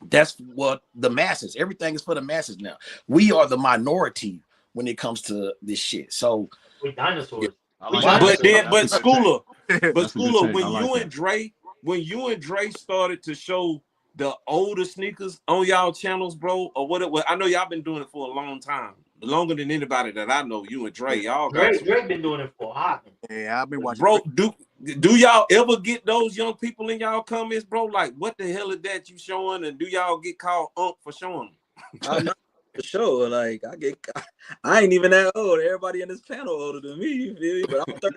That's what the masses. Everything is for the masses now. We are the minority when it comes to this shit. So we dinosaurs. I like But that. then, but That's a good Schooler, take. but That's a good Schooler, take. when I like you that. and Dre started to show the older sneakers on y'all channels, bro, or what it was. I know y'all been doing it for a long time, longer than anybody that I know. You and Dre, y'all got Dre been doing it for a hot minute. Yeah, I've been watching. Bro, do y'all ever get those young people in y'all comments, bro? Like, what the hell is that you showing? And do y'all get called for showing them? I'm not for sure. Like I ain't even that old. Everybody in this panel older than me. You feel me? But I'm 30.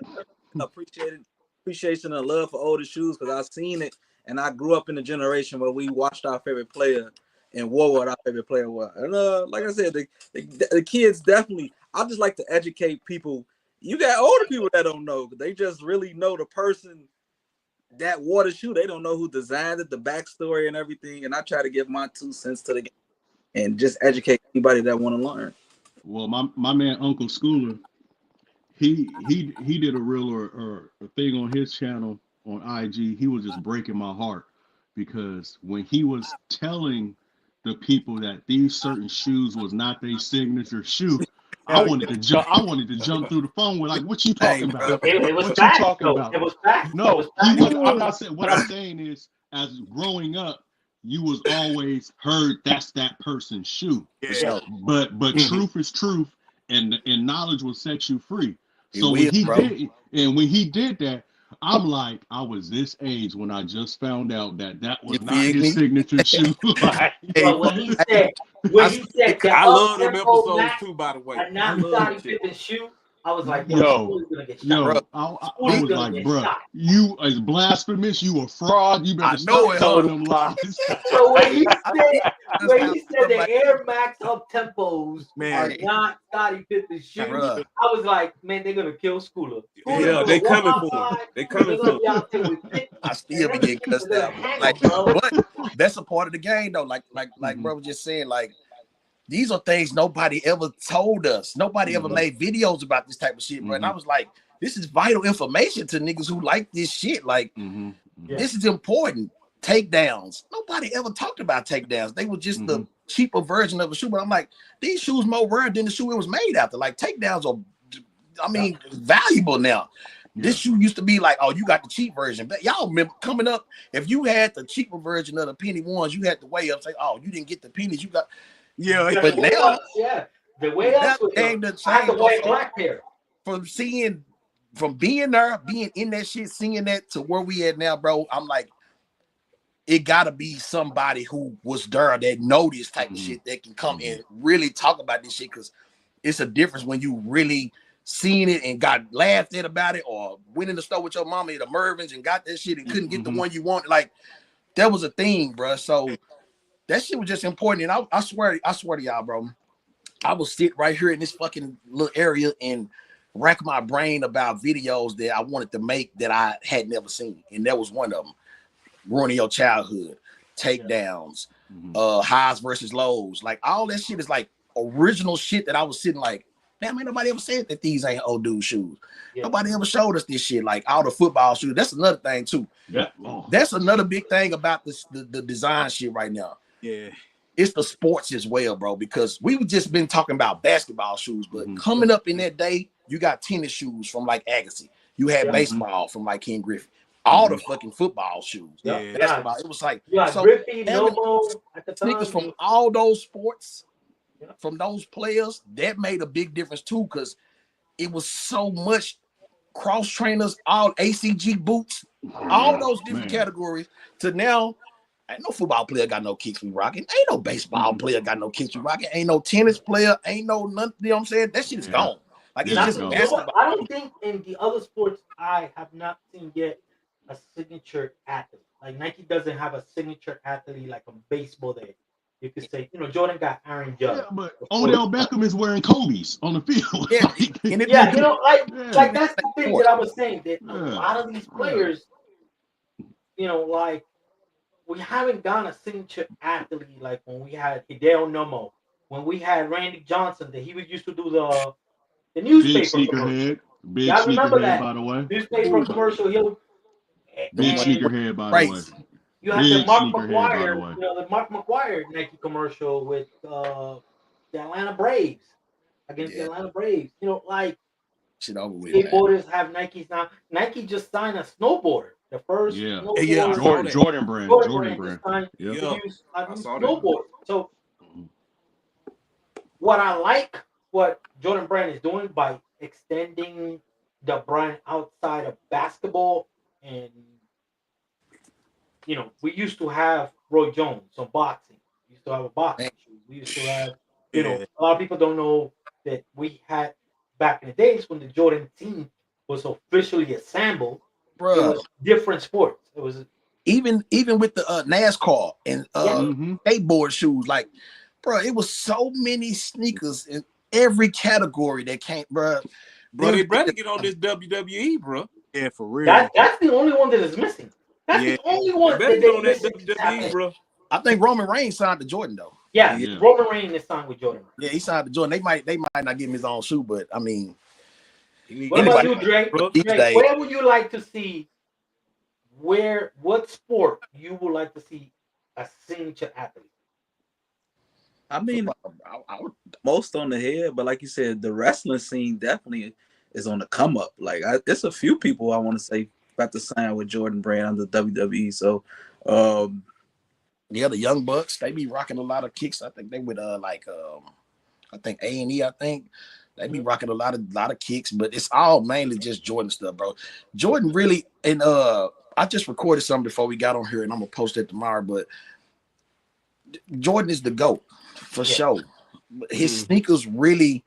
Appreciation and love for older shoes because I've seen it, and I grew up in a generation where we watched our favorite player and wore what our favorite player was. And like I said, the kids definitely. I just like to educate people. You got older people that don't know. They just really know the person that wore the shoe. They don't know who designed it, the backstory and everything. And I try to give my 2 cents to the game and just educate anybody that want to learn. Well, my man Uncle Schooler, he did a reel or a thing on his channel on IG. He was just breaking my heart because when he was telling the people that these certain shoes was not their signature shoe, I wanted to jump through the phone with like, what you talking about? It was What facts, you talking though. about? It was facts. No, he was. I'm not saying. What I'm saying is, as growing up, you was always heard that's that person's shoe. Yeah. But truth is truth, and knowledge will set you free. So when he did that, I'm like, I was this age when I just found out that was not his signature shoe. But when he said I love them episodes too, by the way. And not Scottie Pippen's shoe, I was like, yo, gonna get shot. I was like, bro, you is blasphemous. You a fraud. You better stop telling them lies. So when he said the Air Max up tempos are not Scottie Pippen's shoes, I was like, man, they're gonna kill Schooler. Yeah, they coming for him. They coming for him. I still be getting cussed out. Like, but that's a part of the game, though. Like bro was just saying, like, these are things nobody ever told us. Nobody ever made videos about this type of shit, bro. And I was like, this is vital information to niggas who like this shit. Like, this is important. Takedowns. Nobody ever talked about takedowns. They were just the cheaper version of a shoe. But I'm like, these shoes more rare than the shoe it was made after. Like, takedowns are, valuable now. This shoe used to be like, oh, you got the cheap version. But y'all remember coming up, if you had the cheaper version of the penny ones, you had to weigh up, say, oh, you didn't get the pennies, you got. Yeah, but now, the way up came to I had to wear black pair. From being there, being in that shit, seeing that to where we at now, bro. I'm like, it gotta be somebody who was there that know this type of shit that can come and really talk about this shit, because it's a difference when you really seen it and got laughed at about it, or went in the store with your mama at a Mervin's and got that shit and couldn't get the one you want. Like, that was a thing, bro. So that shit was just important. And I swear to y'all, bro, I will sit right here in this fucking little area and rack my brain about videos that I wanted to make that I had never seen. And that was one of them. ruining your childhood, takedowns, highs versus lows. Like all that shit is like original shit that I was sitting like, damn, ain't nobody ever said that these ain't old dude shoes. Nobody ever showed us this shit. Like all the football shoes. That's another thing too. That's another big thing about this the design shit right now. Yeah. It's the sports as well, bro, because we've just been talking about basketball shoes, but coming up in that day, you got tennis shoes from like Agassi. You had baseball from like King Griffey. All the fucking football shoes. Basketball. It was like so Griffey, Nomo at the sneakers from all those sports, from those players, that made a big difference too, because it was so much cross trainers, all ACG boots, all those different categories to now. Ain't no football player got no kicks we rocking. Ain't no baseball player got no kicks we rocking. Ain't no tennis player. Ain't no nothing. You know what I'm saying? That shit is gone. Like it's just basketball. I don't think in the other sports I have not seen yet a signature athlete. Like Nike doesn't have a signature athlete like a baseball that you could say, Jordan got Aaron Judge. Yeah, but Odell Beckham is wearing Kobe's on the field. Like that's the thing that I was saying, that a lot of these players, like we haven't gotten a signature athlete like when we had Hideo Nomo, when we had Randy Johnson, that he was used to do the newspaper Big commercial. Big Y'all remember sneakerhead, that by the way. newspaper commercial? Big sneakerhead, by the way. You have the Mark McGuire, the Mark McGuire Nike commercial with the Atlanta Braves against the Atlanta Braves. Like shit over with. Skateboarders have Nikes now. Nike just signed a snowboarder. The first snowboarder. Jordan brand. Snowboard. So what I like what Jordan Brand is doing by extending the brand outside of basketball, and we used to have Roy Jones on boxing. We used to have a boxing shoe. We used to have, a lot of people don't know that we had back in the days when the Jordan team was officially assembled. It was different sports. It was even with the NASCAR and skateboard shoes. Like, bro, it was so many sneakers in every category that came, bro. Bro, they better get on this WWE, bro. Yeah, for real. That's the only one that is missing. That's the only one that get on that WWE, bro. I think Roman Reigns signed to Jordan though. Yeah. Roman Reigns is signed with Jordan. Yeah, he signed to Jordan. They might not give him his own shoe, but I mean, what about you, Drake? Where would you like to see? What sport you would like to see a signature athlete? I mean, most on the head, but like you said, the wrestling scene definitely is on the come up. Like, there's a few people I want to say about to sign with Jordan Brand under WWE. So, the Young Bucks, they be rocking a lot of kicks. I think they would I think A&E. I think they be rocking a lot of kicks, but it's all mainly just Jordan stuff, bro. Jordan really, and I just recorded something before we got on here, and I'm gonna post it tomorrow. But Jordan is the GOAT for sure. His sneakers really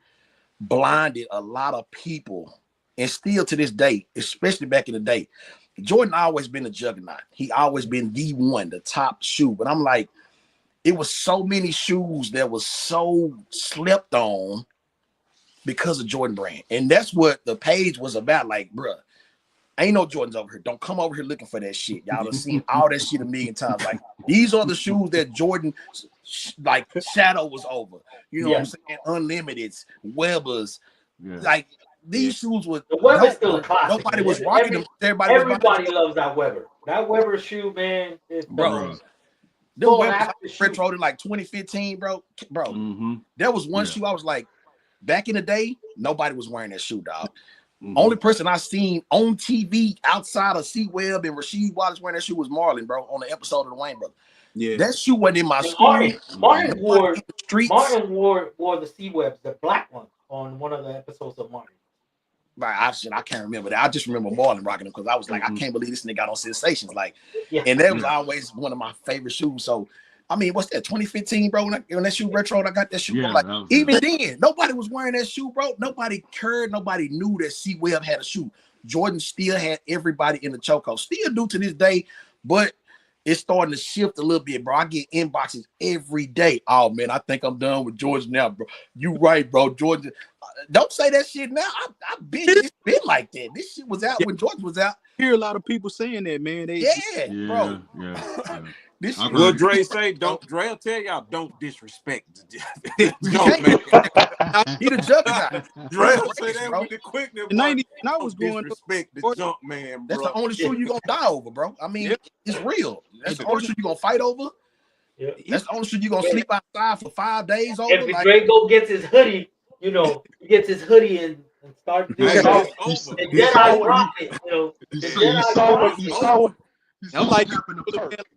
blinded a lot of people, and still to this day, especially back in the day, Jordan always been a juggernaut. He always been the one, the top shoe. But I'm like, it was so many shoes that was so slept on because of Jordan Brand. And that's what the page was about. Like, bruh, ain't no Jordans over here. Don't come over here looking for that shit. Y'all have seen all that shit a million times. Like, these are the shoes that Jordan, like, shadow was over. You know what I'm saying? Unlimiteds, Webbers. Like, these shoes were the Weber's still a classic. Nobody was rocking them. Everybody loves that Weber. That Weber shoe, man, is bro. Them Webbers retroed in like 2015, bro. There was one shoe I was like, back in the day, nobody was wearing that shoe, dog. Only person I seen on TV outside of C Webb and Rasheed Wallace wearing that shoe was Marlon, bro, on the episode of the Wayne Brothers. Yeah, that shoe wasn't in my school. Martin wore the C Webbs, the black one, on one of the episodes of Martin. I can't remember that. I just remember Marlon rocking them because I was like, I can't believe this nigga got on Sensations. Like, and that was always one of my favorite shoes. So, I mean, what's that, 2015, bro? When that shoe retro, I got that shoe. Like, even then, nobody was wearing that shoe, bro. Nobody cared. Nobody knew that C Webb had a shoe. Jordan still had everybody in the chokehold. Still do to this day. But it's starting to shift a little bit, bro. I get inboxes every day. Oh man, I think I'm done with Georgia now, bro. You right, bro. Georgia, don't say that shit now. It's been like that. This shit was out when Georgia was out. I hear a lot of people saying that, man. Bro. Yeah. This shit. Well, Dre say Dre will tell y'all don't disrespect the junk man. He the juggernaut. Dre will say that with the quickness. I was going disrespect the junk man, bro. That's the only shoe you're gonna die over, bro. I mean, it's real. That's the only shoe you're gonna fight over. Yeah. That's the only shoe you're gonna sleep outside for 5 days over. If Dre go gets his hoodie, he gets his hoodie and start doing it. And then I drop it, You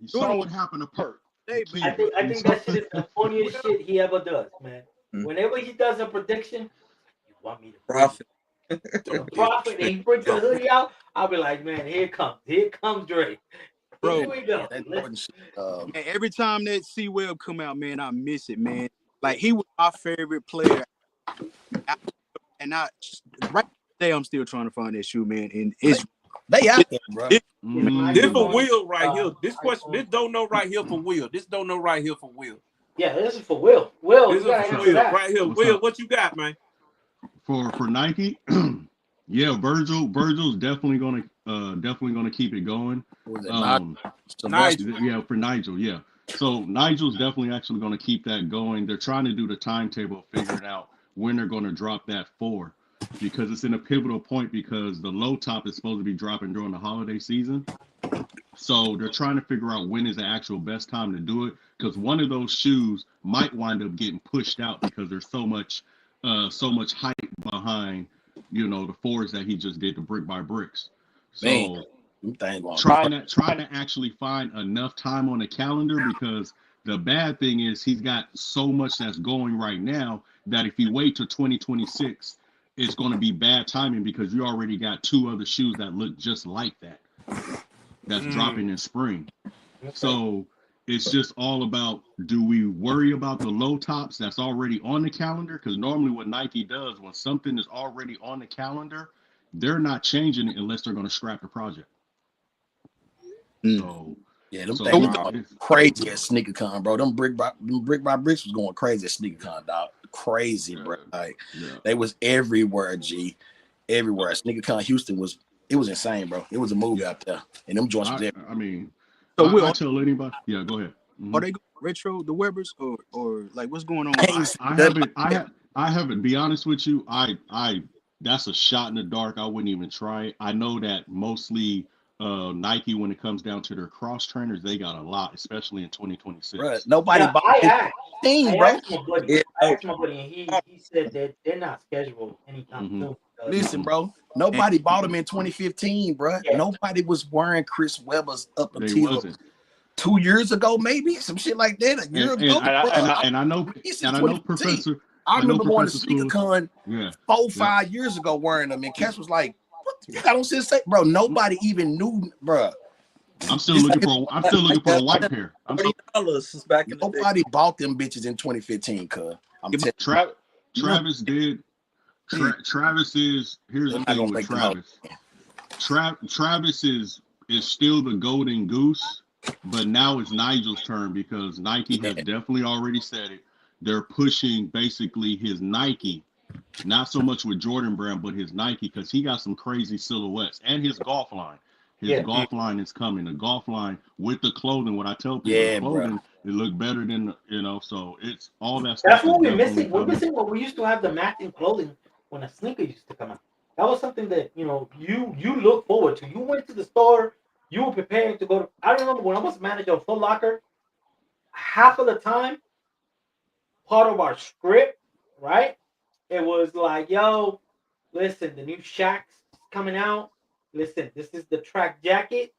saw what happened to Perk. I think that shit is the funniest shit he ever does, man. Whenever he does a prediction, you want me to profit. Profit, and he brings the hoodie out. I'll be like, man, here comes Dre. Bro, here we go. Man, every time that C-Web come out, man, I miss it, man. Like, he was my favorite player. And right today, I'm still trying to find that shoe, man. And it's they out there, bro. This for Will right here. This question, this don't know right here for Will. This don't know right here for Will. Yeah, this is for Will. Will, this is for Will right here. Will, what you got, man? For Nike, yeah, Virgil's definitely gonna keep it going. Yeah, for Nigel, yeah. So Nigel's definitely actually gonna keep that going. They're trying to do the timetable, figuring out when they're gonna drop that 4. Because it's in a pivotal point because the low top is supposed to be dropping during the holiday season. So they're trying to figure out when is the actual best time to do it. Because one of those shoes might wind up getting pushed out because there's so much hype behind, the 4s that he just did, the brick by bricks. So trying to actually find enough time on the calendar, because the bad thing is he's got so much that's going right now that if you wait till 2026, it's going to be bad timing because you already got 2 other shoes that look just like that. That's dropping in spring. So it's just all about, do we worry about the low tops that's already on the calendar? Because normally what Nike does, when something is already on the calendar, they're not changing it unless they're going to scrap the project. So yeah, them things going crazy at SneakerCon, bro. Them brick by bricks was going crazy at SneakerCon, dog. Crazy, bro. Like they was everywhere, G. Everywhere. SneakerCon Houston was insane, bro. It was a movie out there. And them joints was there. I mean, so we'll tell anybody. Yeah, go ahead. Are they retro the Webbers or like what's going on? I haven't. Be honest with you, I that's a shot in the dark. I wouldn't even try it. I know that mostly Nike, when it comes down to their cross trainers, they got a lot, especially in 2026. Right. Nobody bought I bro. asked my buddy, and he said that they're not scheduled anytime soon. Listen, bro. Nobody bought them in 2015, bro. Yeah. Nobody was wearing Chris Webbers up until 2 years ago, maybe some shit like that. A year ago. And I know Professor. I remember going to SneakerCon 4-5 years ago wearing them, and Cass was like, "What? I don't see say, bro." Nobody even knew, bro. I'm still looking for a white pair. $30 back in Nobody bought them bitches in 2015, cuz. Travis did. Travis is here's the thing with Travis. Travis is still the golden goose, but now it's Nigel's turn because Nike has definitely already said it. They're pushing basically his Nike, not so much with Jordan Brand, but his Nike, because he got some crazy silhouettes, and his golf line. His golf line is coming. The golf line with the clothing. What I tell people, the clothing, it look better than So it's all that stuff. That's what we're missing. We're missing what we used to have, the matching clothing when a sneaker used to come out. That was something that you look forward to. You went to the store, you were prepared to go to. I remember when I was manager of Foot Locker, half of the time, part of our script, right? It was like, yo, listen, the new Shaq's coming out. Listen, this is the track jacket,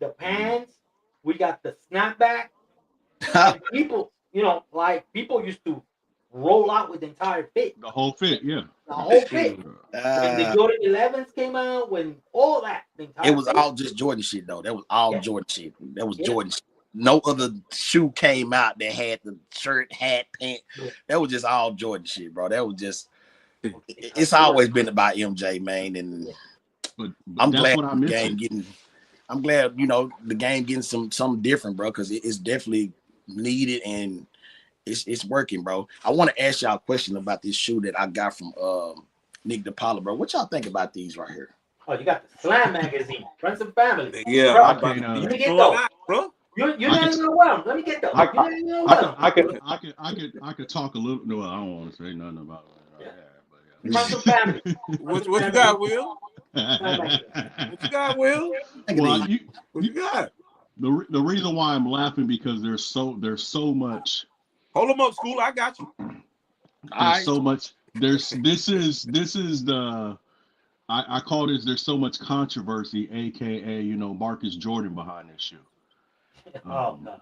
the pants. We got the snapback. People, people used to roll out with the entire fit. The whole fit, yeah. The whole fit. When the Jordan 11s came out, when all that. It was all just Jordan shit, though. That was all Jordan shit. That was Jordan shit. No other shoe came out that had the shirt, hat, pant. That was just all Jordan shit, bro. That was just. It's always been about MJ, man, and. But I'm glad the game getting. I'm glad, you know, the game getting something different, bro, because it's definitely needed and it's working, bro. I want to ask y'all a question about this shoe that I got from Nick DePaula, bro. What y'all think about these right here? Oh, you got the Slam magazine, Friends and Family. Yeah, Bro, I'm about can't, to let me be get going those. out, bro. You're I not could- even well. Let me get those. I- You're not even well. I could talk a little. No, I don't want to say nothing about it. Yeah. Friends and Family. What you got, Will? What you got, Will? Well, What you got? the reason why I'm laughing because there's so much. Hold them up, school. I got you. There's so much. This is the. I call this. There's so much controversy, aka Marcus Jordan behind this shoe. Oh no.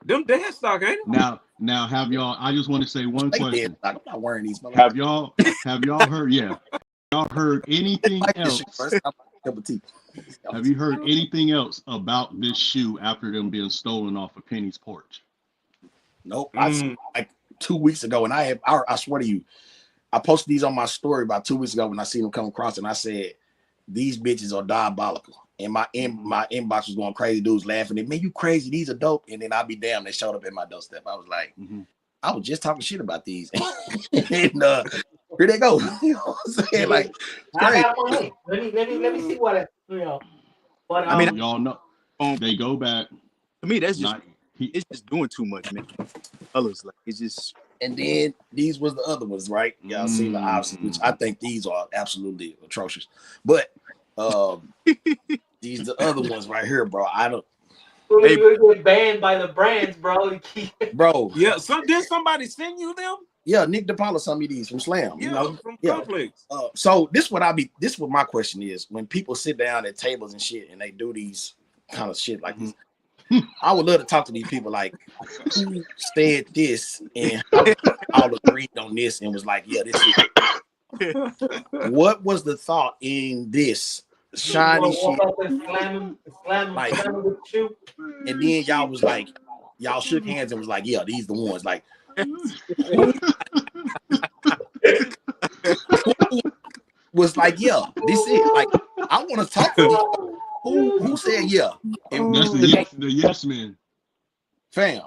Them dead stock, ain't it? Now have y'all? I just want to say one question. I'm not wearing these. Have y'all heard? Yeah, y'all heard anything else? Have you heard anything else about this shoe after them being stolen off of Penny's porch? Nope. I saw like 2 weeks ago, and I swear to you, I posted these on my story about 2 weeks ago when I seen them come across, and I said these bitches are diabolical. And my inbox was going crazy. Dudes laughing at me. You crazy? These are dope. And then I'll be damned. They showed up at my doorstep. I was like, I was just talking shit about these. And here they go. You know what I'm saying? Like, I got one. Let me see what But I mean, y'all know they go back. to me, that's just it's just doing too much, man. Colors, like it's just. And then these was the other ones, right? Y'all seen the options, which I think these are absolutely atrocious. But these the other ones right here, bro. I don't. You're get banned by the brands, bro. Bro. Yeah. Did somebody send you them? Yeah, Nick DePaula sent me these from Slam. Yeah, you know? from Complex. So this what my question is. When people sit down at tables and shit and they do these kind of shit like this, I would love to talk to these people like who said this and how all agreed on this and was like, yeah, this is it. What was the thought in this shiny shit? Slam Like, with the shoe. and then y'all was like, y'all shook hands and was like, yeah, these the ones. Like, was like, yeah, this is like, I want to talk to these. Who said yeah? And That's the yes man. Fam,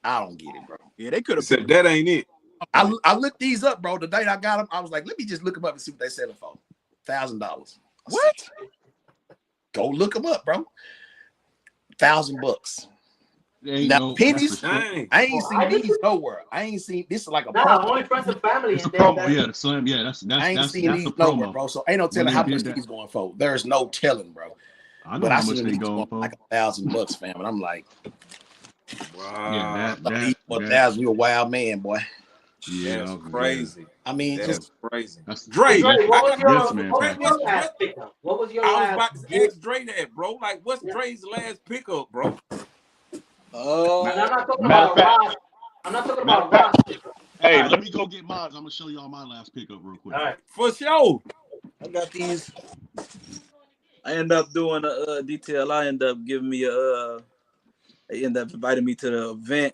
I don't get it, bro. Yeah, they could have said that ain't it. I looked these up, bro. The day I got them, I was like, let me just look them up and see what they selling for. $1,000. What? Go look them up, bro. $1,000. Now pennies, I ain't seen these nowhere. I ain't seen this is like a promo. Only Friends and Family. It's a promo, yeah, the Slam, yeah. That's I ain't seen these the nowhere, promo, bro. So ain't no telling how much these going for. There's no telling, bro. I know how much they going for. Like $1,000, fam, and I'm like, wow, yeah, that you a wild man, boy. Yeah, that's crazy. I mean, that's just crazy. Dre, what was your last pickup? What was your last? I was about to ask Dre that, bro. Like, what's Dre's last pickup, bro? I'm not talking about Ross. I'm not talking about Ross. Hey, let me go get mine. I'm gonna show y'all my last pickup real quick. All right, for sure. I got these. I end up doing a detail. I end up giving me they end up inviting me to the event,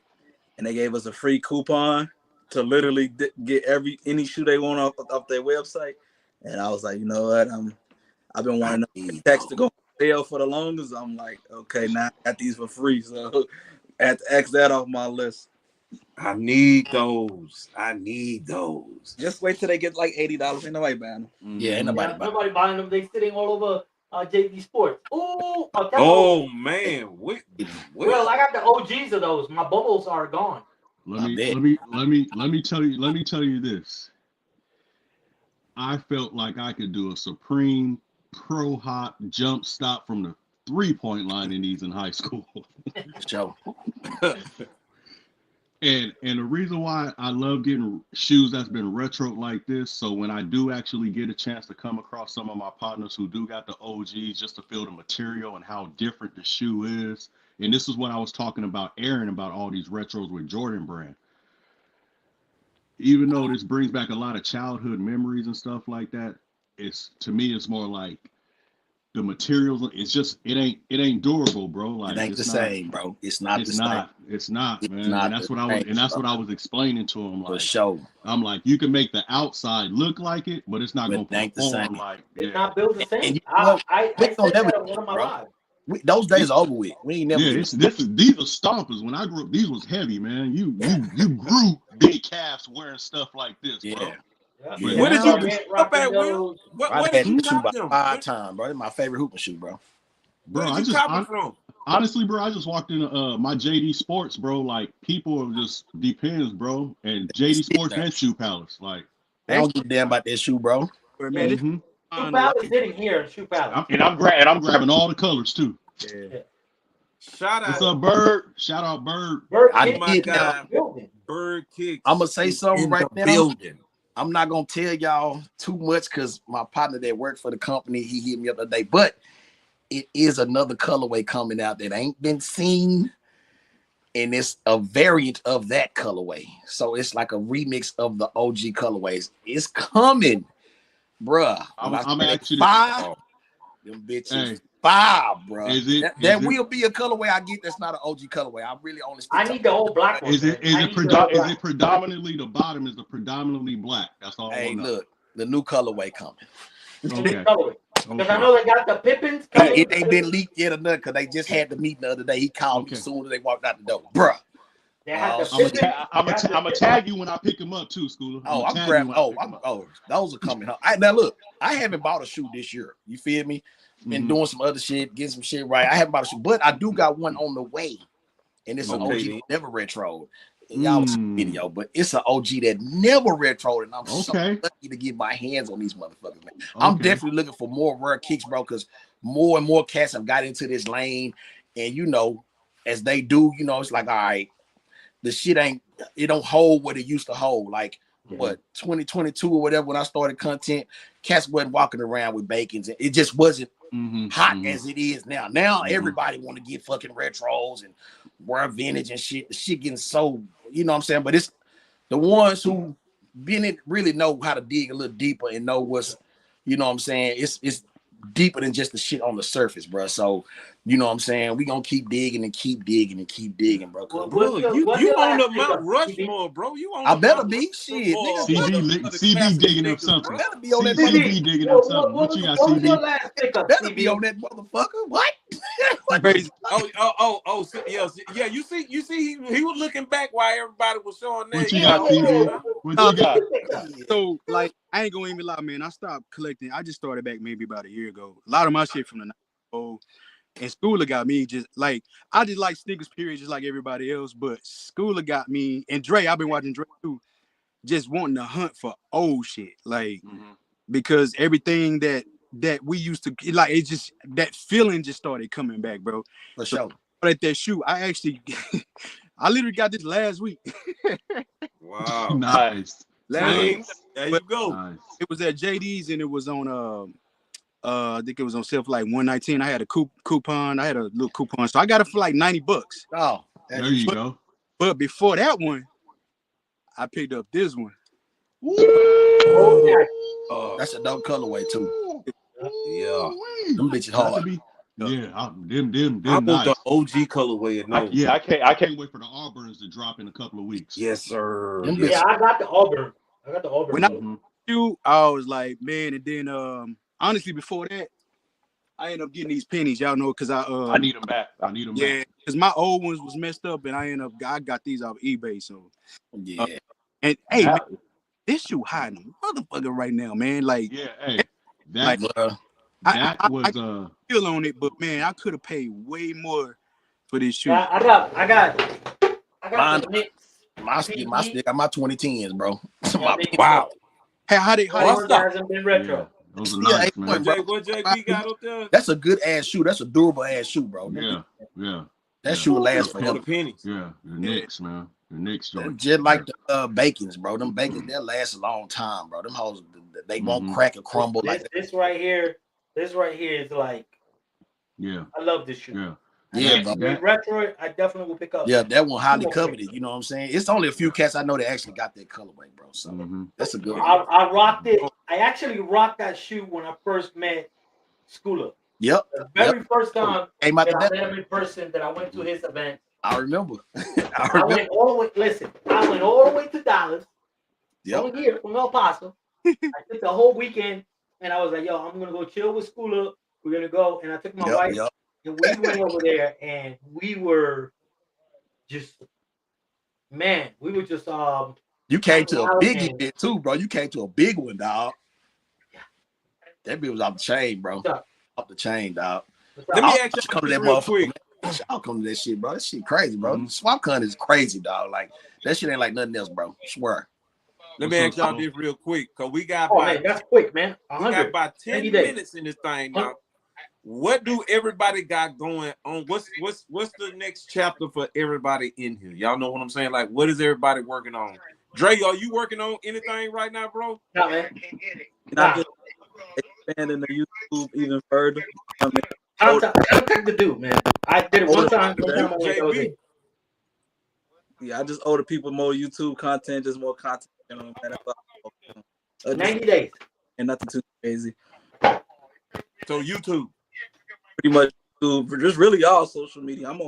and they gave us a free coupon to literally get any shoe they want off their website. And I was like, you know what? I've been wanting text to go sale for the longest. I'm like, okay, now I got these for free, so I had to X that off my list. I need those. Just wait till they get like $80. Ain't nobody buying them. Yeah, ain't nobody buying them. They sitting all over JD Sports. Oh man, well, I got the OGs of those. My bubbles are gone. Let me tell you this. I felt like I could do a Supreme Pro Hot jump stop from the 3-point line in these in high school. Show. And the reason why I love getting shoes that's been retro like this, so when I do actually get a chance to come across some of my partners who do got the OGs, just to feel the material and how different the shoe is. And this is what I was talking about, Arron, about all these retros with Jordan Brand. Even though this brings back a lot of childhood memories and stuff like that, to me it's more like the materials. It's just it ain't durable, bro. Like It ain't it's the not. same, bro. It's not It's the same. not. It's not, It's man. not And that's the what I was. same, And that's bro. what I was explaining to him. For Like sure. I'm like, you can make the outside look like it, but it's not But gonna it ain't the perform same. like. It's Yeah. not built the And same. you know what? I We don't said never that on one of my bro. lives. Those days are over with. We ain't never Yeah, get these are stompers. When I grew up, these was heavy, man. You grew big calves wearing stuff like this, bro. yeah. Yeah. But Yeah. Where did you now, pick Started up rocking at, Will? those. I Where did had you that shoe cop about them? 5 times, bro. It's my favorite hooping shoe, bro. Where bro, did you cop them from? honestly, bro, I just walked in my JD Sports, bro. Like people are just depends, bro, and JD It's Sports there. and Shoe Palace, like. They don't give a damn about that shoe, bro. Man, Yeah, this Mm-hmm. Shoe Palace did it here in Shoe Palace. I'm grabbing all the colors too. Yeah. Shout What's out up, Bird? Shout out, Bird. Bird I Kicks my did is guy, in the building. Bird Kicks. I'm gonna say is something in right the now. building. I'm not gonna tell y'all too much because my partner that worked for the company, he hit me up the other day. But it is another colorway coming out that ain't been seen, and it's a variant of that colorway. So it's like a remix of the OG colorways. It's coming, bruh. I'm actually 5, them bitches. Hey, 5, bruh. is it That will be a colorway I get. That's not an OG colorway. I really only stick I to need the whole black one. is it man. is it predominantly the bottom is the predominantly black? That's all. Hey, look, the new colorway coming. Okay. Because I know they got the Pippins coming. It ain't been leaked yet or nothing because they just had the meeting the other day. He called me as soon as they walked out the door. Bruh. They had the I'm Pippins. I'm gonna tag you when I pick him up too, Schooler. I'm grabbing. Those are coming. Now look, I haven't bought a shoe this year. You feel me? Been doing some other shit, getting some shit right. I haven't bought a shoe, but I do got one on the way, and it's an OG never retro. Y'all was video, but it's an OG that never retroed, and I'm so lucky to get my hands on these motherfuckers, man. I'm definitely looking for more rare kicks, bro, because more and more cats have got into this lane, and you know, as they do, you know, it's like, all right, the shit it don't hold what it used to hold. Like what 2022 or whatever, when I started content, cats wasn't walking around with bacons, and it just wasn't hot as it is now. Now everybody want to get fucking retros and wear vintage and shit. The shit getting so, you know what I'm saying? But it's the ones who really know how to dig a little deeper and know what's, you know what I'm saying? It's deeper than just the shit on the surface, bro. So, you know what I'm saying? We gonna keep digging and keep digging and keep digging, bro. Bro, you on the Mount Rushmore, bro. You on I the better Mount be shit, Rushmore nigga. CB digging up something. bro. Better be on that CB digging up something. What you got, What was your CB? last pickup, Better CB? be on that motherfucker. What? Crazy. Yeah. You see, he was looking back while everybody was showing that. What you got, CB? What you got? So, like, I ain't gonna even lie, man. I stopped collecting. I just started back maybe about a year ago. A lot of my shit from the 90s. And Schooler got me just like, I just like sneakers, period, just like everybody else. But Schooler got me, and Dre, I've been watching Dre too, just wanting to hunt for old shit. Like, because everything that we used to, like, it just, that feeling just started coming back, bro. For sure. At that shoe, I actually, I literally got this last week. Wow. Nice. Last week. There you go. Nice. It was at JD's and it was on I think it was on sale for like $119. I had a coupon. I had a little coupon, so I got it for like $90. Oh, there you go. But before that one, I picked up this one. That's a dope colorway too. Yeah, them bitches hard. Them I want nice. the OG colorway. I can't wait for the Auburns to drop in a couple of weeks. Yes, sir. Yeah, I got the Auburn. When I was like, man, and then honestly, before that, I ended up getting these pennies. Y'all know, because I need them back. Yeah, because my old ones was messed up, and I got these off eBay. So yeah, and hey, man, this shoe hiding motherfucker right now, man. Like, yeah, hey, that like, was I feel on it, but man, I could have paid way more for this shoe. I got the Knicks. My stick, got my 2010s, bro. Wow. Hey, how they hasn't been retro. Those are nice, man. What JB got up there? That's a good ass shoe. That's a durable ass shoe, bro. Yeah. That shoe will last For forever. the pennies. Yeah, the Knicks, man. The Knicks joint. Just like the bacons, bro. Them bacons, they'll last a long time, bro. Them hoes, they won't crack or crumble like that. This right here is like, I love this shoe. Yeah, bro. Retro, I definitely will pick up. Yeah, that one highly coveted. You know what I'm saying? It's only a few cats I know that actually got that colorway, bro. So that's a good one. I rocked it. I actually rocked that shoe when I first met Schooler. Yep. The very first time Came out that the I met him in person, that I went to his event, I remember. I went all the way. Listen, I went all the way to Dallas. Yep. From here, from El Paso. I took the whole weekend, and I was like, "Yo, I'm gonna go chill with Schooler. We're gonna go." And I took my wife, and we went over there, and we were just, man, we were just You came to a out big and- event too, bro. You came to a big one, dog. That bitch was off the chain, bro. Off the chain, dog. Let me ask you come to that real quick. I'll come to that shit, bro. That shit crazy, bro. SwapCon is crazy, dog. Like that shit ain't like nothing else, bro. I swear. Let me ask y'all this real quick, cause we got man, that's quick, man. we got about 10 minutes in this thing now. What do everybody got going on? What's the next chapter for everybody in here? Y'all know what I'm saying? Like, what is everybody working on? Dre, are you working on anything right now, bro? No, man. Not just expanding the YouTube even further. Contact the dude, man. I did it one time. JB. Yeah, I just owe the people more YouTube content, just more content. You know, man. That's all. 90 days. And nothing too crazy. So YouTube. Pretty much YouTube, just really all social media. I'm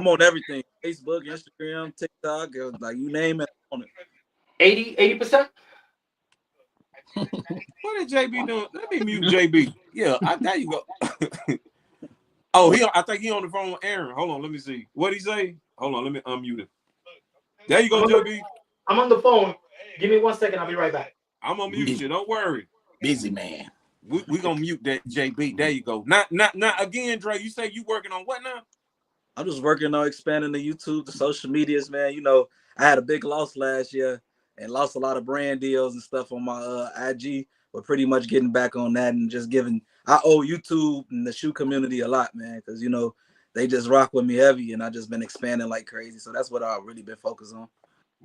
on everything. Facebook, Instagram, TikTok, like you name it, I'm on it. 80%? What is JB doing? Let me mute JB. Yeah, there you go. Oh, I think he on the phone with Arron. Hold on, let me see. What'd he say? Hold on, let me unmute him. There you go, JB. I'm on the phone. Give me 1 second. I'll be right back. I'm gonna mute you. Don't worry. Busy man. We gonna mute that JB. There you go. Not again, Dre. You say you working on what now? I'm just working on expanding the YouTube, the social medias, man. You know, I had a big loss last year and lost a lot of brand deals and stuff on my IG, but pretty much getting back on that and just I owe YouTube and the shoe community a lot, man, because, you know, they just rock with me heavy and I just been expanding like crazy. So that's what I've really been focused on.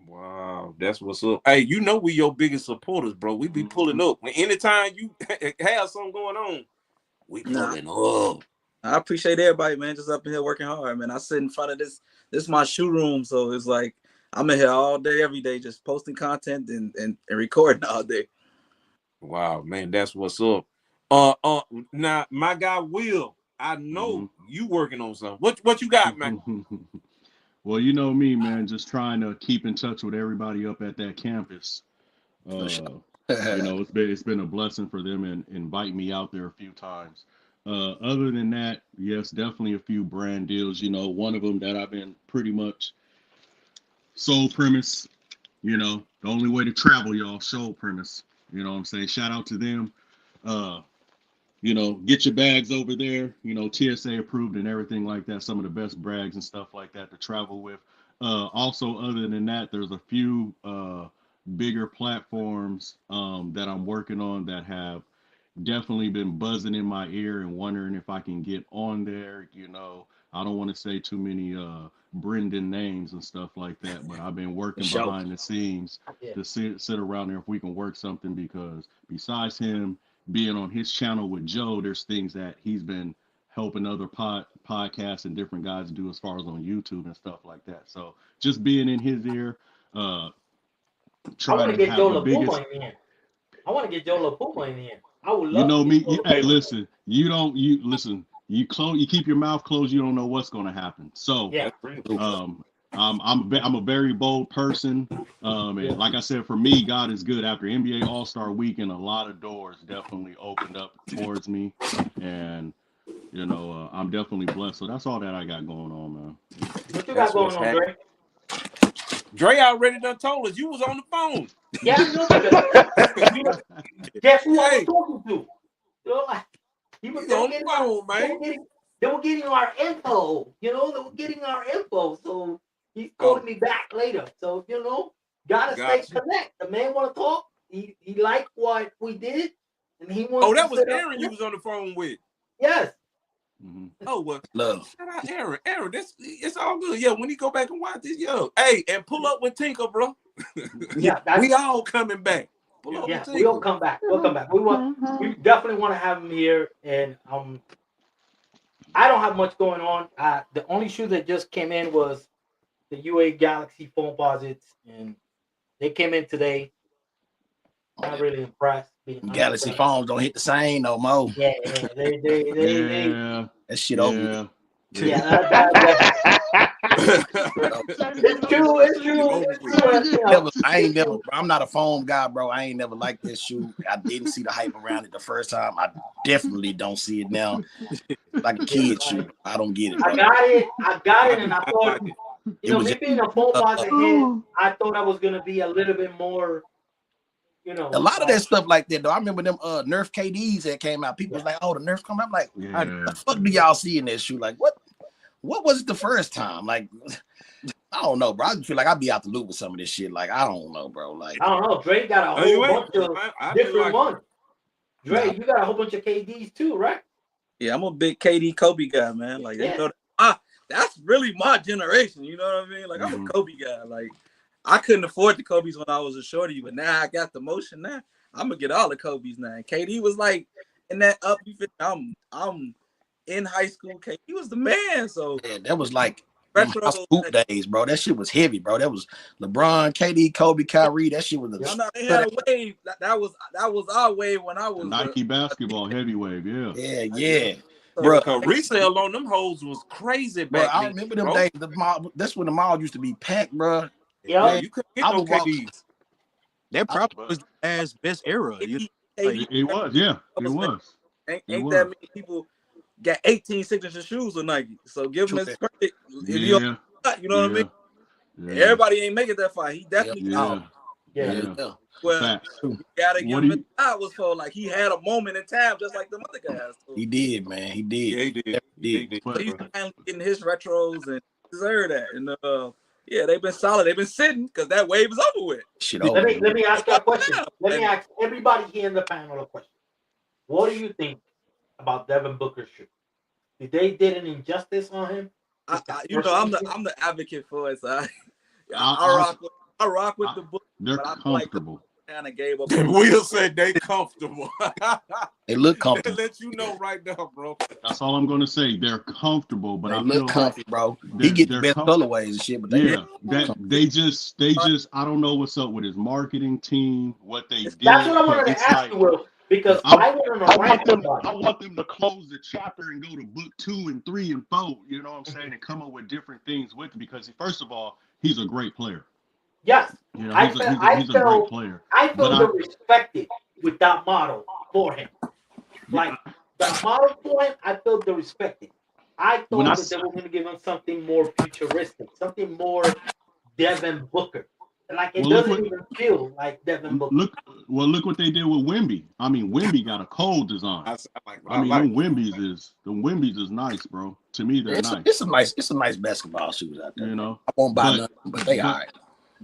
Wow, that's what's up. Hey, you know we your biggest supporters, bro. We be pulling up. Anytime you have something going on, we pulling up. I appreciate everybody, man. Just up in here working hard, man. I sit in front of this is my shoe room, so it's like I'm in here all day, every day, just posting content and recording all day. Wow, man, that's what's up. Now my guy Will, I know you working on something. What you got, man? Well, you know me, man, just trying to keep in touch with everybody up at that campus. You know, it's been a blessing for them and invite me out there a few times. Other than that, yes, definitely a few brand deals. You know, one of them that I've been pretty much soul premise. You know, the only way to travel, y'all, soul premise. You know what I'm saying? Shout out to them. You know, get your bags over there, you know, TSA approved and everything like that. Some of the best bags and stuff like that to travel with. Also, other than that, there's a few bigger platforms that I'm working on that have definitely been buzzing in my ear and wondering if I can get on there. You know, I don't want to say too many Brendan names and stuff like that, but I've been working behind the scenes to sit around there if we can work something, because besides him being on his channel with Joe, there's things that he's been helping other podcasts and different guys do as far as on YouTube and stuff like that. So just being in his ear, trying to have the biggest. I want to get Joe LaPuma in the end. I would love. You know me. Hey, listen. You listen. You keep your mouth closed. You don't know what's going to happen. So, yeah. I'm a very bold person. And like I said, for me, God is good. After NBA All-Star Weekend, a lot of doors definitely opened up towards me, and you know, I'm definitely blessed. So that's all that I got going on, man. What you got going on, Dre? Dre already done told us you was on the phone. Yeah, I know. Guess who I was talking to? You know, he was on the phone, man. They were getting our info. You know, they were getting our info. So he's calling me back later. So, you know, gotta stay connected. The man want to talk. He liked what we did, and he wants. Oh, that was Arron you was on the phone with. Yes. Mm-hmm. Oh, well, love. Shout out Arron. Arron, it's all good. Yeah, when he go back and watch this, hey, and pull up with Tinker, bro. Yeah, we all coming back. Yeah, we'll come back. We'll come back. We definitely want to have him here, and I don't have much going on. The only shoe that just came in was the UA Galaxy foam posits, and they came in today. not really impressed. Galaxy phones don't hit the same no more. Yeah, they Yeah. That shit over. Yeah. It's true. I ain't never. I'm not a phone guy, bro. I ain't never liked this shoe. I didn't see the hype around it the first time. I definitely don't see it now. Like a kid shoe. I don't get it. Bro. I got it, and I thought, me being a phone box head, I thought I was gonna be a little bit more. A lot of that stuff like that though. I remember them Nerf KDs that came out. People was like, "Oh, the Nerf come out." I'm like, "What the fuck do y'all see in that shoe? Like, what was it the first time? Like, I don't know, bro. I feel like I'd be out the loop with some of this shit. Like, I don't know, bro. Like, I don't know. Drake got a whole bunch of different ones. Drake, you got a whole bunch of KDs too, right? Yeah, I'm a big KD Kobe guy, man. Like, that's really my generation. You know what I mean? Like, I'm a Kobe guy. Like, I couldn't afford the Kobe's when I was a shorty, but now I got the motion. Now I'm gonna get all the Kobe's now. And KD was like in that up. I'm in high school. KD was the man. So yeah, that was like retro hoop days, bro. That shit was heavy, bro. That was LeBron, KD, Kobe, Kyrie. That shit was they had a wave. That was our wave when I was Nike basketball heavy wave. Yeah. Yeah. Bro, resale on them hoes was crazy back then. I remember them days. The mall, that's when the mall used to be packed, bro. Yeah, you couldn't get no KDs. That probably was the best era. It was, yeah. It was. Ain't that many people got 18 signature shoes with Nike? So give them his credit. You know what I mean? Yeah. Everybody ain't make it that far. He definitely Yeah. Well, you gotta give him his was for like he had a moment in time just like the other guys. So. He did, man. He did. Yeah, he did. So he's finally getting his retros and deserve that. And yeah, they've been solid. They've been sitting because that wave is over with. Let me ask you a question. Let me ask everybody here in the panel a question. What do you think about Devin Booker's shoe? Did they did an injustice on him? I'm the advocate for it. So I rock with the book. They're comfortable. Kind of gave up. Will said they comfortable. They look comfortable. Let you know right now, bro. That's all I'm gonna say. They're comfortable, but they I look comfy, bro. He get the best colorways and shit, but they just I don't know what's up with his marketing team, what they did. That's what I wanted to ask you, Will, because I want them to close the chapter and go to book 2 and 3 and 4. You know what I'm saying, and come up with different things with it. Because first of all, he's a great player. Yes, you know, he's a great player. I feel respected with that model for him. Like the model for him, I felt the respected. I thought that they were going to give him something more futuristic, something more Devin Booker. Like it doesn't even feel like Devin Booker. Look what they did with Wemby. I mean, Wemby got a cold design. Them Wemby's is nice, bro. To me, they're nice. It's a nice basketball shoes out there. You know, I won't buy none, but they all right.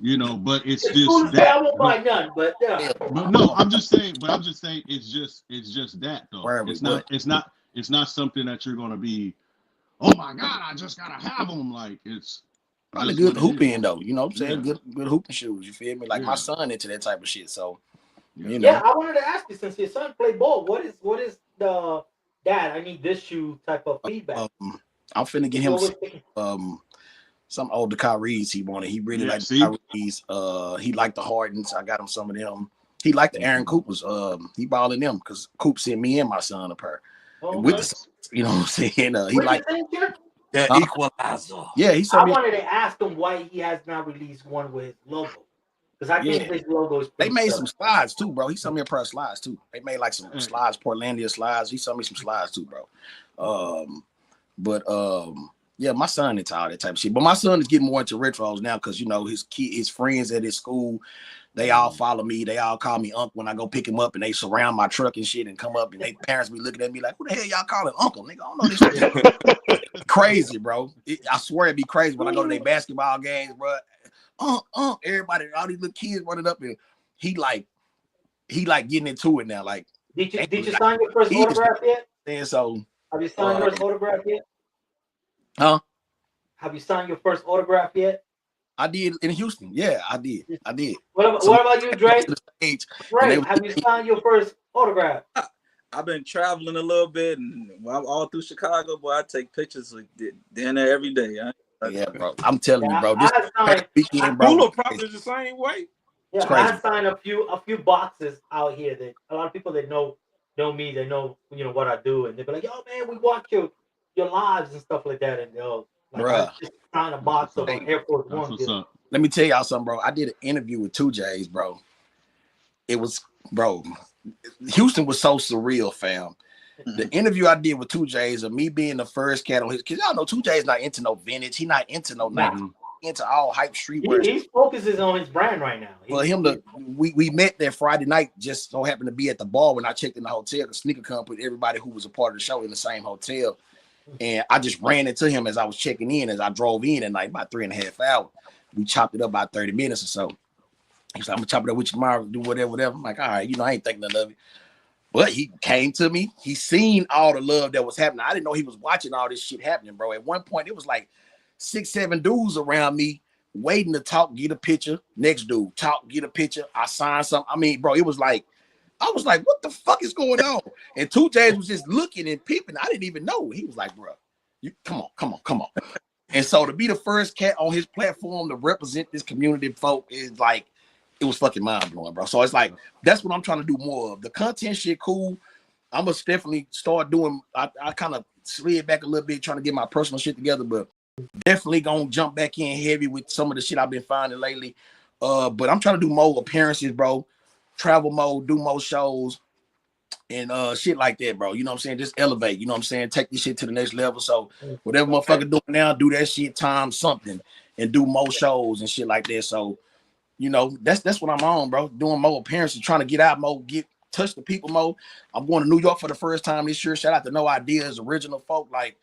You know, but it's just that. I won't buy none, but But no, I'm just saying it's just that though. It's not something that you're gonna be, oh my God, I just gotta have them. Like it's probably good hooping though. You know what I'm saying? Good hooping shoes. You feel me? Like my son into that type of shit. So you know. Yeah, I wanted to ask you, since your son played ball, what is the dad? I need this shoe type of feedback. I'm finna get him some older Kyrie's he wanted. He really liked the Kyrie's. He liked the Hardens. I got him some of them. He liked the Aaron Coopers. He balled in them because Coop sent me and my son a pair. You know what I'm saying? He liked the equalizer. Yeah, he said. I wanted to ask him why he has not released one with logo. Because I think his logo is. They made some slides too, bro. He sent me a pair of slides too. They made like some slides, Portlandia slides. He sent me some slides too, bro. Yeah, my son into all that type of shit. But my son is getting more into retros now because, you know, his friends at his school, they all follow me. They all call me uncle when I go pick him up, and they surround my truck and shit and come up, and they parents be looking at me like, who the hell y'all calling uncle? Nigga, I don't know this shit. Crazy, bro. I swear it'd be crazy when I go to their basketball games, bro. Everybody, all these little kids running up, and he like getting into it now. Like, did you sign your first autograph yet? And so, have you signed your first autograph yet? Huh? Have you signed your first autograph yet? I did in Houston. Yeah, I did. What about you, Dre? Dre, have you signed your first autograph? I've been traveling a little bit, and I'm all through Chicago, boy. I take pictures of down there every day. Yeah, bro. I'm telling you, bro. This weekend, bro. Abdullah probably the same way. Yeah, crazy. I signed a few boxes out here that a lot of people that know me, they know what I do, and they'll be like, "Yo, man, we watch your lives and stuff like that," and they'll like I Bruh. just signed a That's box what's of up. an Air Force That's One. what's up. Let me tell y'all something, bro. I did an interview with 2J's, bro. It was, bro, Houston was so surreal, fam. The interview I did with 2J's of me being the first cat on his, because y'all know 2J's not into no vintage. He not into no Nah. 90s. Into all hype streetwear. He focuses on his brand right now. For him to, we met that Friday night, just so happened to be at the bar when I checked in the hotel. The sneaker company put everybody who was a part of the show in the same hotel. And I just ran into him as I was checking in, as I drove in at night, about 3.5 hours. We chopped it up about 30 minutes or so. He said, I'm gonna chop it up with you tomorrow, do whatever. I'm like, all right, I ain't thinking nothing of it. But he came to me. He seen all the love that was happening. I didn't know he was watching all this shit happening, bro. At one point, it was like 6, 7 dudes around me waiting to talk, get a picture. Next dude, talk, get a picture. I signed something. I mean, bro, it was like, I was like, what the fuck is going on? And 2J's was just looking and peeping. I didn't even know. He was like, bro, you come on. And so to be the first cat on his platform to represent this community folk is like, it was fucking mind blowing, bro. So it's like, that's what I'm trying to do more of. The content shit, cool. I must definitely start doing, I kind of slid back a little bit trying to get my personal shit together, but definitely gonna jump back in heavy with some of the shit I've been finding lately. But I'm trying to do more appearances, bro. Travel more, do more shows, and shit like that, bro. You know what I'm saying? Just elevate, you know what I'm saying? Take this shit to the next level. So whatever motherfucker doing now, do that shit times something and do more shows and shit like that. So, you know, that's what I'm on, bro. Doing more appearances, trying to get out more, touch the people more. I'm going to New York for the first time this year. Shout out to No Ideas, original folk. Like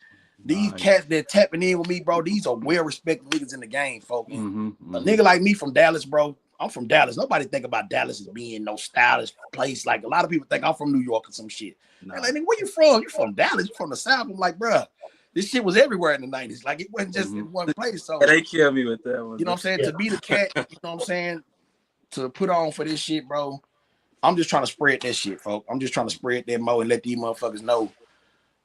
these cats that tapping in with me, bro. These are well-respected niggas in the game, folk. A nigga like me from Dallas, bro. I'm from Dallas. Nobody think about Dallas as being no stylish place. Like a lot of people think I'm from New York or some shit. They're like, where you from? You from Dallas? You from the South? I'm like, bro, this shit was everywhere in the 90s. Like it wasn't just in one place. So they kill me with that one. You know what I'm saying? To be the cat, you know what I'm saying? To put on for this shit, bro. I'm just trying to spread that shit, folks. I'm just trying to spread that mo and let these motherfuckers know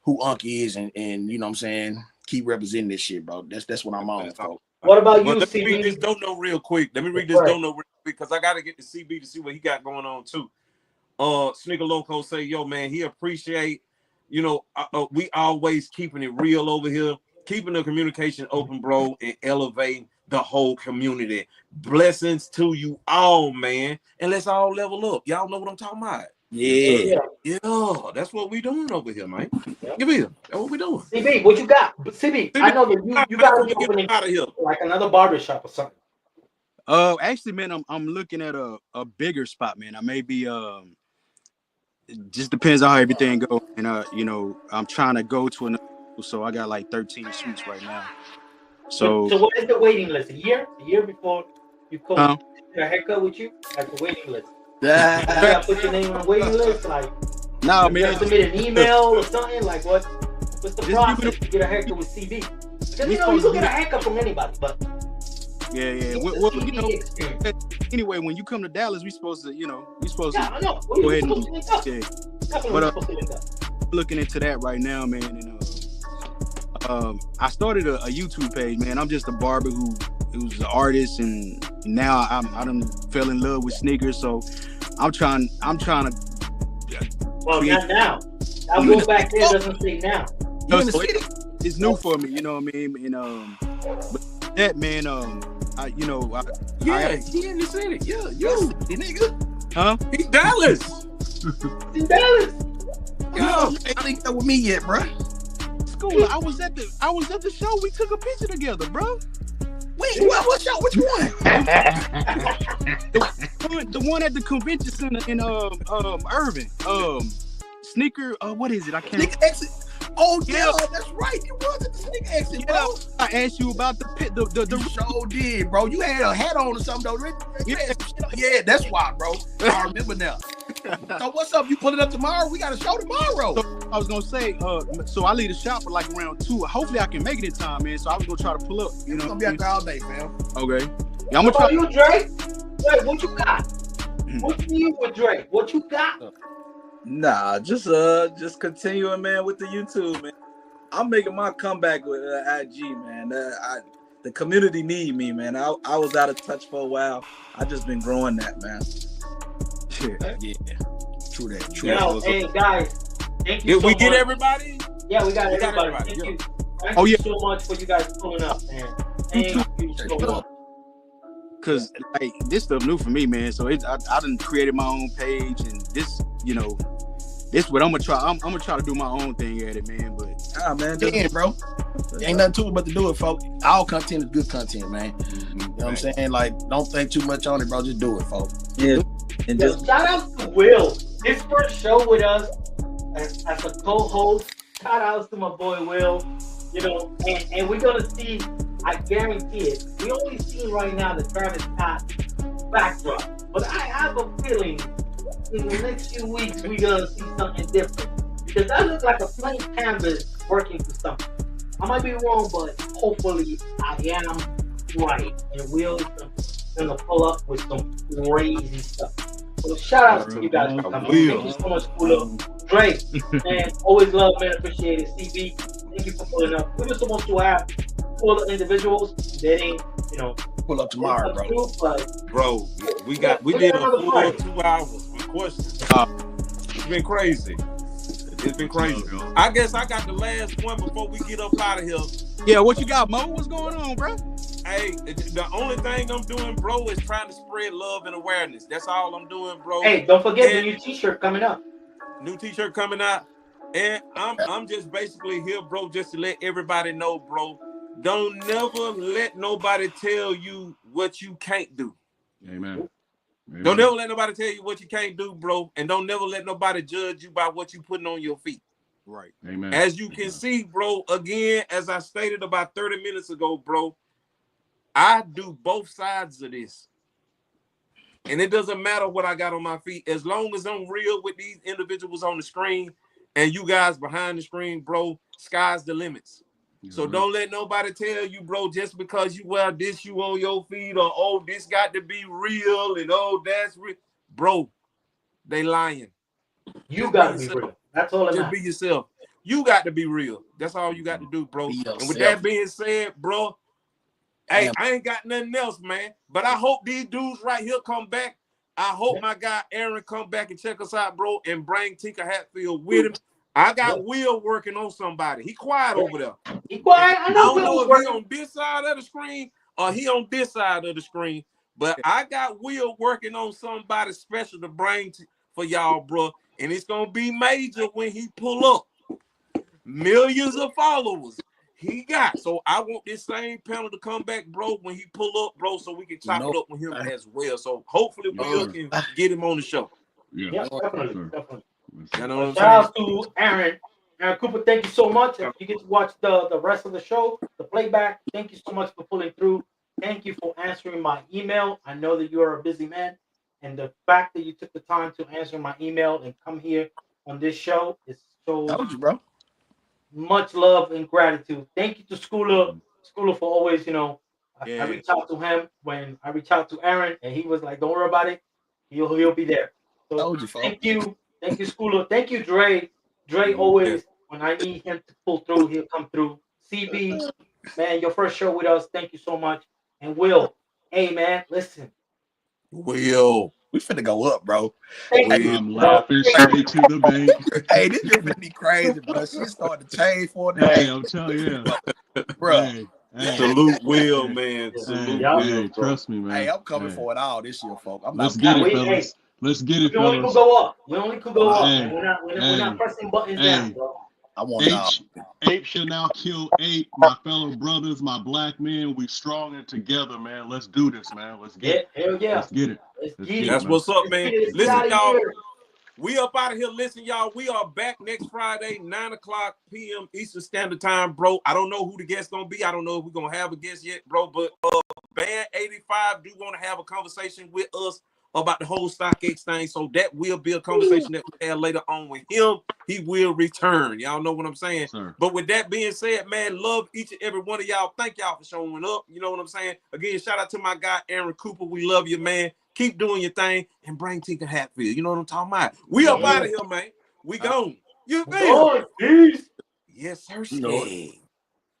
who Unc is and you know what I'm saying? Keep representing this shit, bro. That's what I'm on, folks. What about you, Let me read CB? this don't know real quick. Let me read this don't know real quick because I gotta get to CB to see what he got going on too. Sneaker Loco say, yo, man, he appreciate, you know, we always keeping it real over here, keeping the communication open, bro, and elevating the whole community. Blessings to you all, man. And let's all level up. Y'all know what I'm talking about. Yeah. That's what we doing over here, man. Give me that's what we doing. CB, what you got? CB, I know that you got to be opening out of here. Like another barbershop or something. Actually, man, I'm looking at a bigger spot, man. I may be it just depends on how everything goes. And you know, I'm trying to go to another, so I got like 13 suites right now. So what is the waiting list? A year before you come get a haircut with you? Like the waiting list. You gotta put your name on the waiting list, like no, man. Submit an email or something. Like what's the process to get a haircut with CB? Because you know you can get a haircut from anybody, but yeah. Well, you know, anyway, when you come to Dallas, we supposed to I know. Go ahead and but looking into that right now, man. And I started a YouTube page, man. I'm just a barber who's an artist, and now I done fell in love with sneakers. So I'm trying to. Well, not now. I'll go back there. Doesn't say now. It's new for me, you know what I mean. And but that, man, he in the city. Yeah, you nigga. Huh? He's Dallas. In Dallas. Yo, I ain't there with me yet, bro. School. I was at the show. We took a picture together, bro. Wait, what show? Which one? the one at the convention center in Irving. Sneaker. What is it? I can't. Sneaker exit. Oh yeah, that's right. You was at the sneaker exit, bro. I asked you about the pit. The show did, bro. You had a hat on or something, though. Yeah, that's why, bro. I remember now. So what's up? You put it up tomorrow? We got a show tomorrow. So I was gonna say, so I leave the shop for like around 2. Hopefully I can make it in time, man. So I was gonna try to pull up. You know, gonna be out there all day, fam. Okay. Yeah, I'm gonna try. You, Drake? Wait, what you got? What you with Drake? What you got? Nah, just continuing, man, with the YouTube, man. I'm making my comeback with IG, man. the community need me, man. I was out of touch for a while. I just been growing that, man. Yeah. True that. True You know, that. hey guys, thank you Did so we much. get everybody? Yeah, we got We got everybody. everybody, Thank yeah. you. Thank Oh, you yeah. so much for you guys pulling up, man. Thank you so much. Cause like this stuff new for me, man. So I done created my own page, and this, you know, this what I'm gonna try. I'm gonna try to do my own thing at it, man. But Man, Yeah, bro. Ain't nothing to it but to do it, folks. All content is good content, man. You know what I'm saying? Like, don't think too much on it, bro. Just do it, folks. yeah, and Yo, just shout out to Will. His first show with us as a co-host. Shout outs to my boy Will. You know, and we're gonna see. I guarantee it. We only see right now the Travis Scott backdrop, but I have a feeling in the next few weeks we're gonna see something different because that looks like a blank canvas working for something. I might be wrong, but hopefully I am right. And Will is gonna pull up with some crazy stuff. So shout out to you guys for coming. Thank you so much, Kulo. Dre, man, always love, man, appreciate it. CB, thank you for pulling up. We were supposed to have two other individuals. They didn't, you know, Pull up tomorrow, bro. Bro, we did a full 2 hours with questions. It's been crazy. It's been crazy. I guess I got the last one before we get up out of here. yeah, what you got, Mo? What's going on, bro? Hey, the only thing I'm doing, bro, is trying to spread love and awareness. That's all I'm doing, bro. Hey, don't forget the new T-shirt coming up. New T-shirt coming out, and I'm just basically here, bro, just to let everybody know, bro. Don't never let nobody tell you what you can't do. Amen. Don't never let nobody tell you what you can't do, bro, and don't never let nobody judge you by what you putting on your feet. Right. Amen. As you can see, bro, again, as I stated about 30 minutes ago, bro, I do both sides of this. And it doesn't matter what I got on my feet. As long as I'm real with these individuals on the screen and you guys behind the screen, bro, sky's the limits. So don't let nobody tell you, bro, just because you wear this shoe on your feet or, oh, this got to be real and, oh, that's real. Bro, they lying. You got to be real. That's all it Just matters. be yourself. You got to be real. That's all you got to do, bro. And with that being said, bro, hey, I ain't got nothing else, man. But I hope these dudes right here come back. I hope my guy Arron come back and check us out, bro, and bring Tinker Hatfield with him. I got Will working on somebody. He quiet over there. He quiet. I know I don't know Will's if working. he on this side of the screen or he on this side of the screen, but I got Will working on somebody special to bring for y'all, bro. And it's gonna be major when he pull up. Millions of followers he got. So I want this same panel to come back, bro, when he pull up, bro, so we can chop it up with him as well. So hopefully Will can get him on the show. Yeah, definitely. You know what I'm Shout out to Arron. Aaron Cooper, thank you so much. If you get to watch the rest of the show, the playback, thank you so much for pulling through. Thank you for answering my email. I know that you are a busy man, and the fact that you took the time to answer my email and come here on this show is so bro. Much love and gratitude. Thank you to Schooler for always, you know, I reach out to him when I reach out to Arron, and he was like, "Don't worry about it, he'll be there." So thank you, Schooler. Thank you, Dre. Dre always, when I need him to pull through, he'll come through. CB, man, your first show with us. Thank you so much. And Will, hey man, listen. Will, we finna go up, bro. I'm laughing straight to the bank. Hey, this is finna be crazy, bro. She started to change for the Hey, I'm telling you, bro. Hey, salute Will, man. Salute Will. Hey, trust me, man. Hey, I'm coming for it all this year, folks. Let's get it, fellas. Hey, let's get it, we fellas. only could go up. We only could go up. Hey, We're not pressing buttons down, bro. I want Ape shall now kill ape, my fellow brothers, my black men. We strong and together, man. Let's do this, man. Let's get it. Hell yeah. Let's get it. That's what's up, man. Listen, y'all. We up out of here. Listen, y'all. We are back next Friday, 9:00 p.m. Eastern Standard Time, bro. I don't know who the guest gonna be. I don't know if we're gonna have a guest yet, bro. But Band 85 do want to have a conversation with us about the whole StockX thing. So that will be a conversation that we have later on with him. He will return. Y'all know what I'm saying? Sir. But with that being said, man, love each and every one of y'all. Thank y'all for showing up. You know what I'm saying? Again, shout out to my guy, Arron Cooper. We love you, man. Keep doing your thing and bring Tinker Hatfield. You know what I'm talking about? We up out of here, man. We gone. You feel? Peace. Yes, sir. You know it.